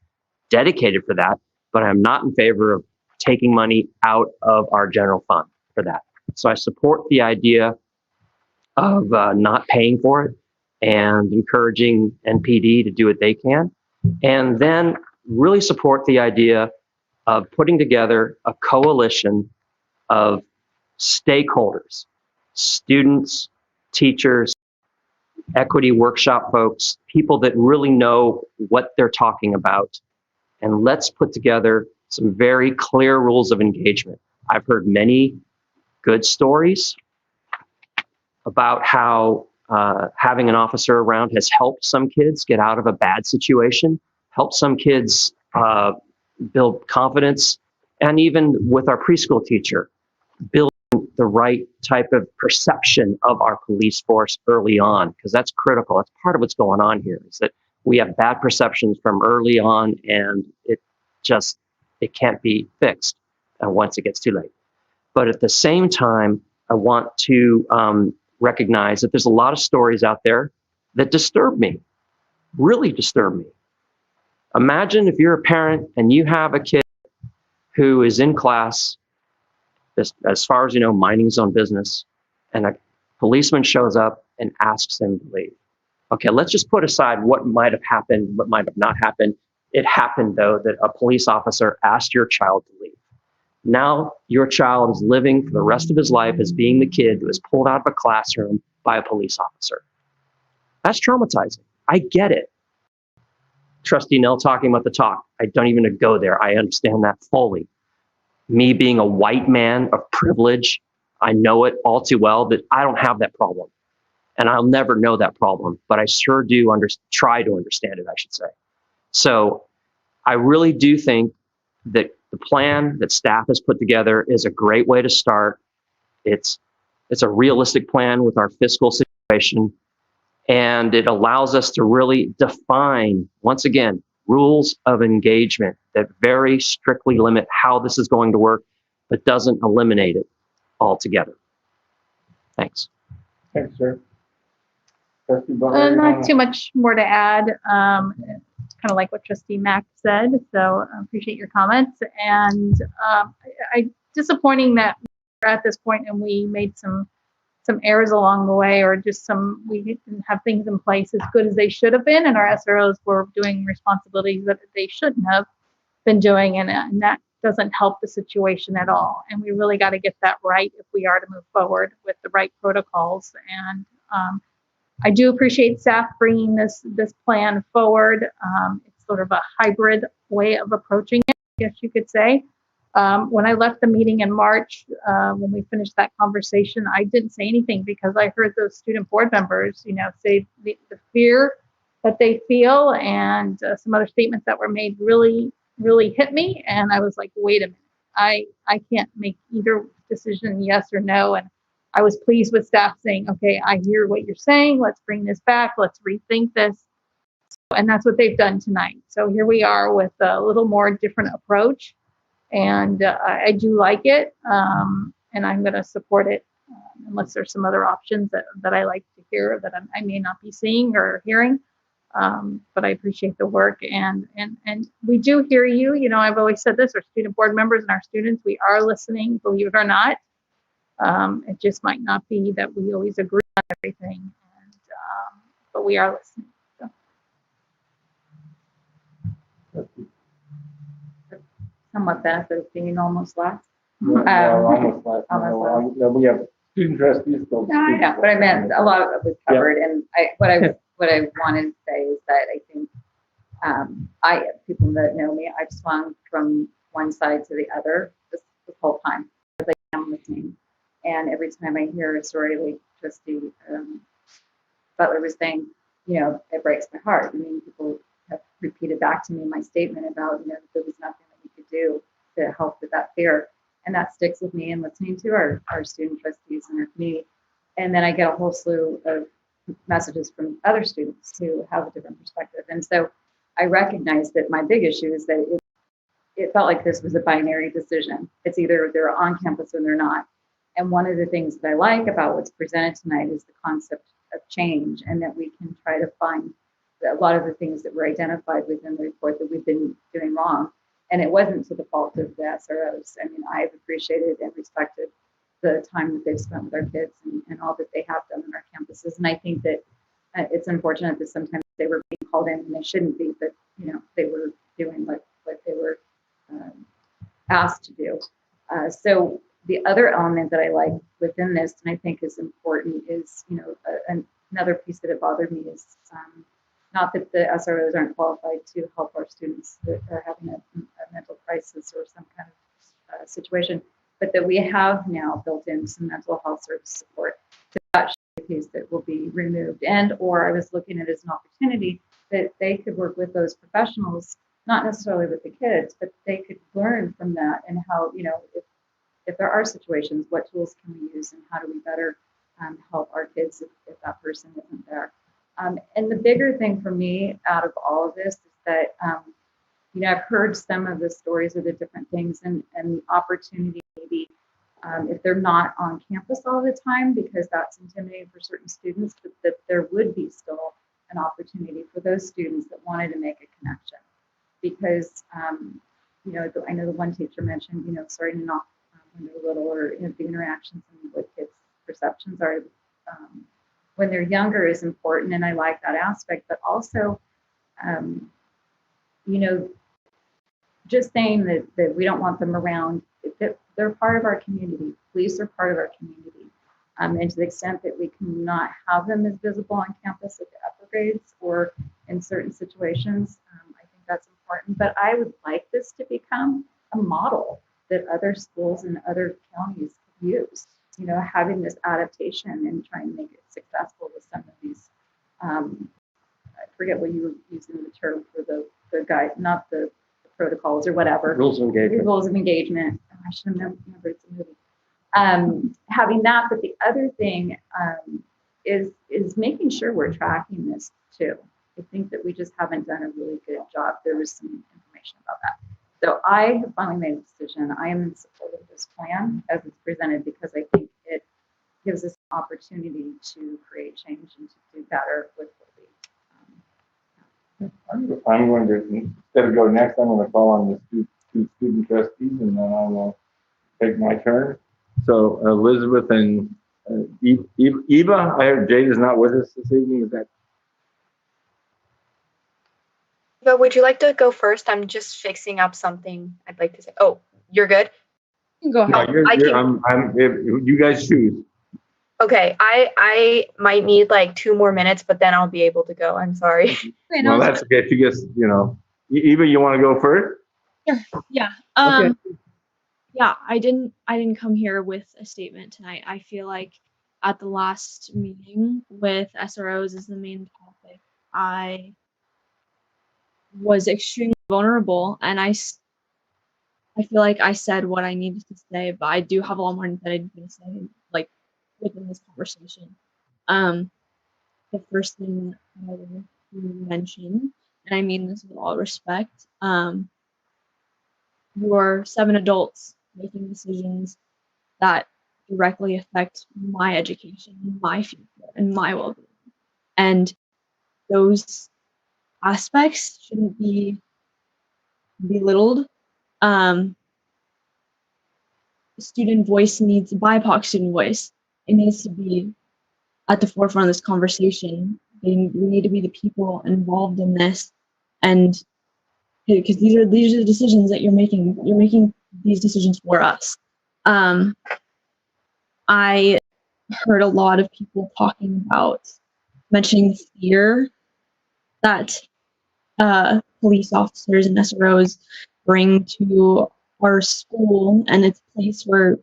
dedicated for that. But I'm not in favor of taking money out of our general fund for that. So I support the idea of not paying for it and encouraging NPD to do what they can. And then really support the idea of putting together a coalition of stakeholders, students, teachers, equity workshop folks, people that really know what they're talking about. And let's put together some very clear rules of engagement. I've heard many good stories about how having an officer around has helped some kids get out of a bad situation, helped some kids build confidence, and even with our preschool teacher, building the right type of perception of our police force early on, because that's critical. That's part of what's going on here, is that we have bad perceptions from early on, and it can't be fixed once it gets too late. But at the same time, I want to recognize that there's a lot of stories out there that disturb me, really disturb me. Imagine if you're a parent and you have a kid who is in class, as far as you know, minding his own business, and a policeman shows up and asks him to leave. Okay, let's just put aside what might have happened, what might have not happened. It happened, though, that a police officer asked your child to leave. Now your child is living for the rest of his life as being the kid who was pulled out of a classroom by a police officer. That's traumatizing. I get it. Trustee Nell talking about the talk. I don't even go there. I understand that fully. Me being a white man of privilege, I know it all too well that I don't have that problem. And I'll never know that problem, but I sure do try to understand it, I should say. So I really do think that the plan that staff has put together is a great way to start. It's a realistic plan with our fiscal situation, and it allows us to really define, once again, rules of engagement that very strictly limit how this is going to work, but doesn't eliminate it altogether. Thanks. Thanks, sir. Trustee Butler, you Not wanna- too much more to add. Kind of like what Trustee Mack said. So I appreciate your comments. And I disappointing that we're at this point and we made some errors along the way, or just we didn't have things in place as good as they should have been, and our SROs were doing responsibilities that they shouldn't have been doing, and that doesn't help the situation at all. And we really got to get that right if we are to move forward with the right protocols. And I do appreciate staff bringing this plan forward. It's sort of a hybrid way of approaching it, I guess you could say. When I left the meeting in March, when we finished that conversation, I didn't say anything because I heard those student board members, say the fear that they feel, and some other statements that were made really, really hit me. And I was like, wait a minute, I can't make either decision, yes or no. And I was pleased with staff saying, okay, I hear what you're saying. Let's bring this back. Let's rethink this. And that's what they've done tonight. So here we are with a little more different approach. And I do like it. And I'm going to support it unless there's some other options that I like to hear that I may not be seeing or hearing. But I appreciate the work. And we do hear you. I've always said this, our student board members and our students, we are listening, believe it or not. It just might not be that we always agree on everything, but we are listening. So. Somewhat benefit of being almost last. Almost last. No, we have student trustees still. No, I know, but I meant a lot of it was covered, and what I wanted to say is that I think people that know me, I've swung from one side to the other this whole time as I am listening. And every time I hear a story like Trustee Butler was saying, it breaks my heart. I mean, people have repeated back to me my statement about, there was nothing that we could do to help with that fear. And that sticks with me in listening to our student trustees in our community. And then I get a whole slew of messages from other students who have a different perspective. And so I recognize that my big issue is that it felt like this was a binary decision. It's either they're on campus or they're not. And one of the things that I like about what's presented tonight is the concept of change, and that we can try to find a lot of the things that were identified within the report that we've been doing wrong. And it wasn't to the fault of the SROs. I mean, I've appreciated and respected the time that they've spent with our kids and all that they have done on our campuses. And I think that it's unfortunate that sometimes they were being called in and they shouldn't be, but they were doing what they were asked to do. So the other element that I like within this, and I think is important, is another piece that it bothered me is not that the SROs aren't qualified to help our students that are having a mental crisis or some kind of situation, but that we have now built in some mental health service support. So that should be a piece that will be removed, or I was looking at it as an opportunity that they could work with those professionals, not necessarily with the kids, but they could learn from that and how, if there are situations, what tools can we use and how do we better help our kids if that person isn't there. And the bigger thing for me out of all of this is that, I've heard some of the stories of the different things and the opportunity maybe if they're not on campus all the time, because that's intimidating for certain students, but that there would be still an opportunity for those students that wanted to make a connection. Because, I know the one teacher mentioned, starting off when they're little, or the interactions and what kids' perceptions are when they're younger is important, and I like that aspect. But also, just saying that we don't want them around, that they're part of our community. Police are part of our community. And to the extent that we cannot have them as visible on campus at the upper grades or in certain situations, I think that's important. But I would like this to become a model that other schools and other counties could use, having this adaptation and trying to make it successful with some of these, I forget what you were using the term for the guide, not the protocols or whatever. Rules of engagement. Rules of engagement. Oh, I should have remembered it's a movie. Having that, but the other thing is making sure we're tracking this too. I think that we just haven't done a really good job. There was some information about that. So I have finally made a decision. I am in support of this plan as it's presented because I think it gives us an opportunity to create change and to do better with what we. I'm going to, instead of go next, I'm going to call on the two student trustees, and then I will take my turn. So Elizabeth and Eva, I heard Jade is not with us this evening. Is that? Eva, would you like to go first? I'm just fixing up something I'd like to say. Oh, you're good? You can go ahead. No, if you guys choose. Okay, I might need like 2 more minutes, but then I'll be able to go. I'm sorry. Well, that's okay. If you just, Eva, you want to go first? Sure. Yeah. Okay. Yeah, I didn't come here with a statement tonight. I feel like at the last meeting with SROs as the main topic, I was extremely vulnerable, and I feel like I said what I needed to say, but I do have a lot more that I need to say, like, within this conversation. The first thing that I will mention, and I mean this with all respect, you're 7 adults making decisions that directly affect my education, my future, and my well-being. And those aspects shouldn't be belittled. Student voice needs BIPOC student voice. It needs to be at the forefront of this conversation. We need to be the people involved in this, and because these are the decisions that you're making. You're making these decisions for us. I heard a lot of people talking about mentioning the fear that police officers and SROs bring to our school, and it's a place where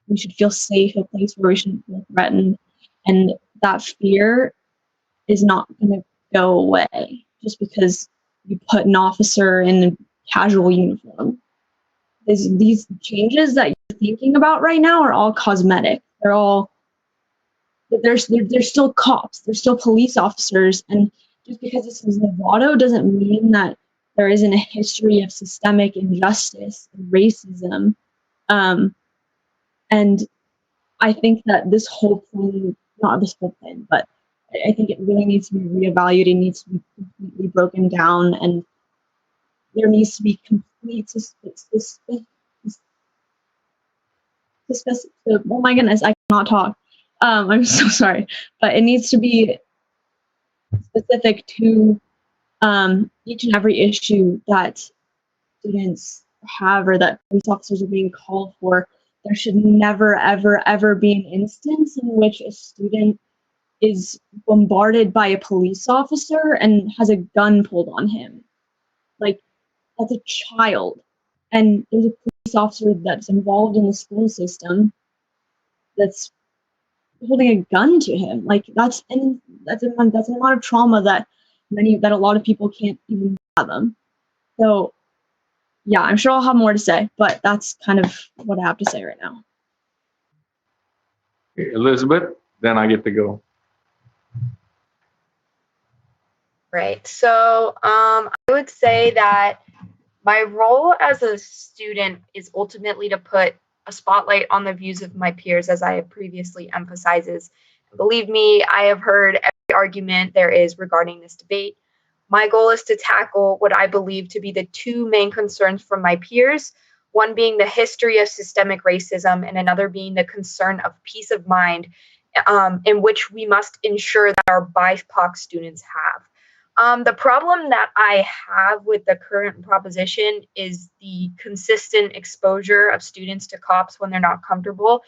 we should feel safe, a place where we shouldn't feel threatened, and that fear is not going to go away just because you put an officer in a casual uniform. These changes that you're thinking about right now are all cosmetic. They're still cops. They're still police officers. And just because this is Novato doesn't mean that there isn't a history of systemic injustice and racism. And I think that this whole thing, not this whole thing, but I think it really needs to be reevaluated. It needs to be completely broken down, and there needs to be complete oh my goodness, I cannot talk. I'm so sorry, but it needs to be specific to each and every issue that students have or that police officers are being called for. There should never, ever, ever be an instance in which a student is bombarded by a police officer and has a gun pulled on him. Like, that's a child. And there's a police officer that's involved in the school system that's holding a gun to him. Like, that's a lot of trauma that a lot of people can't even fathom. So yeah, I'm sure I'll have more to say, but that's kind of what I have to say right now. Elizabeth, then I get to go. Right. So I would say that my role as a student is ultimately to put a spotlight on the views of my peers, as I have previously emphasized. Believe me, I have heard every argument there is regarding this debate. My goal is to tackle what I believe to be the 2 main concerns from my peers, one being the history of systemic racism and another being the concern of peace of mind, in which we must ensure that our BIPOC students have. The problem that I have with the current proposition is the consistent exposure of students to cops when they're not comfortable.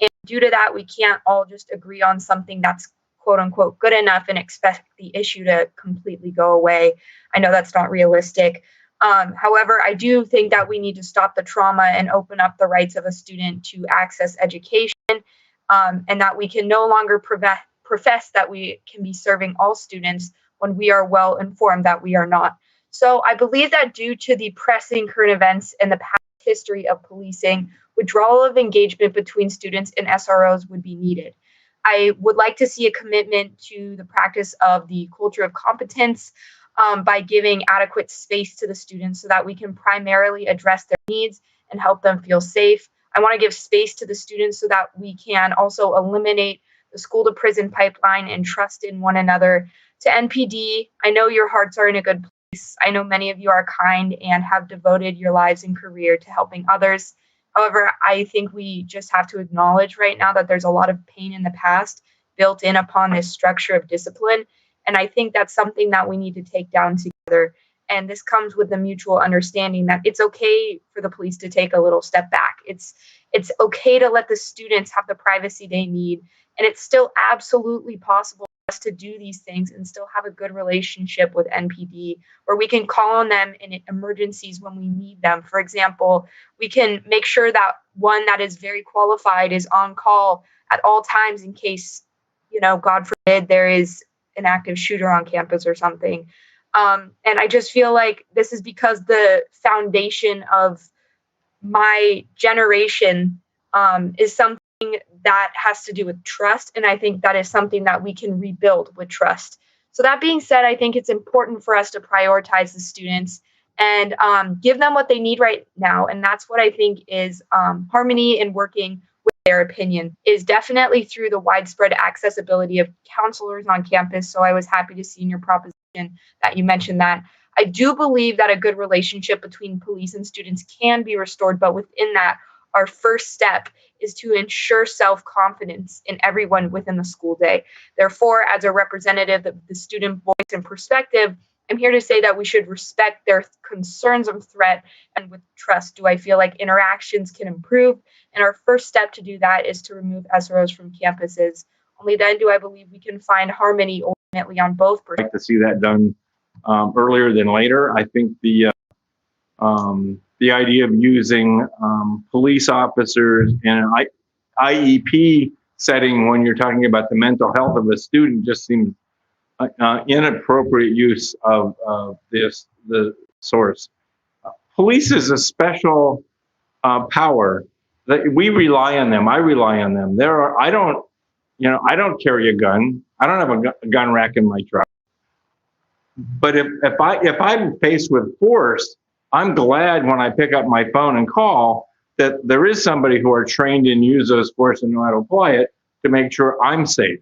And due to that, we can't all just agree on something that's quote unquote good enough and expect the issue to completely go away. I know that's not realistic. However, I do think that we need to stop the trauma and open up the rights of a student to access education, and that we can no longer profess that we can be serving all students when we are well informed that we are not. So I believe that due to the pressing current events and the past history of policing, withdrawal of engagement between students and SROs would be needed. I would like to see a commitment to the practice of the culture of competence by giving adequate space to the students so that we can primarily address their needs and help them feel safe. I want to give space to the students so that we can also eliminate the school to prison pipeline, and trust in one another. To NPD, I know your hearts are in a good place. I know many of you are kind and have devoted your lives and career to helping others. However, I think we just have to acknowledge right now that there's a lot of pain in the past built in upon this structure of discipline. And I think that's something that we need to take down together. And this comes with the mutual understanding that it's okay for the police to take a little step back. It's okay to let the students have the privacy they need. And it's still absolutely possible for us to do these things and still have a good relationship with NPD, where we can call on them in emergencies when we need them. For example, we can make sure that one that is very qualified is on call at all times in case, God forbid, there is an active shooter on campus or something. And I just feel like this is because the foundation of my generation is something that has to do with trust. And I think that is something that we can rebuild with trust. So that being said, I think it's important for us to prioritize the students and give them what they need right now. And that's what I think is harmony in working with their opinion is definitely through the widespread accessibility of counselors on campus. So I was happy to see in your proposition that you mentioned that. I do believe that a good relationship between police and students can be restored, but within that, our first step is to ensure self-confidence in everyone within the school day. Therefore, as a representative of the student voice and perspective, I'm here to say that we should respect their concerns of threat, and with trust, do I feel like interactions can improve? And our first step to do that is to remove SROs from campuses. Only then do I believe we can find harmony ultimately on both I'd like to see that done earlier than later. I think the idea of using police officers in an IEP setting when you're talking about the mental health of a student just seems inappropriate use of the source. Police is a special power that we rely on them. I rely on them. I don't carry a gun. I don't have a gun rack in my truck. But if I'm faced with force, I'm glad when I pick up my phone and call that there is somebody who are trained in use those force and know how to apply it to make sure I'm safe.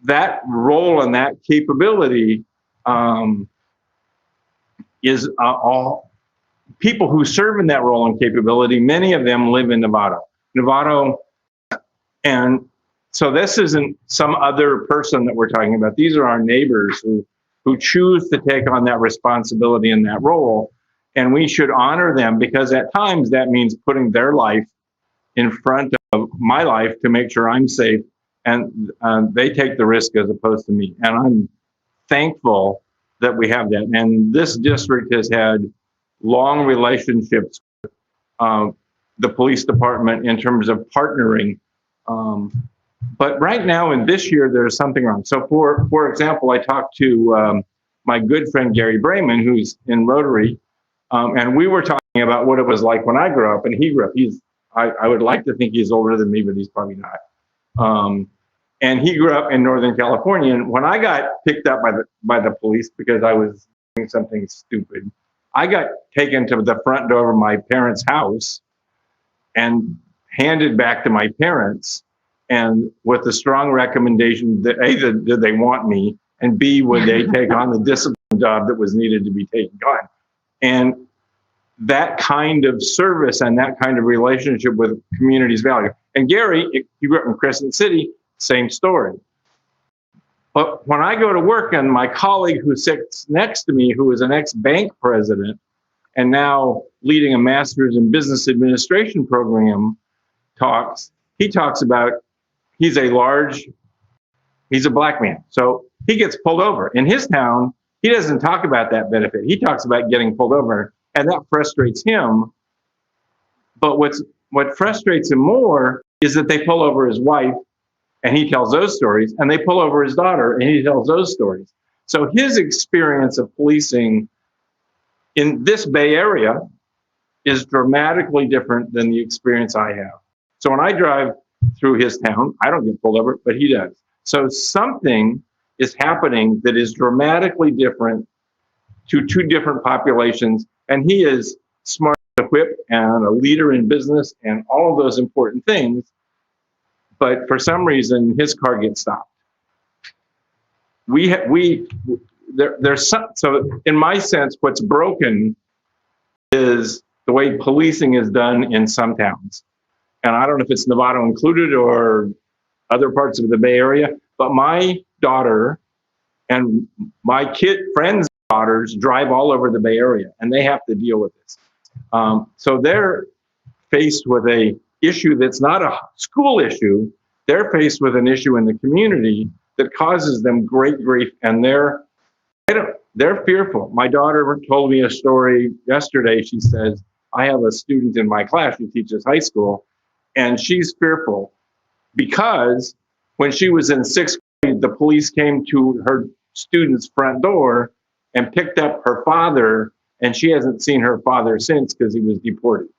That role and that capability is all people who serve in that role and capability. Many of them live in Novato, and so this isn't some other person that we're talking about. These are our neighbors who choose to take on that responsibility and that role. And we should honor them because at times that means putting their life in front of my life to make sure I'm safe. And they take the risk as opposed to me. And I'm thankful that we have that. And this district has had long relationships with the police department in terms of partnering. But right now in this year, there's something wrong. So for example, I talked to my good friend, Gary Brayman, who's in Rotary. And we were talking about what it was like when I grew up, and he grew up. I would like to think he's older than me, but he's probably not. And he grew up in Northern California. And when I got picked up by the police because I was doing something stupid, I got taken to the front door of my parents' house and handed back to my parents, and with a strong recommendation that A, did they want me, and B, would they take on the discipline job that was needed to be taken on. And that kind of service and that kind of relationship with community's value. And Gary, he grew up in Crescent City, same story. But when I go to work and my colleague who sits next to me, who is an ex-bank president and now leading a master's in business administration program, he talks about he's a black man. So he gets pulled over. In his town, he doesn't talk about that benefit. He talks about getting pulled over, and that frustrates him. But what frustrates him more is that they pull over his wife, and he tells those stories, and they pull over his daughter, and he tells those stories. So his experience of policing in this Bay Area is dramatically different than the experience I have. So when I drive through his town, I don't get pulled over, but he does. So something is happening that is dramatically different to two different populations, and he is smart, equipped, and a leader in business, and all of those important things. but for some reason, his car gets stopped. There's some, so in my sense, what's broken is the way policing is done in some towns. And I don't know if it's Novato included or other parts of the Bay Area, but my daughter and my friends' daughters drive all over the Bay Area, and they have to deal with this. So they're faced with a issue that's not a school issue. They're faced with an issue in the community that causes them great grief, and they're fearful. My daughter told me a story yesterday. She says, I have a student in my class who teaches high school, and she's fearful because when she was in 6th grade, the police came to her student's front door and picked up her father, and she hasn't seen her father since because he was deported.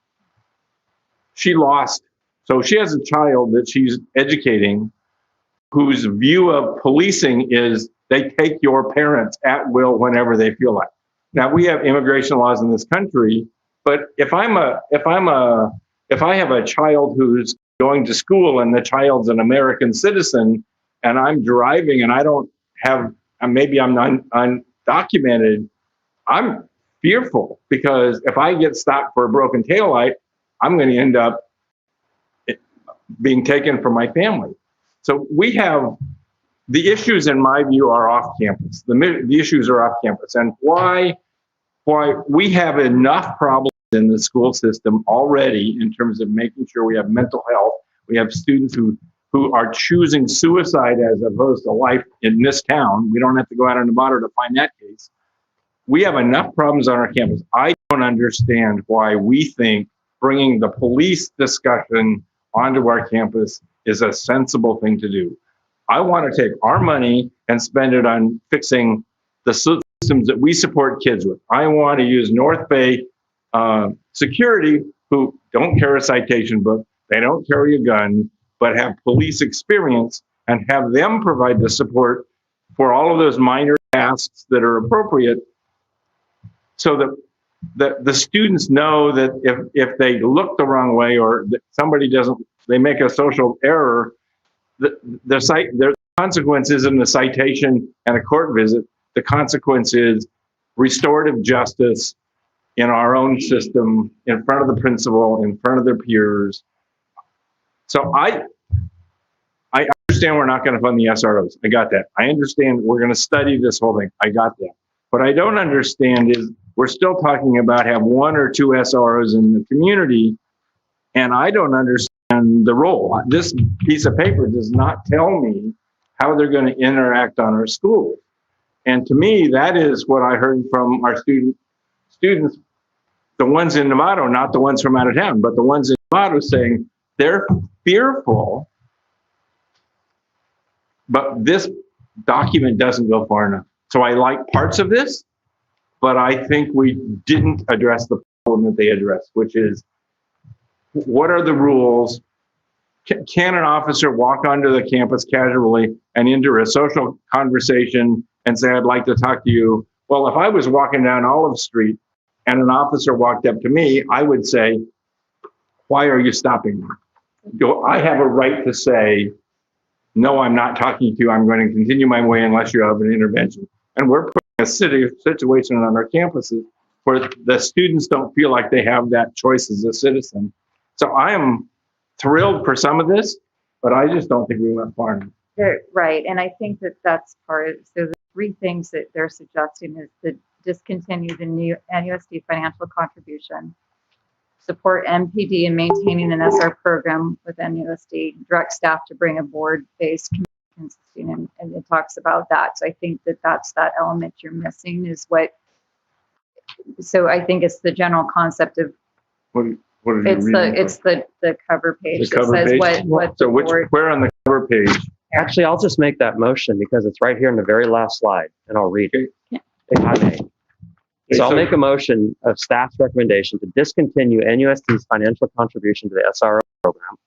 She lost. So she has a child that she's educating whose view of policing is they take your parents at will whenever they feel like. Now, we have immigration laws in this country, but if I have a child who's going to school and the child's an American citizen and I'm driving and I don't have, maybe I'm undocumented, I'm fearful because if I get stopped for a broken taillight, I'm going to end up being taken from my family. So we have, the issues in my view are off campus. The issues are off campus. And why we have enough problems in the school system already in terms of making sure we have mental health. We have students who are choosing suicide as opposed to life in this town. We don't have to go out on Nevada to find that case. We have enough problems on our campus. I don't understand why we think bringing the police discussion onto our campus is a sensible thing to do. I want to take our money and spend it on fixing the systems that we support kids with. I want to use North Bay security, who don't carry a citation book, they don't carry a gun, but have police experience, and have them provide the support for all of those minor tasks that are appropriate, so that the students know that if they look the wrong way or that somebody they make a social error, the consequence isn't a citation and a court visit. The consequence is restorative justice in our own system, in front of the principal, in front of their peers. So I understand we're not going to fund the SROs. I got that. I understand we're going to study this whole thing. I got that. What I don't understand is we're still talking about have 1 or 2 SROs in the community, and I don't understand the role. This piece of paper does not tell me how they're going to interact on our schools. And to me, that is what I heard from our students, the ones in Nevada, not the ones from out of town, but the ones in Nevada saying they're fearful, but this document doesn't go far enough. So I like parts of this, but I think we didn't address the problem that they addressed, which is what are the rules? Can an officer walk onto the campus casually and enter a social conversation and say, I'd like to talk to you? Well, if I was walking down Olive Street and an officer walked up to me, I would say, why are you stopping me? I have a right to say, no, I'm not talking to you. I'm going to continue my way unless you have an intervention. And we're putting a situation on our campuses where the students don't feel like they have that choice as a citizen. So I am thrilled for some of this, but I just don't think we went far enough. Right, and I think that's part of, so the 3 things that they're suggesting is to discontinue the new NUSD financial contribution, support MPD in maintaining an SR program with NUSD, direct staff to bring a board-based committee consisting, and it talks about that. So I think that's that element you're missing is what, so I think it's the general concept of it's the cover page that says what so where on the cover page? Actually, I'll just make that motion because it's right here in the very last slide, and I'll read it, if I may. So I'll make a motion of staff's recommendation to discontinue NUSD's financial contribution to the SRO program,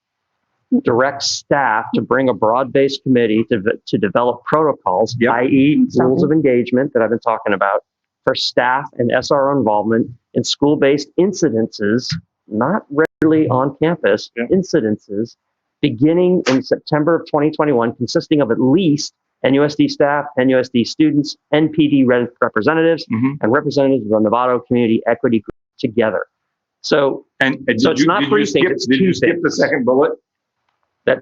direct staff to bring a broad-based committee to develop protocols, i.e. rules of engagement that I've been talking about, for staff and SRO involvement in school-based incidences, not regularly on campus, incidences beginning in September of 2021, consisting of at least NUSD staff, NUSD students, NPD representatives, and representatives of the Novato Community Equity Group together. So, so it's not precincts, it's did two you skip things. the second bullet?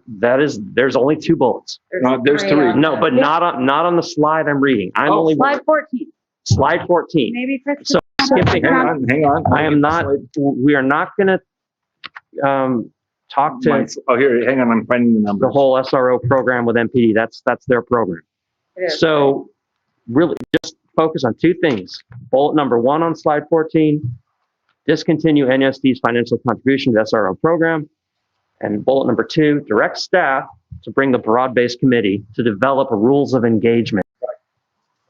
There's only 2 bullets. There's 3. No, but not on the slide I'm reading. I'm only Slide 14. slide 14. Maybe Chris. So skipping. Hang on. I am not. We are not going to talk to. Oh, here. Hang on. I'm finding the numbers. The whole SRO program with MPD. That's their program. So really, just focus on 2 things. Bullet number 1 on slide 14. Discontinue NUSD's financial contribution to the SRO program. And bullet number 2, direct staff to bring the broad-based committee to develop rules of engagement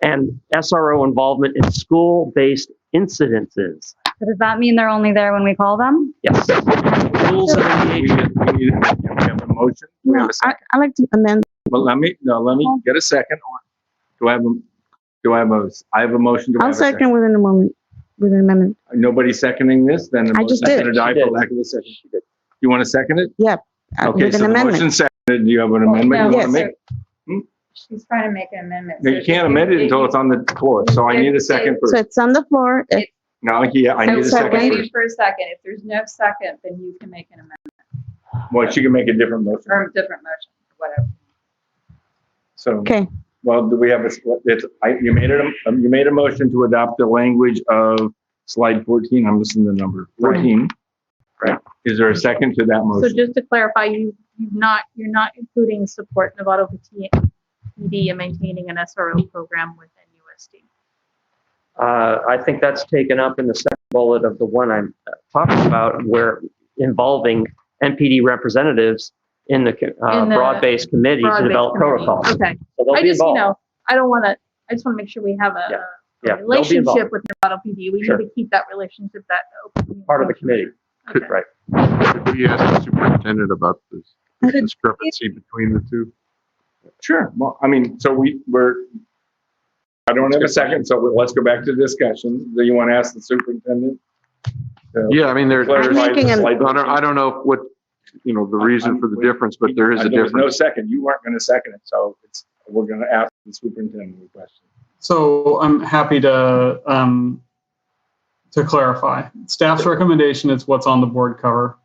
and SRO involvement in school-based incidences. So does that mean they're only there when we call them? Yes. Rules of engagement. We have a motion. We have a second. I like to amend. Well, let me get a second. I have a motion. I'll second with an amendment. Nobody's seconding this, then the I motion just is did. going to die for lack of a second. You want to second it? Yep. Okay, With so an the amendment. motion seconded. Do you have an amendment you want to make? She's trying to make an amendment. No, you can't amend it until it's on the floor. So I need a second So first. it's on the floor. No, yeah, I need a second Waiting first. for a second. If there's no second, then you can make an amendment Well, she can make a different motion. or a different motion, whatever. So, okay. Well, do we have you made a motion to adopt the language of slide 14. I'm missing the number 14. Right. Is there a second to that So motion? just to clarify, you're not including support Novato PD in maintaining an SRO program with NUSD. I think that's taken up in the second bullet of the one I'm talking about, where involving NPD representatives in the broad-based committee to develop protocols. Okay. So they'll I be just, involved. I just want to make sure we have a Yeah, they'll be relationship involved. with Novato PD. We Sure. need to keep that relationship that open. Part of the committee. Okay. Right. Could we ask the superintendent about this discrepancy between the 2? Sure. Well, I mean, so I don't have a second, so let's go back to discussion. Do you want to ask the superintendent? Yeah, I mean, there's, I Clarify the don't know what, the reason for the difference, but there is a There was no difference. second. You weren't going to second it, so we're going to ask the superintendent the question. So I'm happy to clarify. Staff's recommendation is what's on the board cover.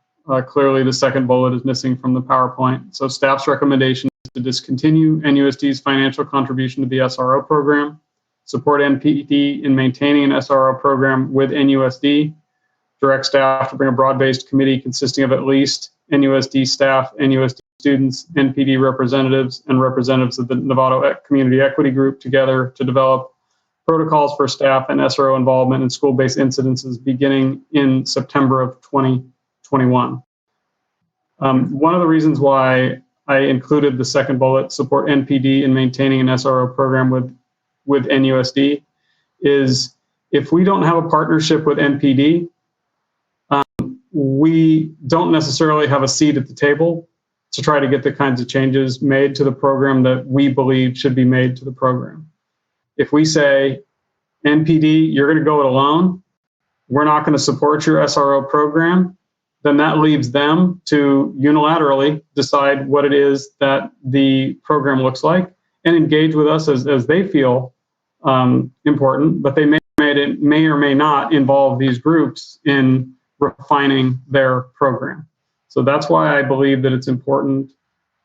Clearly, the second bullet is missing from the PowerPoint. So staff's recommendation is to discontinue NUSD's financial contribution to the SRO program, support NPD in maintaining an SRO program with NUSD, direct staff to bring a broad-based committee consisting of at least NUSD staff, NUSD students, NPD representatives, and representatives of the Novato Community Equity Group together to develop protocols for staff and SRO involvement in school-based incidences beginning in September of 2021. One of the reasons why I included the second bullet, support NPD in maintaining an SRO program with NUSD, is if we don't have a partnership with NPD, we don't necessarily have a seat at the table to try to get the kinds of changes made to the program that we believe should be made to the program. If we say, NPD, you're going to go it alone, we're not going to support your SRO program, then that leaves them to unilaterally decide what it is that the program looks like and engage with us as they feel important, but they may or may not involve these groups in refining their program. So that's why I believe that it's important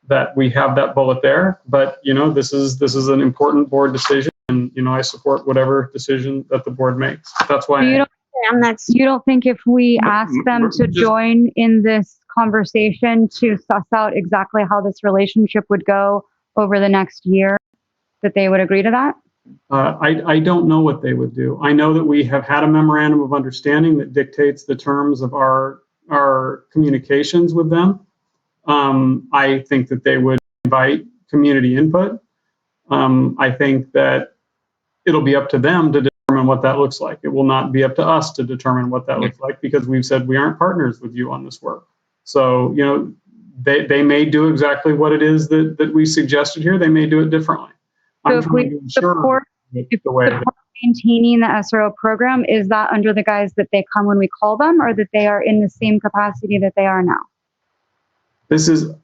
that we have that bullet there. But this is an important board decision, and I support whatever decision that the board makes. That's why You don't think if we ask them to join in this conversation to suss out exactly how this relationship would go over the next year, that they would agree to that? I don't know what they would do. I know that we have had a memorandum of understanding that dictates the terms of our communications with them. I think that they would invite community input. I think that it'll be up to them to determine what that looks like. It will not be up to us to determine what that looks like, because we've said we aren't partners with you on this work. So, they may do exactly what it is that we suggested here. They may do it differently. So if we support maintaining the SRO program, is that under the guise that they come when we call them, or that they are in the same capacity that they are now? This is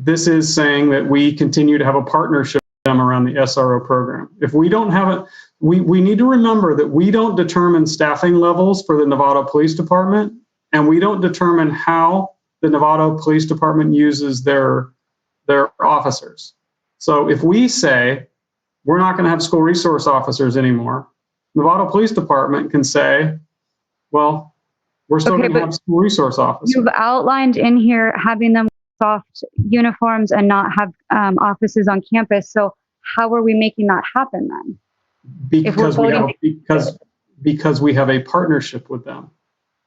this is saying that we continue to have a partnership with them around the SRO program. If we don't have it, we need to remember that we don't determine staffing levels for the Novato Police Department, and we don't determine how the Novato Police Department uses their officers. So if we say we're not going to have school resource officers anymore, Novato Police Department can say, well, we're still going to have school resource officers. You've outlined in here having them soft uniforms and not have offices on campus. So how are we making that happen then? Because we have a partnership with them.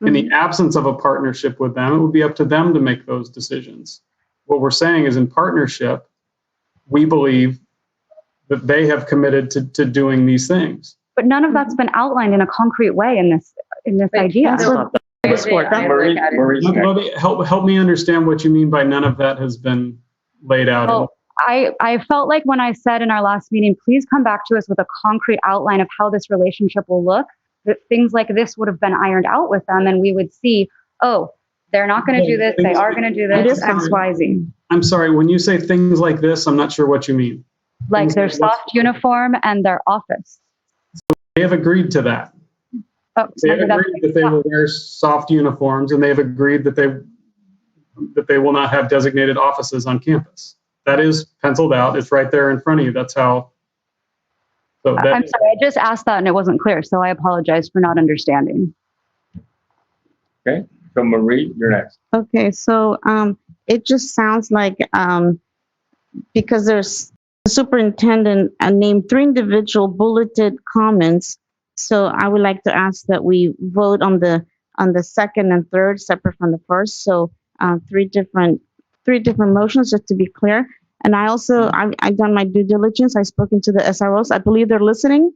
In the absence of a partnership with them, it would be up to them to make those decisions. What we're saying is, in partnership, we believe that they have committed to doing these things. But none of that's been outlined in a concrete way in this idea. Help me understand what you mean by none of that has been laid out. Well, I felt like when I said in our last meeting, please come back to us with a concrete outline of how this relationship will look, that things like this would have been ironed out with them, and we would see, oh, they're not going to do this, they are going to do this, X, Y, Z. I'm sorry, when you say things like this, I'm not sure what you mean. Like their soft uniform and their office. They have agreed to that. They have agreed that they will wear soft uniforms, and they have agreed that they will not have designated offices on campus. That is penciled out. It's right there in front of you. That's how. So I'm sorry, I just asked that and it wasn't clear, so I apologize for not understanding. Okay, so Marie, you're next. Okay, so it just sounds like because there's the superintendent named 3 individual bulleted comments. So I would like to ask that we vote on the second and third separate from the first. So 3 different motions, just to be clear. And I also I've done my due diligence. I've spoken to the SROs. I believe they're listening.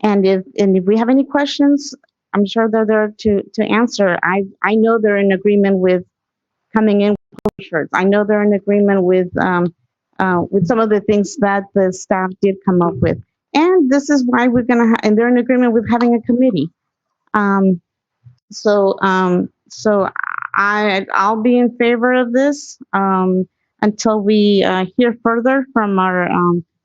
And if we have any questions, I'm sure they're there to answer. I know they're in agreement with coming in with polo shirts. I know they're in agreement with some of the things that the staff did come up with. And this is why we're gonna and they're in agreement with having a committee. So I'll be in favor of this until we hear further from our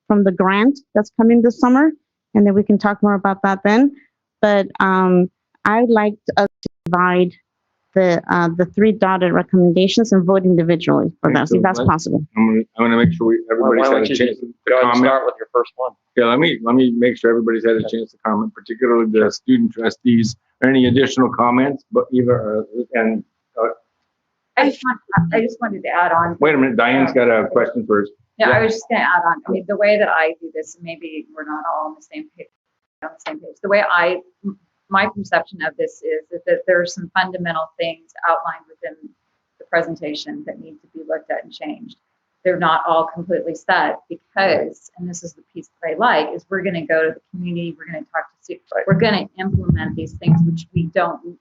from the grant that's coming this summer, and then we can talk more about that then. But I'd like us to divide the 3 dotted recommendations and vote individually for those, if that's possible. I'm gonna make sure everybody's had a chance to comment. Start with your first one. Yeah, let me make sure everybody's had a chance to comment, particularly the student trustees. Any additional comments? But I just wanted to add on. Wait a minute, Diane's got a question first. Yeah, I was just going to add on. I mean, the way that I do this, maybe we're not all on the same page. The way my perception of this is that there are some fundamental things outlined within the presentation that need to be looked at and changed. They're not all completely set because, and this is the piece that I like, is we're going to go to the community, we're going to talk to students, we're going to implement these things, which we don't.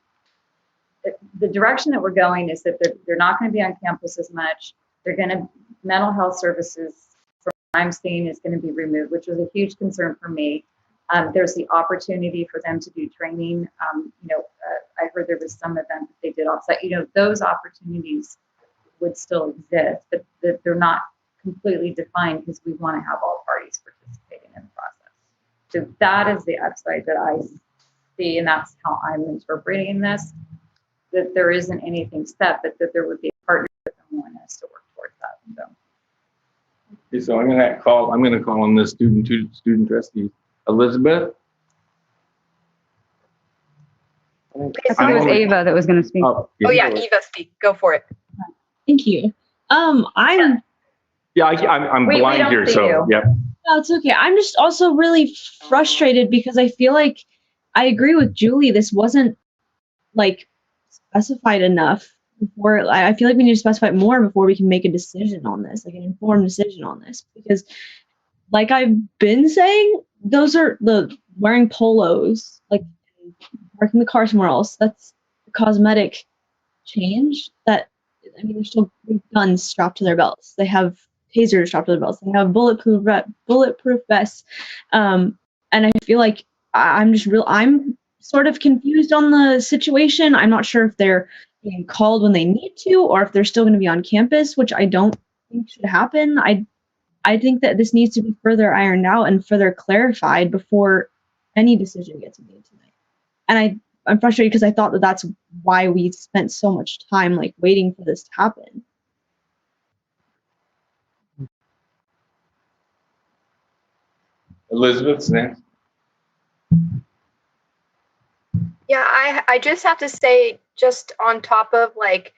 The direction that we're going is that they're not going to be on campus as much. They're going to, mental health services, from what I'm seeing, is going to be removed, which was a huge concern for me. There's the opportunity for them to do training. I heard there was some event that they did offsite. Those opportunities would still exist, but they're not completely defined because we want to have all parties participating in the process. So that is the upside that I see, and that's how I'm interpreting this, that there isn't anything set, but that there would be a partnership and willingness to work towards that. So. Okay, so I'm gonna call on the student trustee. Elizabeth? I thought it was Ava that was going to speak. Oh yeah, Eva, speak. Go for it. Thank you. I'm blind here, so yeah. No, it's okay. I'm just also really frustrated because I feel like I agree with Julie. This wasn't like specified enough before. I feel like we need to specify more before we can make a decision on this, like an informed decision on this, because like I've been saying, those are the wearing polos, like parking the car somewhere else. That's a cosmetic change that, I mean, they're still guns strapped to their belts. They have tasers strapped to their belts. They have bulletproof vests. And I feel like I'm sort of confused on the situation. I'm not sure if they're being called when they need to, or if they're still going to be on campus, which I don't think should happen. I think that this needs to be further ironed out and further clarified before any decision gets made tonight. And I'm frustrated because I thought that that's why we spent so much time like waiting for this to happen. Elizabeth's next. Yeah, I just have to say, just on top of like,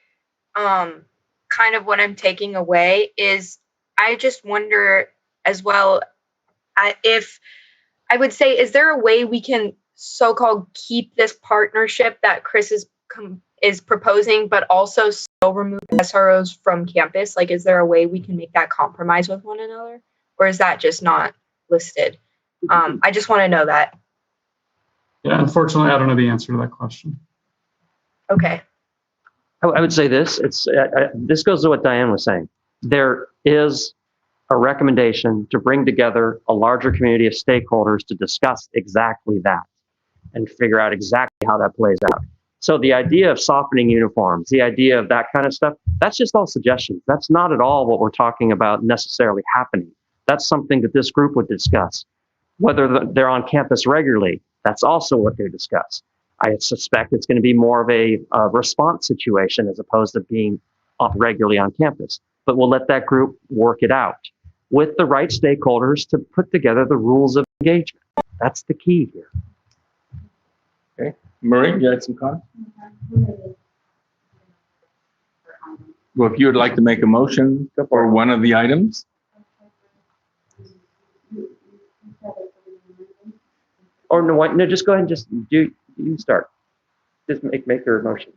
kind of what I'm taking away is I just wonder as well if I would say, is there a way we can so-called keep this partnership that Chris is proposing, but also still remove SROs from campus? Like, is there a way we can make that compromise with one another, or is that just not listed? I just want to know that. Yeah, unfortunately, I don't know the answer to that question. Okay. I would say this. This goes to what Diane was saying. There is a recommendation to bring together a larger community of stakeholders to discuss exactly that and figure out exactly how that plays out. So the idea of softening uniforms, the idea of that kind of stuff, that's just all suggestions. That's not at all what we're talking about necessarily happening. That's something that this group would discuss. Whether they're on campus regularly, that's also what they discuss. I suspect it's going to be more of a response situation as opposed to being up regularly on campus. But we'll let that group work it out with the right stakeholders to put together the rules of engagement. That's the key here. Okay. Marie, you had some comments? Well, if you would like to make a motion for one of the items. Or no, just go ahead and just do. You start. Just make your motion.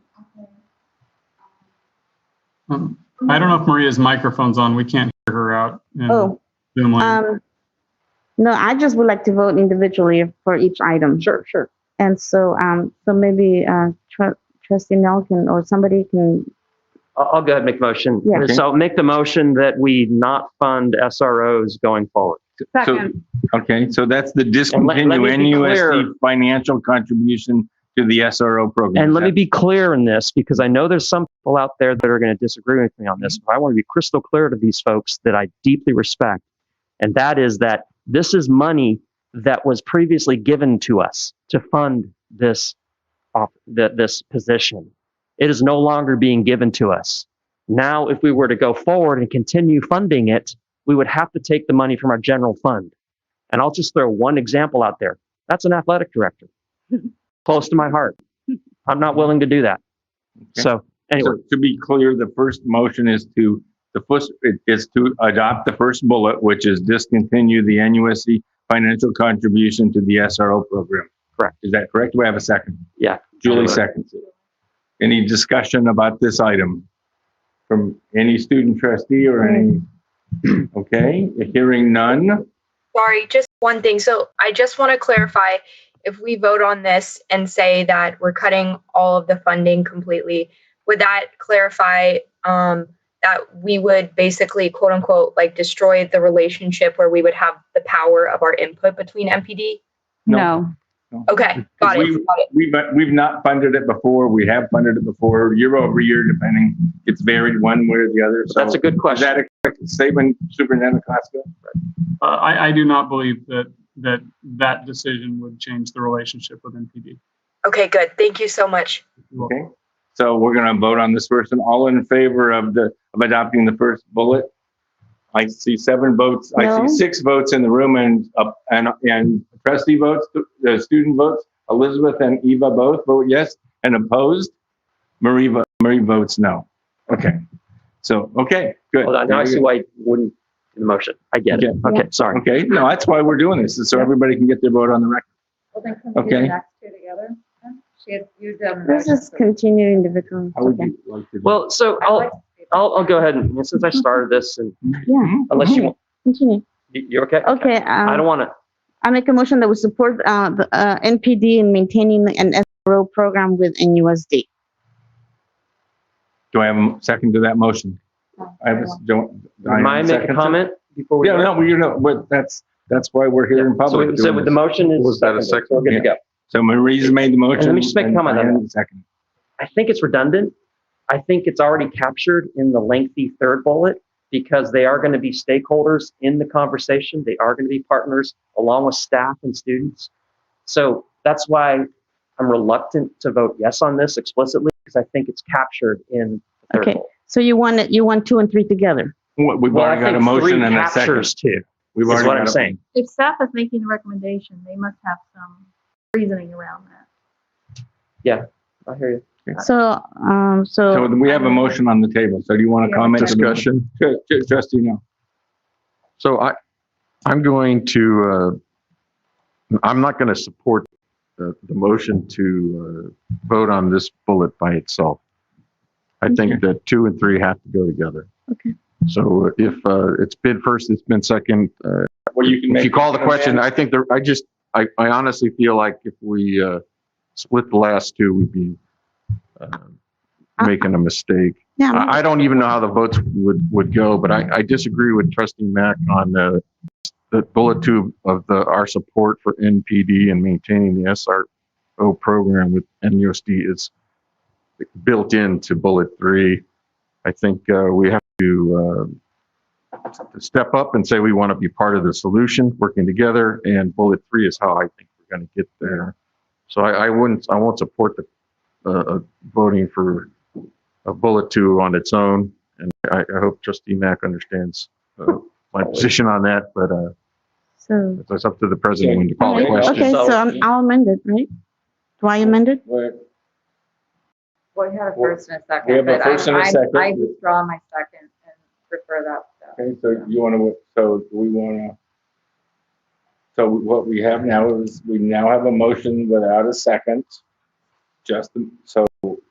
I don't know if Maria's microphone's on. We can't hear her out. Oh, Zoom line. no, I just would like to vote individually for each item. Sure. And so, so maybe Trustee Nell can, or somebody can. I'll go ahead and make the motion. Yeah. Okay. So make the motion that we not fund SROs going forward. Second. So that's the discontinue let me be NUSD clear. financial contribution to the SRO program. And let me be clear in this, because I know there's some people out there that are going to disagree with me on this, but I want to be crystal clear to these folks that I deeply respect. And that is that this is money that was previously given to us to fund this position. It is no longer being given to us. Now, if we were to go forward and continue funding it, we would have to take the money from our general fund. And I'll just throw one example out there. That's an athletic director. Close to my heart. I'm not willing to do that. Okay. So anyway. So to be clear, the first motion is to adopt the first bullet, which is discontinue the NUSC financial contribution to the SRO program. Correct. Is that correct? Do we have a second? Yeah. Julie seconds it. Any discussion about this item from any student trustee or any? Okay, hearing none. Sorry, just one thing. So I just want to clarify, if we vote on this and say that we're cutting all of the funding completely, would that clarify that we would basically, quote unquote, like destroy the relationship where we would have the power of our input between MPD? No. Okay, got it. We've not funded it before. We have funded it before, year over year, depending. It's varied one way or the other. So that's a good question. Is that a correct statement, Superintendent Costco? I do not believe that decision would change the relationship with NPD. Okay, good. Thank you so much. Okay. So we're going to vote on this first, and all in favor of adopting the first bullet. I see 7 votes. No. I see 6 votes in the room, and trustee votes, the student votes. Elizabeth and Eva both vote yes, and opposed. Marie votes no. Okay. So okay, good. Hold on. Now I see why you wouldn't do the motion. I get it. Okay, sorry. Okay, no, that's why we're doing this, so everybody can get their vote on the record. Well, then can we do the next two together? Let's just continue individually. How would you like to do? Well, so I'll go ahead and since I started this, and unless you want, continue. You're okay. Okay. I don't want to. I make a motion that we support the NPD in maintaining an SRO program with NUSD. Do I have a second to that motion? I have May I make a comment before we? Yeah, no, but that's why we're here in public. So with the motion is was that a second? So we're good to go. So Marie's made the motion. And let me just make a comment on that. Second. I think it's redundant. I think it's already captured in the lengthy third bullet, because they are going to be stakeholders in the conversation. They are going to be partners along with staff and students. So that's why I'm reluctant to vote yes on this explicitly, because I think it's captured in the third bullet. So you want 2 and 3 together? We've Well, already I got a think motion 3 and a second. captures 2. We've Is already what got I'm a- saying. If staff is making the recommendation, they must have some reasoning around that. Yeah, I hear you. So, So we have a motion on the table. So do you want to Yeah, comment? discussion. Trustee, no. So I'm going to, I'm not going to support the motion to vote on this bullet by itself. I think that 2 and 3 have to go together. Okay. So if it's been first, it's been second. Well, you can If make you call the an question, amendment. I think I honestly feel like if we split the last 2, we'd be making a mistake. Yeah. I don't even know how the votes would go, but I disagree with Trustee Mack on the bullet 2 of our support for NPD and maintaining the SRO program with NUSD is built into bullet 3. I think we have to step up and say we want to be part of the solution, working together, and bullet 3 is how I think we're going to get there. So I won't support the voting for bullet 2 on its own, and I hope Trustee Mack understands my position on that, but So, it's up to the president when you call the okay, question. so I'll amend it, right? Do I amend it? Well, you have a first and a second. We have a but first and a second. I withdraw my second and prefer that. Okay, so you want to, so do we want to, so what we have now is, we now have a motion without a second. So.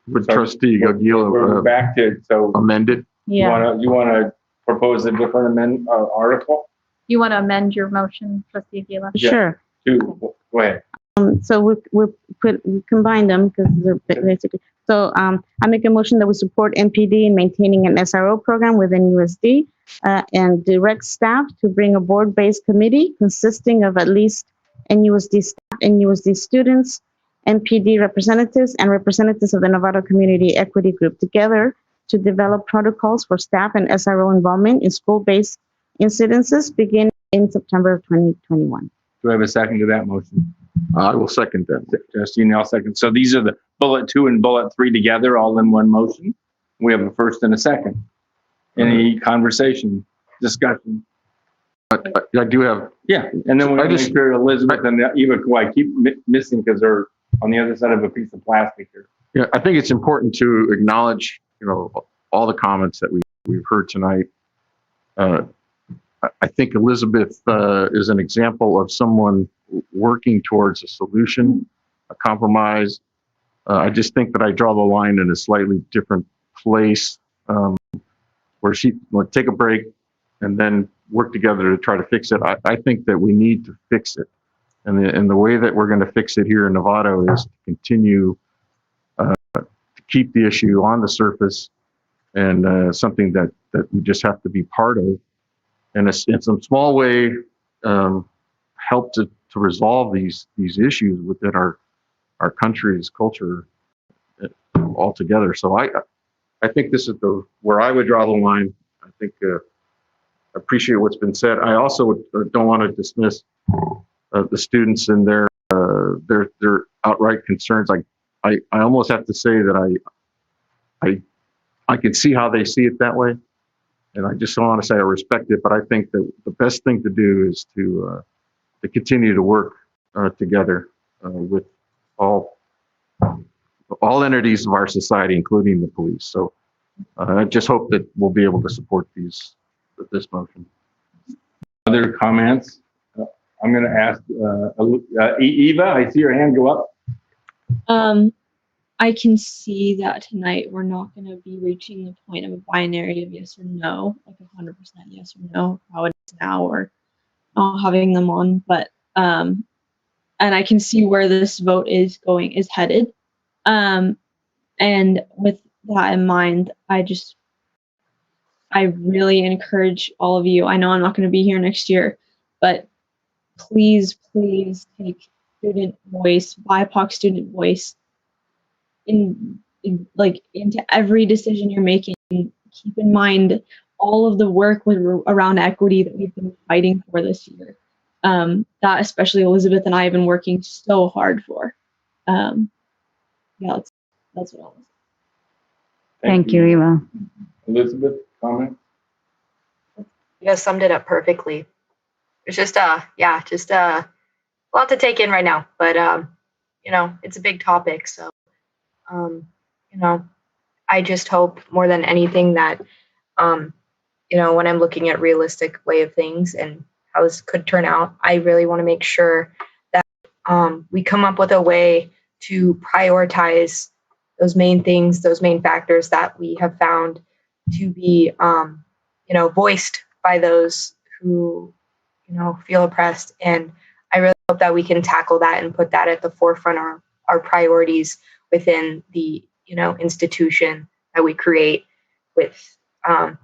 Would Trustee We're Aguila back to, so amend it? you want to propose a different article? You want to amend your motion, Trustee Aguila? Sure. Go ahead. So we combine them because they're basically, so I make a motion that we support NPD in maintaining an SRO program within USD and direct staff to bring a board-based committee consisting of at least NUSD staff, NUSD students, NPD representatives, and representatives of the Novato Community Equity Group together to develop protocols for staff and SRO involvement in school-based incidences beginning in September of 2021. Do I have a second to that motion? I will second that. Trustee Nell second. So these are the bullet 2 and bullet 3 together, all in one motion. We have a first and a second. Any conversation, discussion? I do have. Yeah, and then we're going to make sure Elizabeth and Eva, who I keep missing because they're on the other side of a piece of plastic here. Yeah, I think it's important to acknowledge, all the comments that we've heard tonight. I think Elizabeth is an example of someone working towards a solution, a compromise. I just think that I draw the line in a slightly different place, where she will take a break and then work together to try to fix it. I think that we need to fix it. And the way that we're going to fix it here in Novato is to continue to keep the issue on the surface and something that we just have to be part of. And in some small way, help to resolve these issues within our country's culture altogether. So I think this is where I would draw the line. I think appreciate what's been said. I also don't want to dismiss the students and their outright concerns. I almost have to say that I can see how they see it that way. And I just don't want to say I respect it, but I think that the best thing to do is to continue to work together with all entities of our society, including the police. So I just hope that we'll be able to support this motion. Other comments? I'm going to ask Eva. I see your hand go up. I can see that tonight we're not going to be reaching the point of a binary of yes or no, like 100% yes or no, how it is now, or not having them on. But and I can see where this vote is headed. And with that in mind, I really encourage all of you. I know I'm not going to be here next year, but please take student voice, BIPOC student voice into every decision you're making. Keep in mind all of the work around equity that we've been fighting for this year. That especially Elizabeth and I have been working so hard for. Yeah, that's what I'll say. Thank you, Eva. Elizabeth, comment? You guys summed it up perfectly. It's just a lot to take in right now, but it's a big topic. So, I just hope more than anything that, when I'm looking at realistic way of things and how this could turn out, I really want to make sure that we come up with a way to prioritize those main things, those main factors that we have found to be, voiced by those who, feel oppressed. And I really hope that we can tackle that and put that at the forefront of our priorities within the, institution that we create with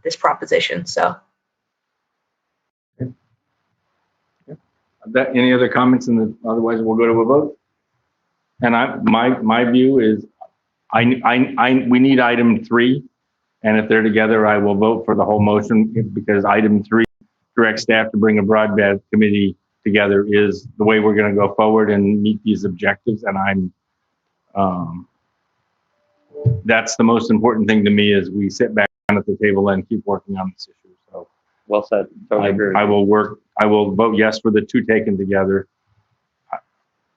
this proposition. So. Any other comments? Otherwise, we'll go to a vote. And my view is, we need item 3, and if they're together, I will vote for the whole motion, because item 3 directs staff to bring a broadband committee together is the way we're going to go forward and meet these objectives. And that's the most important thing to me, is we sit back down at the table and keep working on this issue. So well said. Totally agree. I will vote yes for the 2 taken together.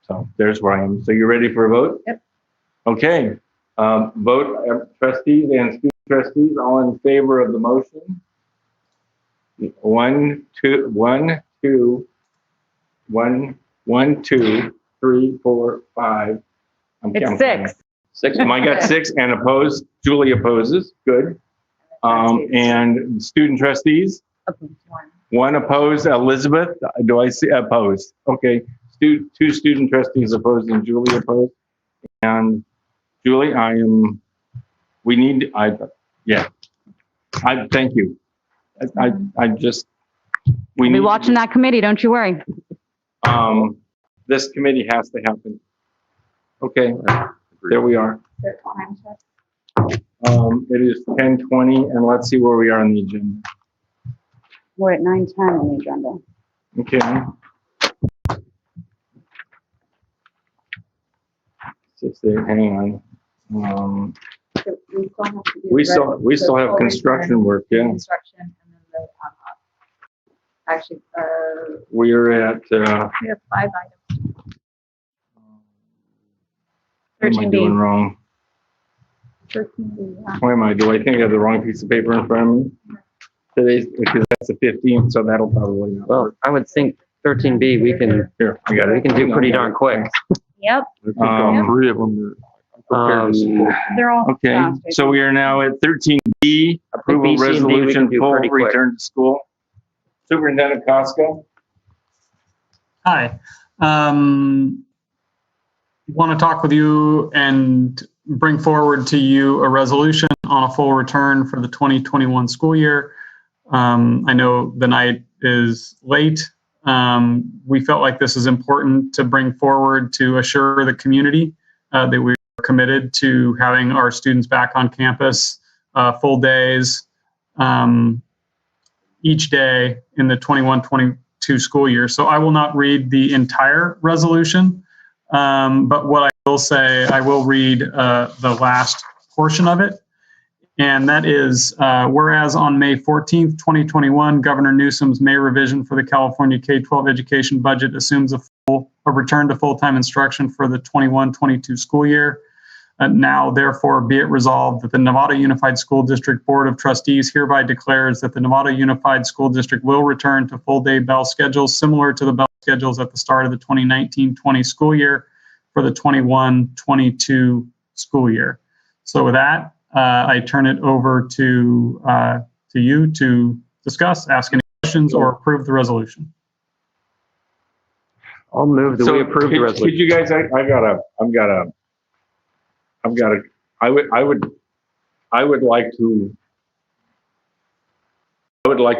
So there's where I am. So you ready for a vote? Yep. Okay. Vote, trustees and student trustees, all in favor of the motion. 1, 2, 3, 4, 5. It's 6. 6. I got 6 and opposed. Julie opposes. Good. And student trustees? 1 opposed. Elizabeth, do I see opposed? Okay. 2 student trustees opposed and Julie opposed. And Julie, thank you. We'll be watching that committee, don't you worry. This committee has to happen. Okay, there we are. It is 10:20, and let's see where we are on the agenda. We're at 9:10 on the agenda. Okay. 6, 8, hang on. We still have construction work, yeah. Construction and then the actually, We're at, we have 5 items. what am I doing wrong? 13B, yeah. Why am I, do I think I have the wrong piece of paper in front of me? Today's, because that's the 15th, so that'll probably not work. Well, I would think 13B, we can do pretty darn quick. Yep. 3 of them are They're all okay, so we are now at 13B, approval B, C, and D we can resolution, do full pretty quick. return to school. Superintendent Costco. Hi. Want to talk with you and bring forward to you a resolution on a full return for the 2021 school year. I know the night is late. We felt like this is important to bring forward to assure the community that we are committed to having our students back on campus full days each day in the 21-22 school year. So I will not read the entire resolution, but what I will say, I will read the last portion of it. And that is, whereas on May 14th, 2021, Governor Newsom's May revision for the California K-12 education budget assumes a return to full-time instruction for the 21-22 school year. Now, therefore, be it resolved that the Nevada Unified School District Board of Trustees hereby declares that the Nevada Unified School District will return to full-day bell schedules similar to the bell schedules at the start of the 2019-20 school year for the 21-22 school year. So with that, I turn it over to you to discuss, ask any questions, or approve the resolution. I'll move that we approve the resolution. Could you guys, I would like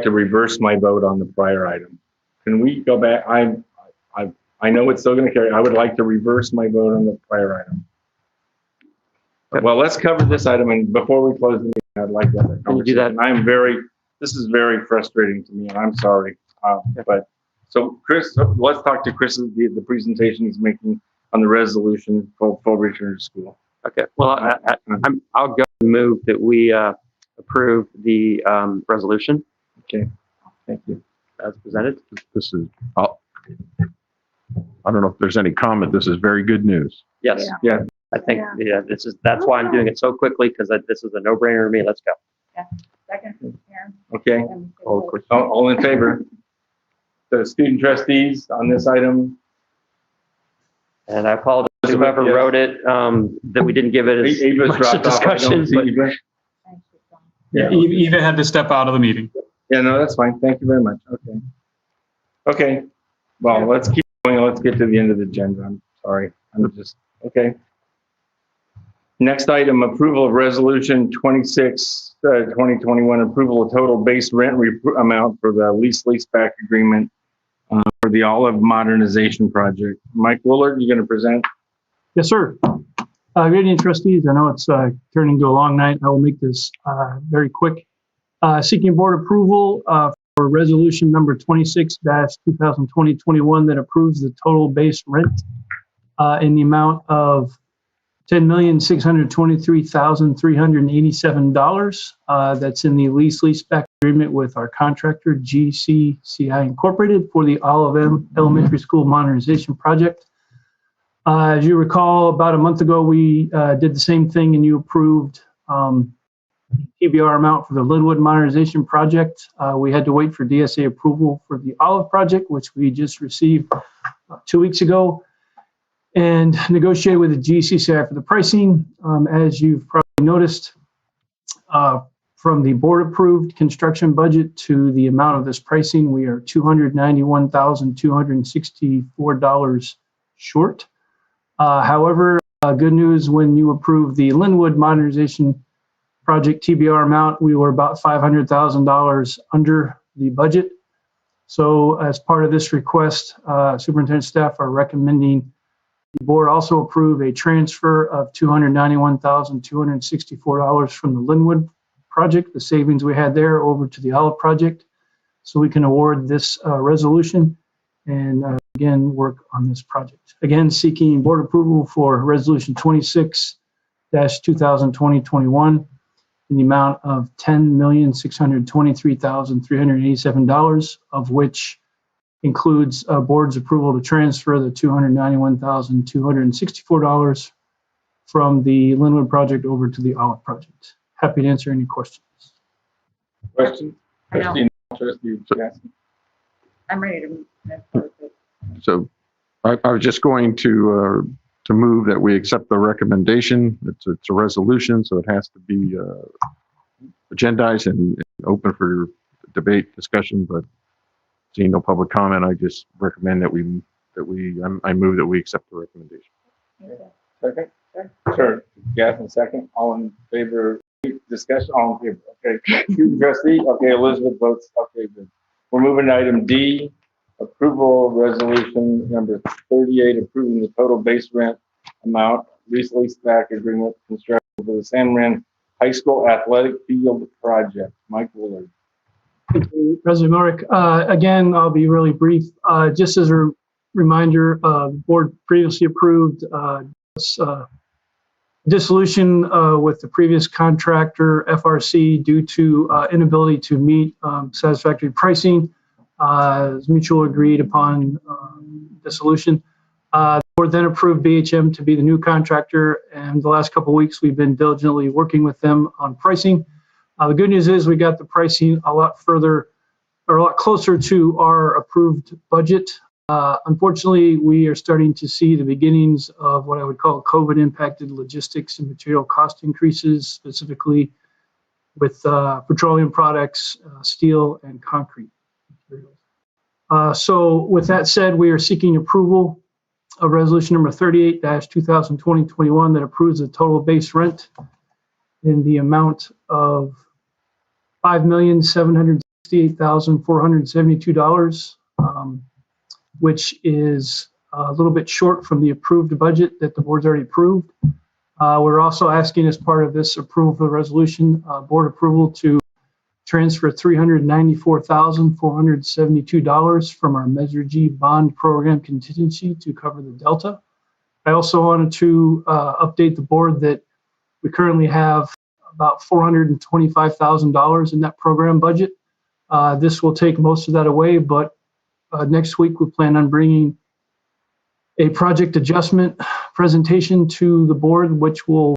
to reverse my vote on the prior item. Can we go back? I know it's still going to carry. I would like to reverse my vote on the prior item. Well, let's cover this item, and before we close the meeting, I'd like to have that conversation. Can you do that? I'm very this is very frustrating to me, and I'm sorry. But so Chris, let's talk to Chris. The presentation he's making on the resolution for full return to school. Okay. Well, I'll go and move that we approve the resolution. Okay. Thank you. As presented. This is, I don't know if there's any comment. This is very good news. Yes. Yeah. I think that's why I'm doing it so quickly, because this is a no-brainer to me. Let's go. Yeah. Second. Aaron. Okay. All in favor? The student trustees on this item. And I apologize to whoever wrote it, that we didn't give it as much discussion. Yeah, Eva had to step out of the meeting. Yeah, no, that's fine. Thank you very much. Okay. Okay. Well, let's keep going. Let's get to the end of the agenda. I'm sorry. Okay. Next item, approval of resolution 26, 2021, approval of total base rent amount for the lease-back agreement for the Olive Modernization Project. Mike Willard, you going to present? Yes, sir. Good evening, trustees. I know it's turning into a long night. I will make this very quick. Seeking board approval for resolution number 26-2020-21 that approves the total base rent in the amount of $10,623,387. That's in the lease-back agreement with our contractor, GCCI Incorporated, for the Olive Elementary School Modernization Project. As you recall, about a month ago, we did the same thing, and you approved PBR amount for the Linwood Modernization Project. We had to wait for DSA approval for the Olive Project, which we just received 2 weeks ago, and negotiated with the GCCI for the pricing. As you've probably noticed, from the board-approved construction budget to the amount of this pricing, we are $291,264 short. However, good news, when you approve the Linwood Modernization Project TBR amount, we were about $500,000 under the budget. So as part of this request, superintendent staff are recommending the board also approve a transfer of $291,264 from the Linwood project, the savings we had there, over to the Olive project, so we can award this resolution and again work on this project. Again, seeking board approval for resolution 26-2020-21 in the amount of $10,623,387, of which includes board's approval to transfer the $291,264 from the Linwood project over to the Olive project. Happy to answer any questions. Questions? I'm ready to move. So I was just going to move that we accept the recommendation. It's a resolution, so it has to be agendized and open for debate, discussion, but seeing no public comment, I just recommend that I move that we accept the recommendation. Second? Sure. Gaffin, second. All in favor? Discussion? All in favor? Okay. Trustee? Okay. Elizabeth votes. Okay, good. We're moving to item D, approval resolution number 38, approving the total base rent amount, lease-back agreement construction for the San Marin High School Athletic Field Project. Mike Willard. Thank you, President Marek. Again, I'll be really brief. Just as a reminder, the board previously approved dissolution with the previous contractor, FRC, due to inability to meet satisfactory pricing. As mutual agreed upon dissolution. The board then approved BHM to be the new contractor, and the last couple of weeks we've been diligently working with them on pricing. The good news is we got the pricing a lot further, or a lot closer to our approved budget. Unfortunately, we are starting to see the beginnings of what I would call COVID-impacted logistics and material cost increases, specifically with petroleum products, steel, and concrete materials. So with that said, we are seeking approval of resolution number 38-2020-21 that approves the total base rent in the amount of $5,768,472, which is a little bit short from the approved budget that the board's already approved. We're also asking, as part of this approval for the resolution, board approval to transfer $394,472 from our Measure G bond program contingency to cover the delta. I also wanted to update the board that we currently have about $425,000 in that program budget. This will take most of that away, but next week we plan on bringing a project adjustment presentation to the board, which will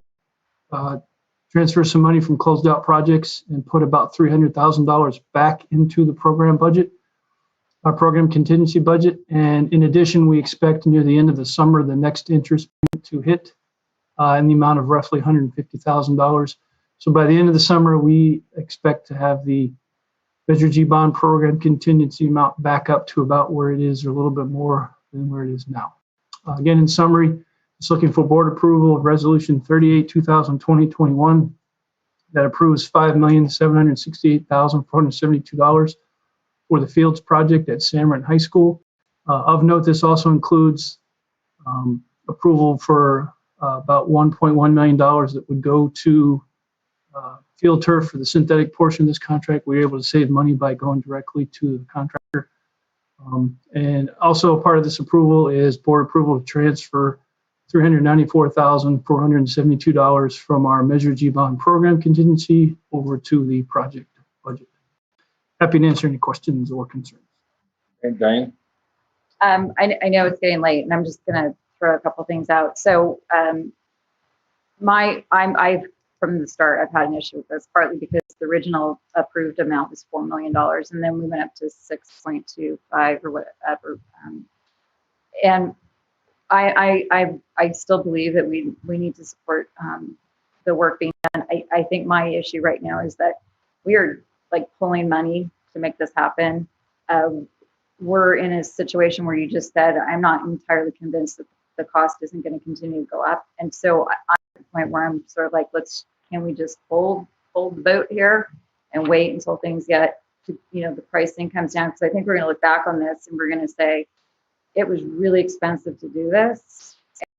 transfer some money from closed out projects and put about $300,000 back into the program budget, our program contingency budget. And in addition, we expect near the end of the summer, the next interest payment to hit in the amount of roughly $150,000. So by the end of the summer, we expect to have the Measure G bond program contingency amount back up to about where it is, or a little bit more than where it is now. Again, in summary, just looking for board approval of Resolution 38, 2020-21 that approves $5,768,472 for the Fields project at Samron High School. Of note, this also includes approval for about $1.1 million that would go to field turf for the synthetic portion of this contract. We were able to save money by going directly to the contractor. And also part of this approval is board approval to transfer $394,472 from our Measure G bond program contingency over to the project budget. Happy to answer any questions or concerns. Okay, Diane? I know it's getting late, and I'm just going to throw a couple things out. So from the start, I've had an issue with this, partly because the original approved amount was $4 million, and then we went up to 6.25 or whatever. And I still believe that we need to support the work being done. I think my issue right now is that we are like pulling money to make this happen. We're in a situation where you just said, I'm not entirely convinced that the cost isn't going to continue to go up. And so I'm at the point where I'm sort of like, can we just hold the boat here and wait until things get to, the pricing comes down? Because I think we're going to look back on this and we're going to say, it was really expensive to do this.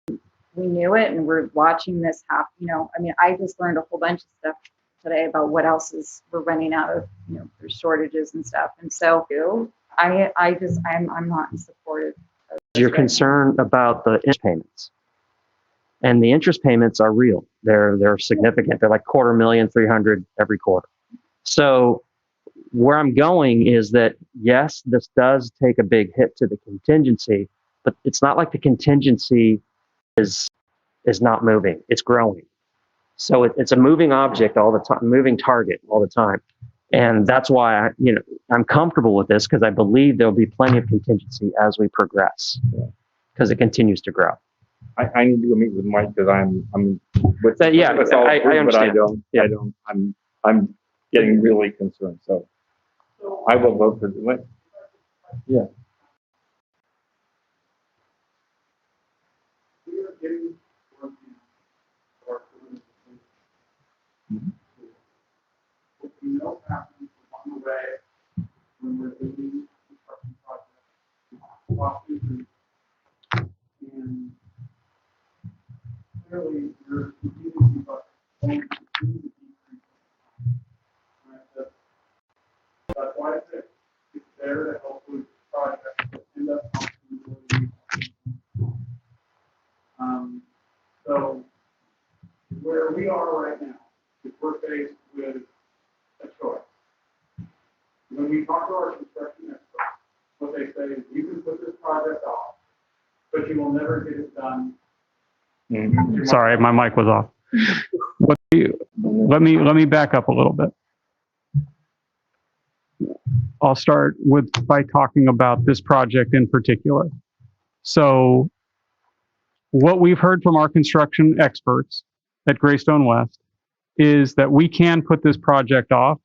And we knew it, and we're watching this happen. I just learned a whole bunch of stuff today about what else we're running out of, there's shortages and stuff. And so I'm not in support of You're concerned about the interest payments. And the interest payments are real. They're significant. They're like $250,300 every quarter. So where I'm going is that, yes, this does take a big hit to the contingency, but it's not like the contingency is not moving. It's growing. So it's a moving object all the time, moving target all the time. And that's why I'm comfortable with this, because I believe there'll be plenty of contingency as we progress, because it continues to grow. I need to go meet with Mike, because I'm with I understand. But I'm getting really concerned. So I will vote for the yeah. What we know happens along the way when we're doing construction projects, and clearly your contingency bucket won't continue to decrease. That's why it's there to help with projects that end up so where we are right now is we're faced with a choice. When we talk to our construction experts, what they say is, you can put this project off, but you will never get it done. Sorry, my mic was off. Let me back up a little bit. I'll start by talking about this project in particular. So what we've heard from our construction experts at Greystone West is that we can put this project off.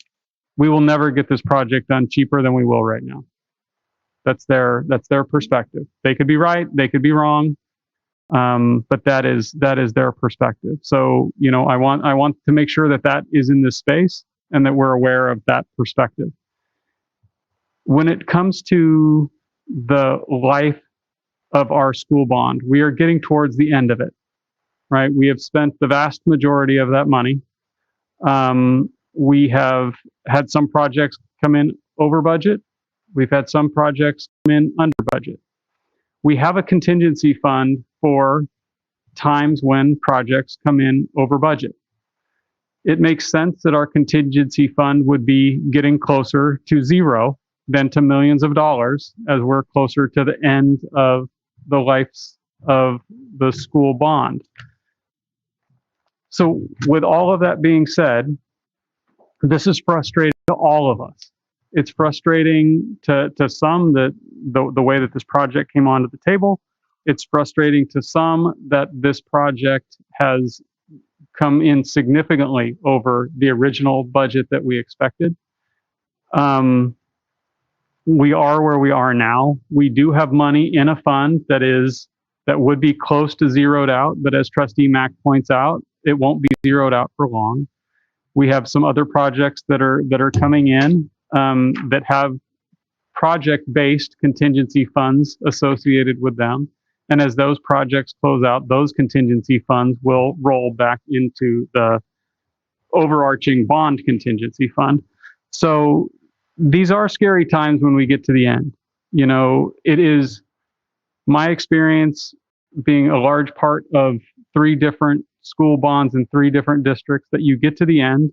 We will never get this project done cheaper than we will right now. That's their perspective. They could be right, they could be wrong, but that is their perspective. So I want to make sure that is in this space and that we're aware of that perspective. When it comes to the life of our school bond, we are getting towards the end of it, right? We have spent the vast majority of that money. We have had some projects come in over budget. We've had some projects come in under budget. We have a contingency fund for times when projects come in over budget. It makes sense that our contingency fund would be getting closer to zero than to millions of dollars as we're closer to the end of the lives of the school bond. So with all of that being said, this is frustrating to all of us. It's frustrating to some that the way that this project came onto the table. It's frustrating to some that this project has come in significantly over the original budget that we expected. We are where we are now. We do have money in a fund that would be close to zeroed out, but as Trustee Mack points out, it won't be zeroed out for long. We have some other projects that are coming in that have project-based contingency funds associated with them. And as those projects close out, those contingency funds will roll back into the overarching bond contingency fund. So these are scary times when we get to the end. You know, it is my experience being a large part of 3 different school bonds in 3 different districts that you get to the end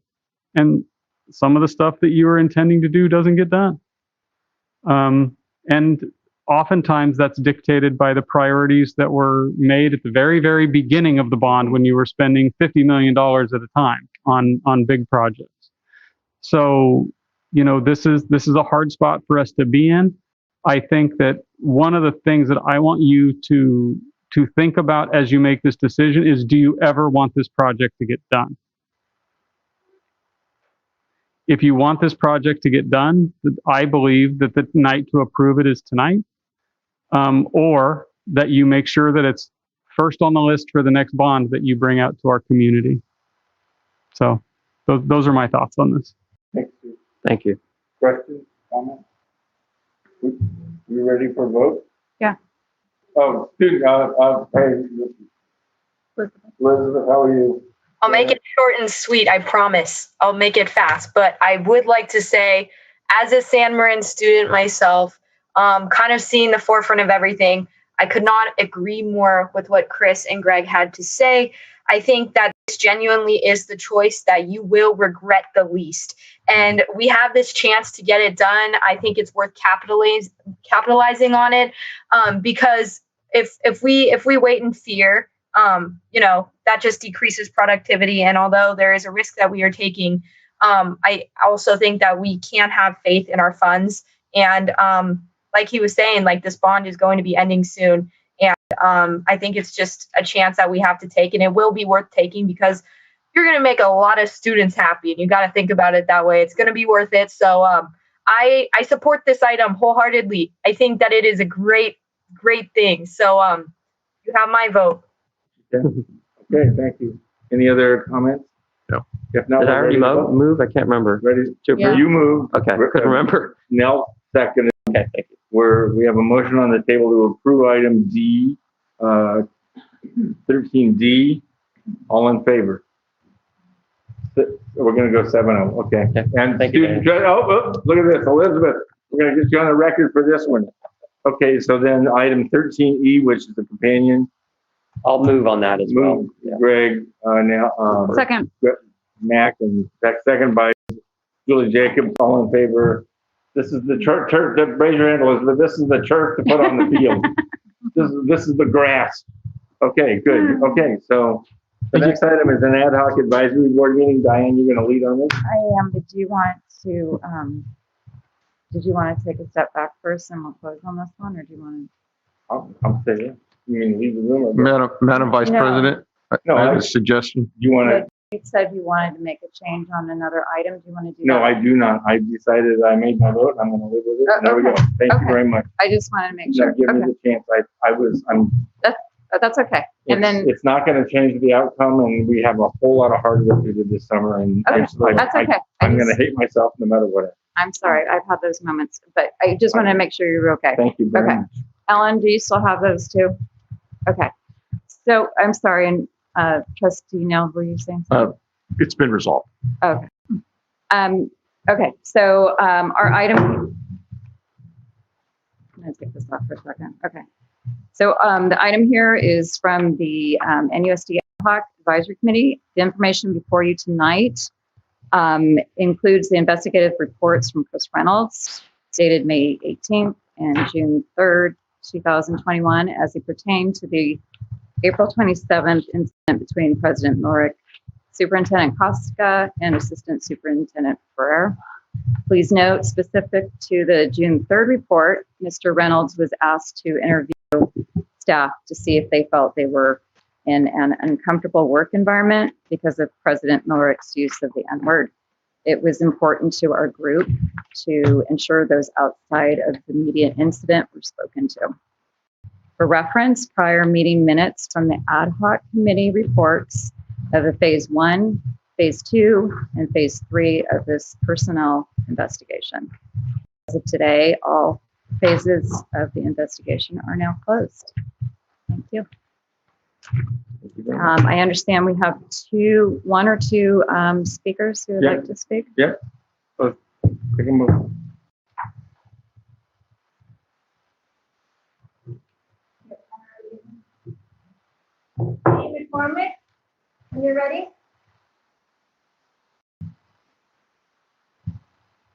and some of the stuff that you were intending to do doesn't get done. And oftentimes that's dictated by the priorities that were made at the very, very beginning of the bond when you were spending $50 million at a time on big projects. So, you know, this is a hard spot for us to be in. I think that one of the things that I want you to think about as you make this decision is, do you ever want this project to get done? If you want this project to get done, I believe that the night to approve it is tonight, or that you make sure that it's first on the list for the next bond that you bring out to our community. So those are my thoughts on this. Thank you. Questions, comments? You ready for a vote? Yeah. Oh, student, hey, Elizabeth, how are you? I'll make it short and sweet, I promise. I'll make it fast. But I would like to say, as a San Marin student myself, kind of seeing the forefront of everything, I could not agree more with what Chris and Greg had to say. I think that this genuinely is the choice that you will regret the least. And we have this chance to get it done. I think it's worth capitalizing on it, because if we wait in fear, you know, that just decreases productivity. And although there is a risk that we are taking, I also think that we can have faith in our funds. And like he was saying, like, this bond is going to be ending soon. And I think it's just a chance that we have to take, and it will be worth taking because you're going to make a lot of students happy, and you got to think about it that way. It's going to be worth it. So I support this item wholeheartedly. I think that it is a great thing. So you have my vote. Okay, thank you. Any other comments? No. If not, Did I already move? I can't remember. Ready? Yeah. You moved. Okay, couldn't remember. Nell seconded. Okay, thank you. We have a motion on the table to approve item D, 13D. All in favor? We're going to go 7-0. Okay. And Thank you, student, look at this, Elizabeth. We're going to get you on the record for this one. Okay, so then item 13E, which is the companion. I'll move on that as well. Yeah. Greg, now Second. Mac, and second by Julie Jacobs. All in favor? This is the turf. Raise your hand, Elizabeth. This is the turf to put on the field. This is the grass. Okay, good. Okay, so the next item is an ad hoc advisory board meeting. Diane, you're going to lead on this. I am, but do you want to take a step back first and we'll close on this one, or do you want to? I'll say yeah. You mean leave the room? Or Madam Vice No. President, I have a suggestion. you want to? You said you wanted to make a change on another item. Do you want to do that? No, I do not. I decided I made my vote. I'm going to live with it. There we go. Thank you very much. I just wanted to make sure. Give me the chance. I'm. That's okay. And then It's not going to change the outcome, and we have a whole lot of hard work to do this summer. And that's okay. I'm going to hate myself no matter what. I'm sorry. I've had those moments, but I just wanted to make sure you're okay. Thank you very much. Ellen, do you still have those too? Okay. So I'm sorry. And Trustee Nell, were you saying something? It's been resolved. Okay. Okay, so our item, I'm going to take this off for a second. Okay. So the item here is from the NUSD Ad Hoc Advisory Committee. The information before you tonight includes the investigative reports from Chris Reynolds, dated May 18th and June 3rd, 2021, as they pertain to the April 27th incident between President Norick, Superintendent Koska, and Assistant Superintendent Ferrer. Please note, specific to the June 3rd report, Mr. Reynolds was asked to interview staff to see if they felt they were in an uncomfortable work environment because of President Norick's use of the N-word. It was important to our group to ensure those outside of the immediate incident were spoken to. For reference, prior meeting minutes from the ad hoc committee reports of the phase 1, phase 2, and phase 3 of this personnel investigation. As of today, all phases of the investigation are now closed. Thank you. I understand we have one or two speakers who would like to speak. Yeah. Let's take a move. David McCormick, when you're ready.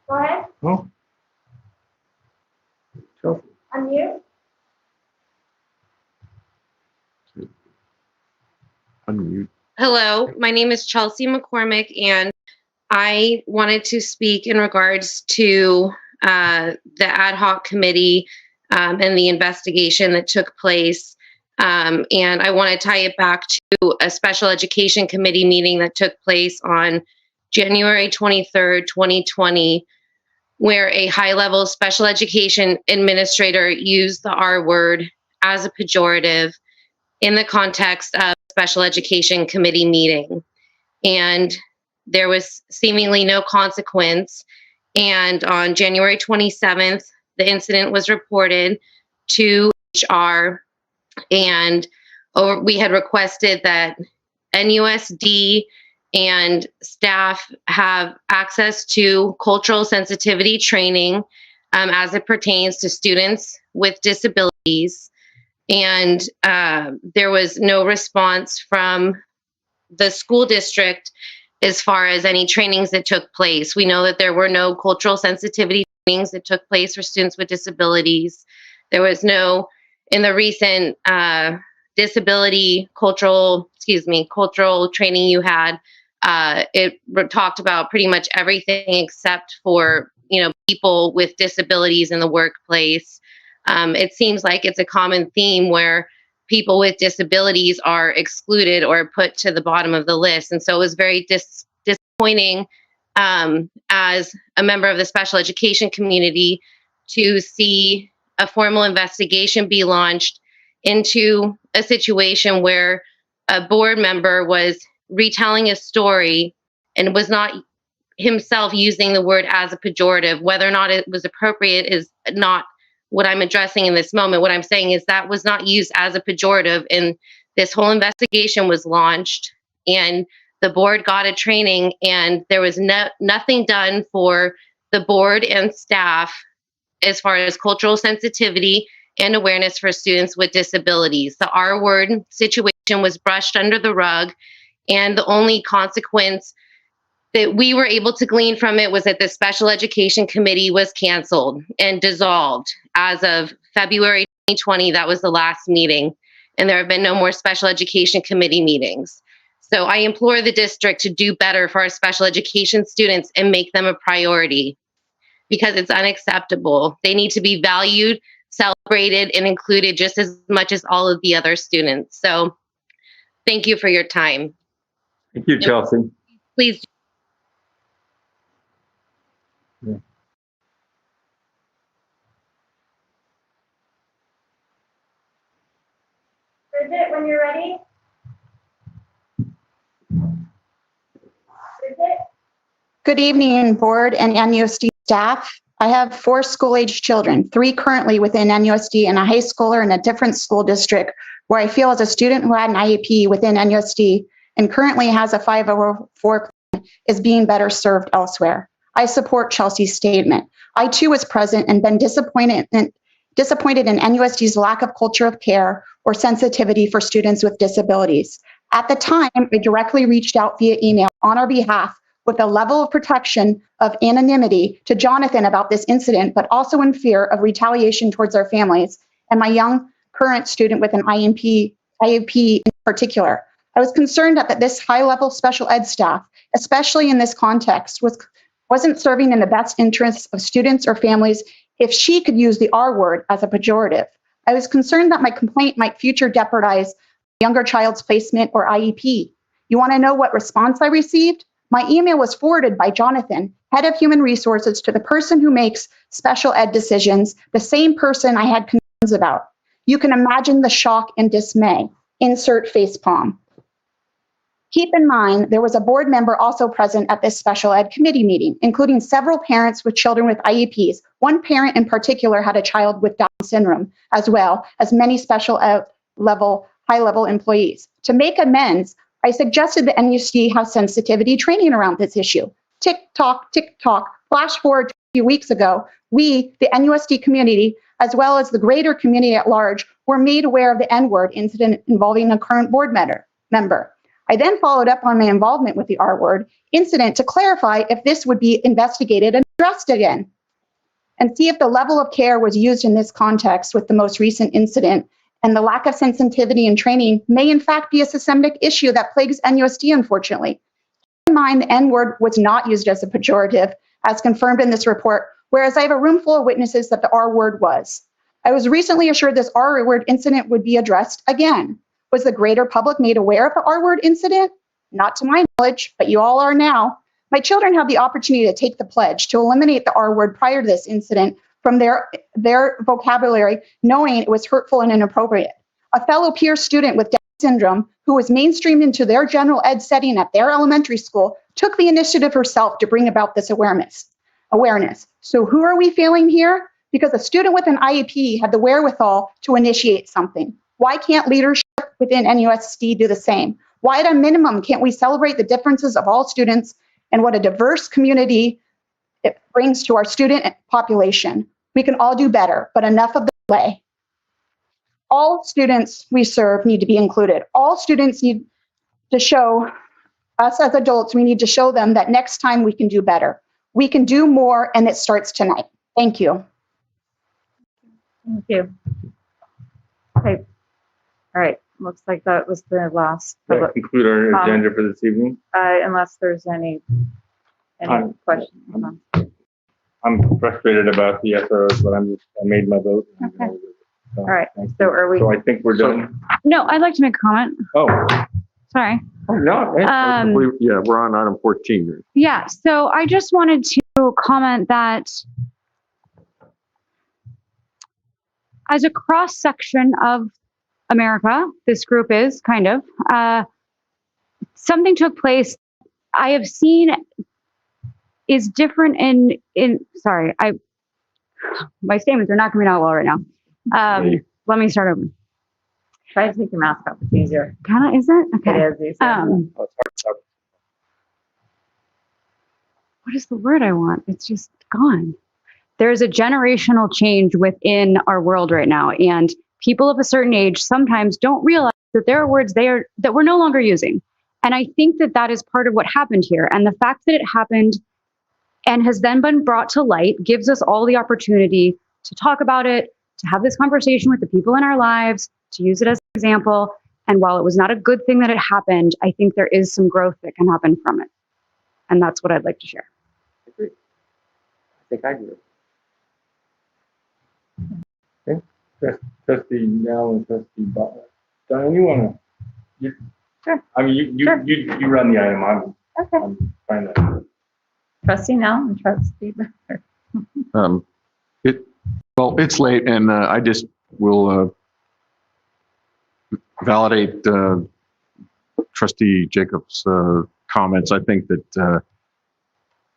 Go ahead. Oh. Sure. Unmute. Unmute. Hello, my name is Chelsea McCormick, and I wanted to speak in regards to the ad hoc committee and the investigation that took place. And I want to tie it back to a special education committee meeting that took place on January 23rd, 2020, where a high-level special education administrator used the R word as a pejorative in the context of special education committee meeting. And there was seemingly no consequence. And on January 27th, the incident was reported to HR, and we had requested that NUSD and staff have access to cultural sensitivity training as it pertains to students with disabilities. And there was no response from the school district as far as any trainings that took place. We know that there were no cultural sensitivity trainings that took place for students with disabilities. There was no, in the recent disability cultural training you had, it talked about pretty much everything except for, people with disabilities in the workplace. It seems like it's a common theme where people with disabilities are excluded or put to the bottom of the list. And so it was very disappointing as a member of the special education community to see a formal investigation be launched into a situation where a board member was retelling a story and was not himself using the word as a pejorative. Whether or not it was appropriate is not what I'm addressing in this moment. What I'm saying is that was not used as a pejorative, and this whole investigation was launched, and the board got a training, and there was nothing done for the board and staff as far as cultural sensitivity and awareness for students with disabilities. The R word situation was brushed under the rug, and the only consequence that we were able to glean from it was that the special education committee was canceled and dissolved as of February 2020. That was the last meeting, and there have been no more special education committee meetings. So I implore the district to do better for our special education students and make them a priority, because it's unacceptable. They need to be valued, celebrated, and included just as much as all of the other students. So thank you for your time. Thank you, Chelsea. Please. Yeah. Bridget, when you're ready. Bridget? Good evening, board and NUSD staff. I have 4 school-age children, 3 currently within NUSD and a high schooler in a different school district, where I feel as a student who had an IEP within NUSD and currently has a 504 plan children is being better served elsewhere. I support Chelsea's statement. I too was present and been disappointed in NUSD's lack of culture of care or sensitivity for students with disabilities. At the time, I directly reached out via email on our behalf with a level of protection of anonymity to Jonathan about this incident, but also in fear of retaliation towards our families and my young current student with an IEP in particular. I was concerned that this high-level special ed staff, especially in this context, wasn't serving in the best interests of students or families if she could use the R word as a pejorative. I was concerned that my complaint might future jeopardize a younger child's placement or IEP. You want to know what response I received? My email was forwarded by Jonathan, head of human resources, to the person who makes special ed decisions, the same person I had concerns about. You can imagine the shock and dismay. Insert facepalm. Keep in mind, there was a board member also present at this special ed committee meeting, including several parents with children with IEPs. One parent in particular had a child with Down syndrome, as well as many special ed high-level employees. To make amends, I suggested the NUSD have sensitivity training around this issue. Tick tock, flash forward to a few weeks ago, we, the NUSD community, as well as the greater community at large, were made aware of the N-word incident involving a current board member. I then followed up on my involvement with the R-word incident to clarify if this would be investigated and addressed again, and see if the level of care was used in this context with the most recent incident, and the lack of sensitivity and training may in fact be a systemic issue that plagues NUSD, unfortunately. Keep in mind, the N-word was not used as a pejorative, as confirmed in this report, whereas I have a room full of witnesses that the R-word was. I was recently assured this R-word incident would be addressed again. Was the greater public made aware of the R-word incident? Not to my knowledge, but you all are now. My children have the opportunity to take the pledge to eliminate the R-word prior to this incident from their vocabulary, knowing it was hurtful and inappropriate. A fellow peer student with Down syndrome who was mainstreamed into their general ed setting at their elementary school took the initiative herself to bring about this awareness. So who are we failing here? Because a student with an IEP had the wherewithal to initiate something. Why can't leadership within NUSD do the same? Why at a minimum can't we celebrate the differences of all students and what a diverse community it brings to our student population? We can all do better, but enough of the delay. All students we serve need to be included. All students need to show us as adults, we need to show them that next time we can do better. We can do more, and it starts tonight. Thank you. Thank you. Okay. All right. Looks like that was the last. Does that conclude our agenda for this evening? Unless there's any questions. I'm frustrated about the SROs, but I made my vote. Okay. All right. So are we? So I think we're done. No, I'd like to make a comment. Oh. Sorry. Oh, no. Yeah, we're on item 14. Yeah. So I just wanted to comment that as a cross section of America, this group is kind of, something took place I have seen is different sorry, my statements are not coming out well right now. Let me start over. Try to take your mask off. It's easier. Kinda, is it? Okay. It is easier. What is the word I want? It's just gone. There's a generational change within our world right now, and people of a certain age sometimes don't realize that there are words that we're no longer using. And I think that that is part of what happened here. And the fact that it happened and has then been brought to light gives us all the opportunity to talk about it, to have this conversation with the people in our lives, to use it as an example. And while it was not a good thing that it happened, I think there is some growth that can happen from it. And that's what I'd like to share. I agree. I think I agree. Okay. Trustee Nell and Trustee Butler. Don, you want to? Sure. I mean, you run the item. I'm trying to. Trustee Nell and Trustee Butler. Well, it's late, and I just will validate Trustee Jacobs' comments. I think that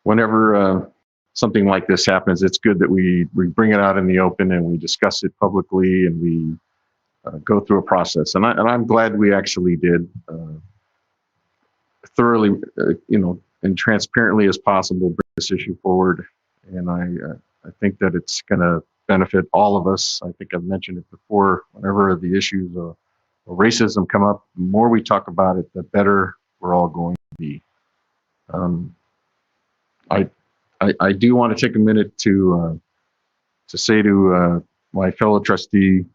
whenever something like this happens, it's good that we bring it out in the open and we discuss it publicly and we go through a process. And I'm glad we actually did thoroughly, and transparently as possible bring this issue forward. And I think that it's going to benefit all of us. I think I've mentioned it before. Whenever the issues of racism come up, the more we talk about it, the better we're all going to be. I do want to take a minute to say to my fellow trustee,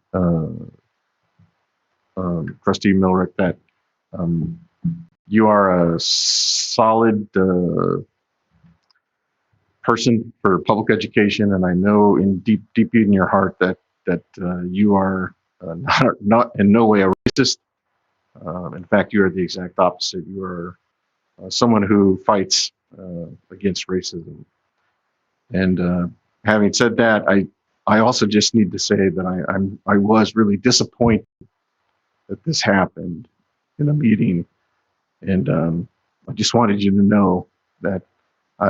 Trustee Milrick, that you are a solid person for public education, and I know in deep in your heart that you are not in no way a racist. In fact, you are the exact opposite. You are someone who fights against racism. And having said that, I also just need to say that I was really disappointed that this happened in a meeting, and I just wanted you to know that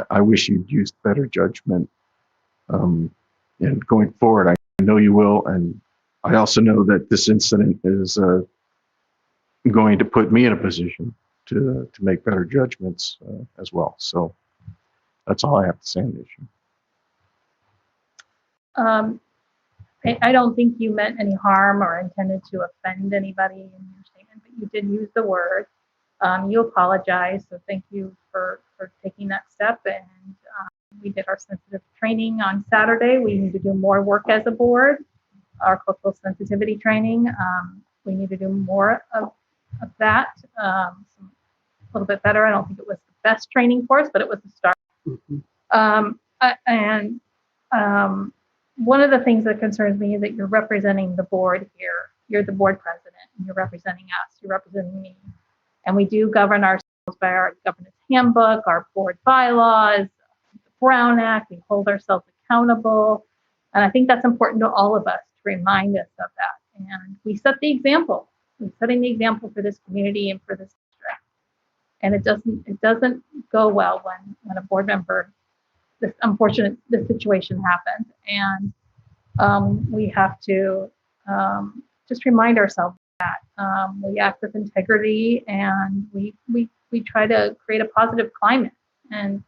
I wish you'd used better judgment. And going forward, I know you will, and I also know that this incident is going to put me in a position to make better judgments as well. So that's all I have to say on the issue. I don't think you meant any harm or intended to offend anybody in your statement, but you did use the word. You apologized, so thank you for taking that step. And we did our sensitive training on Saturday. We need to do more work as a board, our cultural sensitivity training. We need to do more of that, a little bit better. I don't think it was the best training for us, but it was a start. One of the things that concerns me is that you're representing the board here. You're the board president, and you're representing us. You're representing me. And we do govern ourselves by our governance handbook, our board bylaws, the Brown Act. We hold ourselves accountable. And I think that's important to all of us to remind us of that. And we set the example. We're setting the example for this community and for this district. And it doesn't go well when a board member, this situation happens. And we have to just remind ourselves that we act with integrity, and we try to create a positive climate. And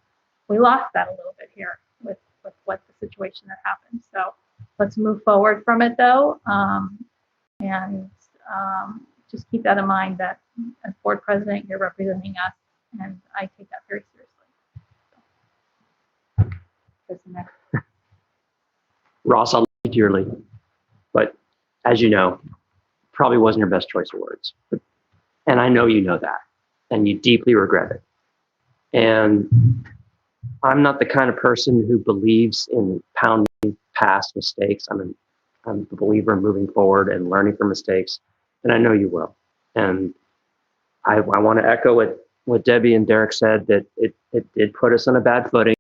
we lost that a little bit here with what the situation that happened. So let's move forward from it, though, and just keep that in mind, that as board president, you're representing us, and I take that very seriously. Ross, I love you dearly, but as you know, probably wasn't your best choice of words. And I know you know that, and you deeply regret it. And I'm not the kind of person who believes in pounding past mistakes. I'm a believer in moving forward and learning from mistakes, and I know you will. And I want to echo what Debbie and Derek said, that it did put us on a bad footing.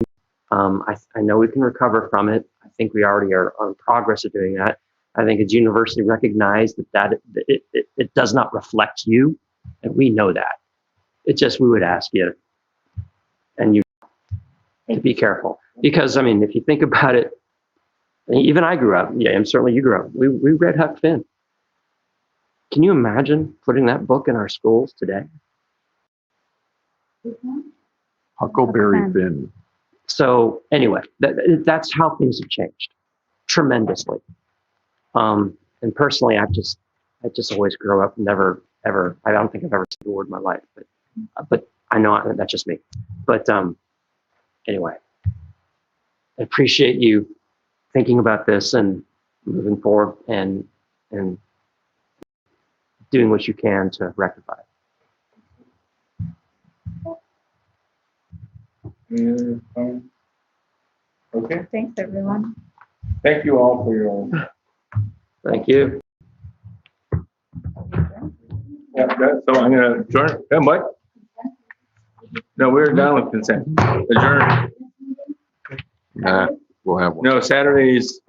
I know we can recover from it. I think we already are on progress of doing that. I think it's universally recognized that it does not reflect you, and we know that. It's just we would ask you, and you, to be careful. Because, I mean, if you think about it, even I grew up, yeah, and certainly you grew up, we read Huck Finn. Can you imagine putting that book in our schools today? Huckleberry Finn. So anyway, that's how things have changed tremendously. And personally, I just always grew up, never ever. I don't think I've ever said a word in my life, but I know that's just me. But anyway, I appreciate you thinking about this and moving forward and doing what you can to rectify it. Any other comments? Okay. Thanks, everyone. Thank you all for your. Thank you. Yeah, so I'm going to adjourn. Yeah, Mike? No, we're done with consent. Adjourn. We'll have one. No, Saturday's.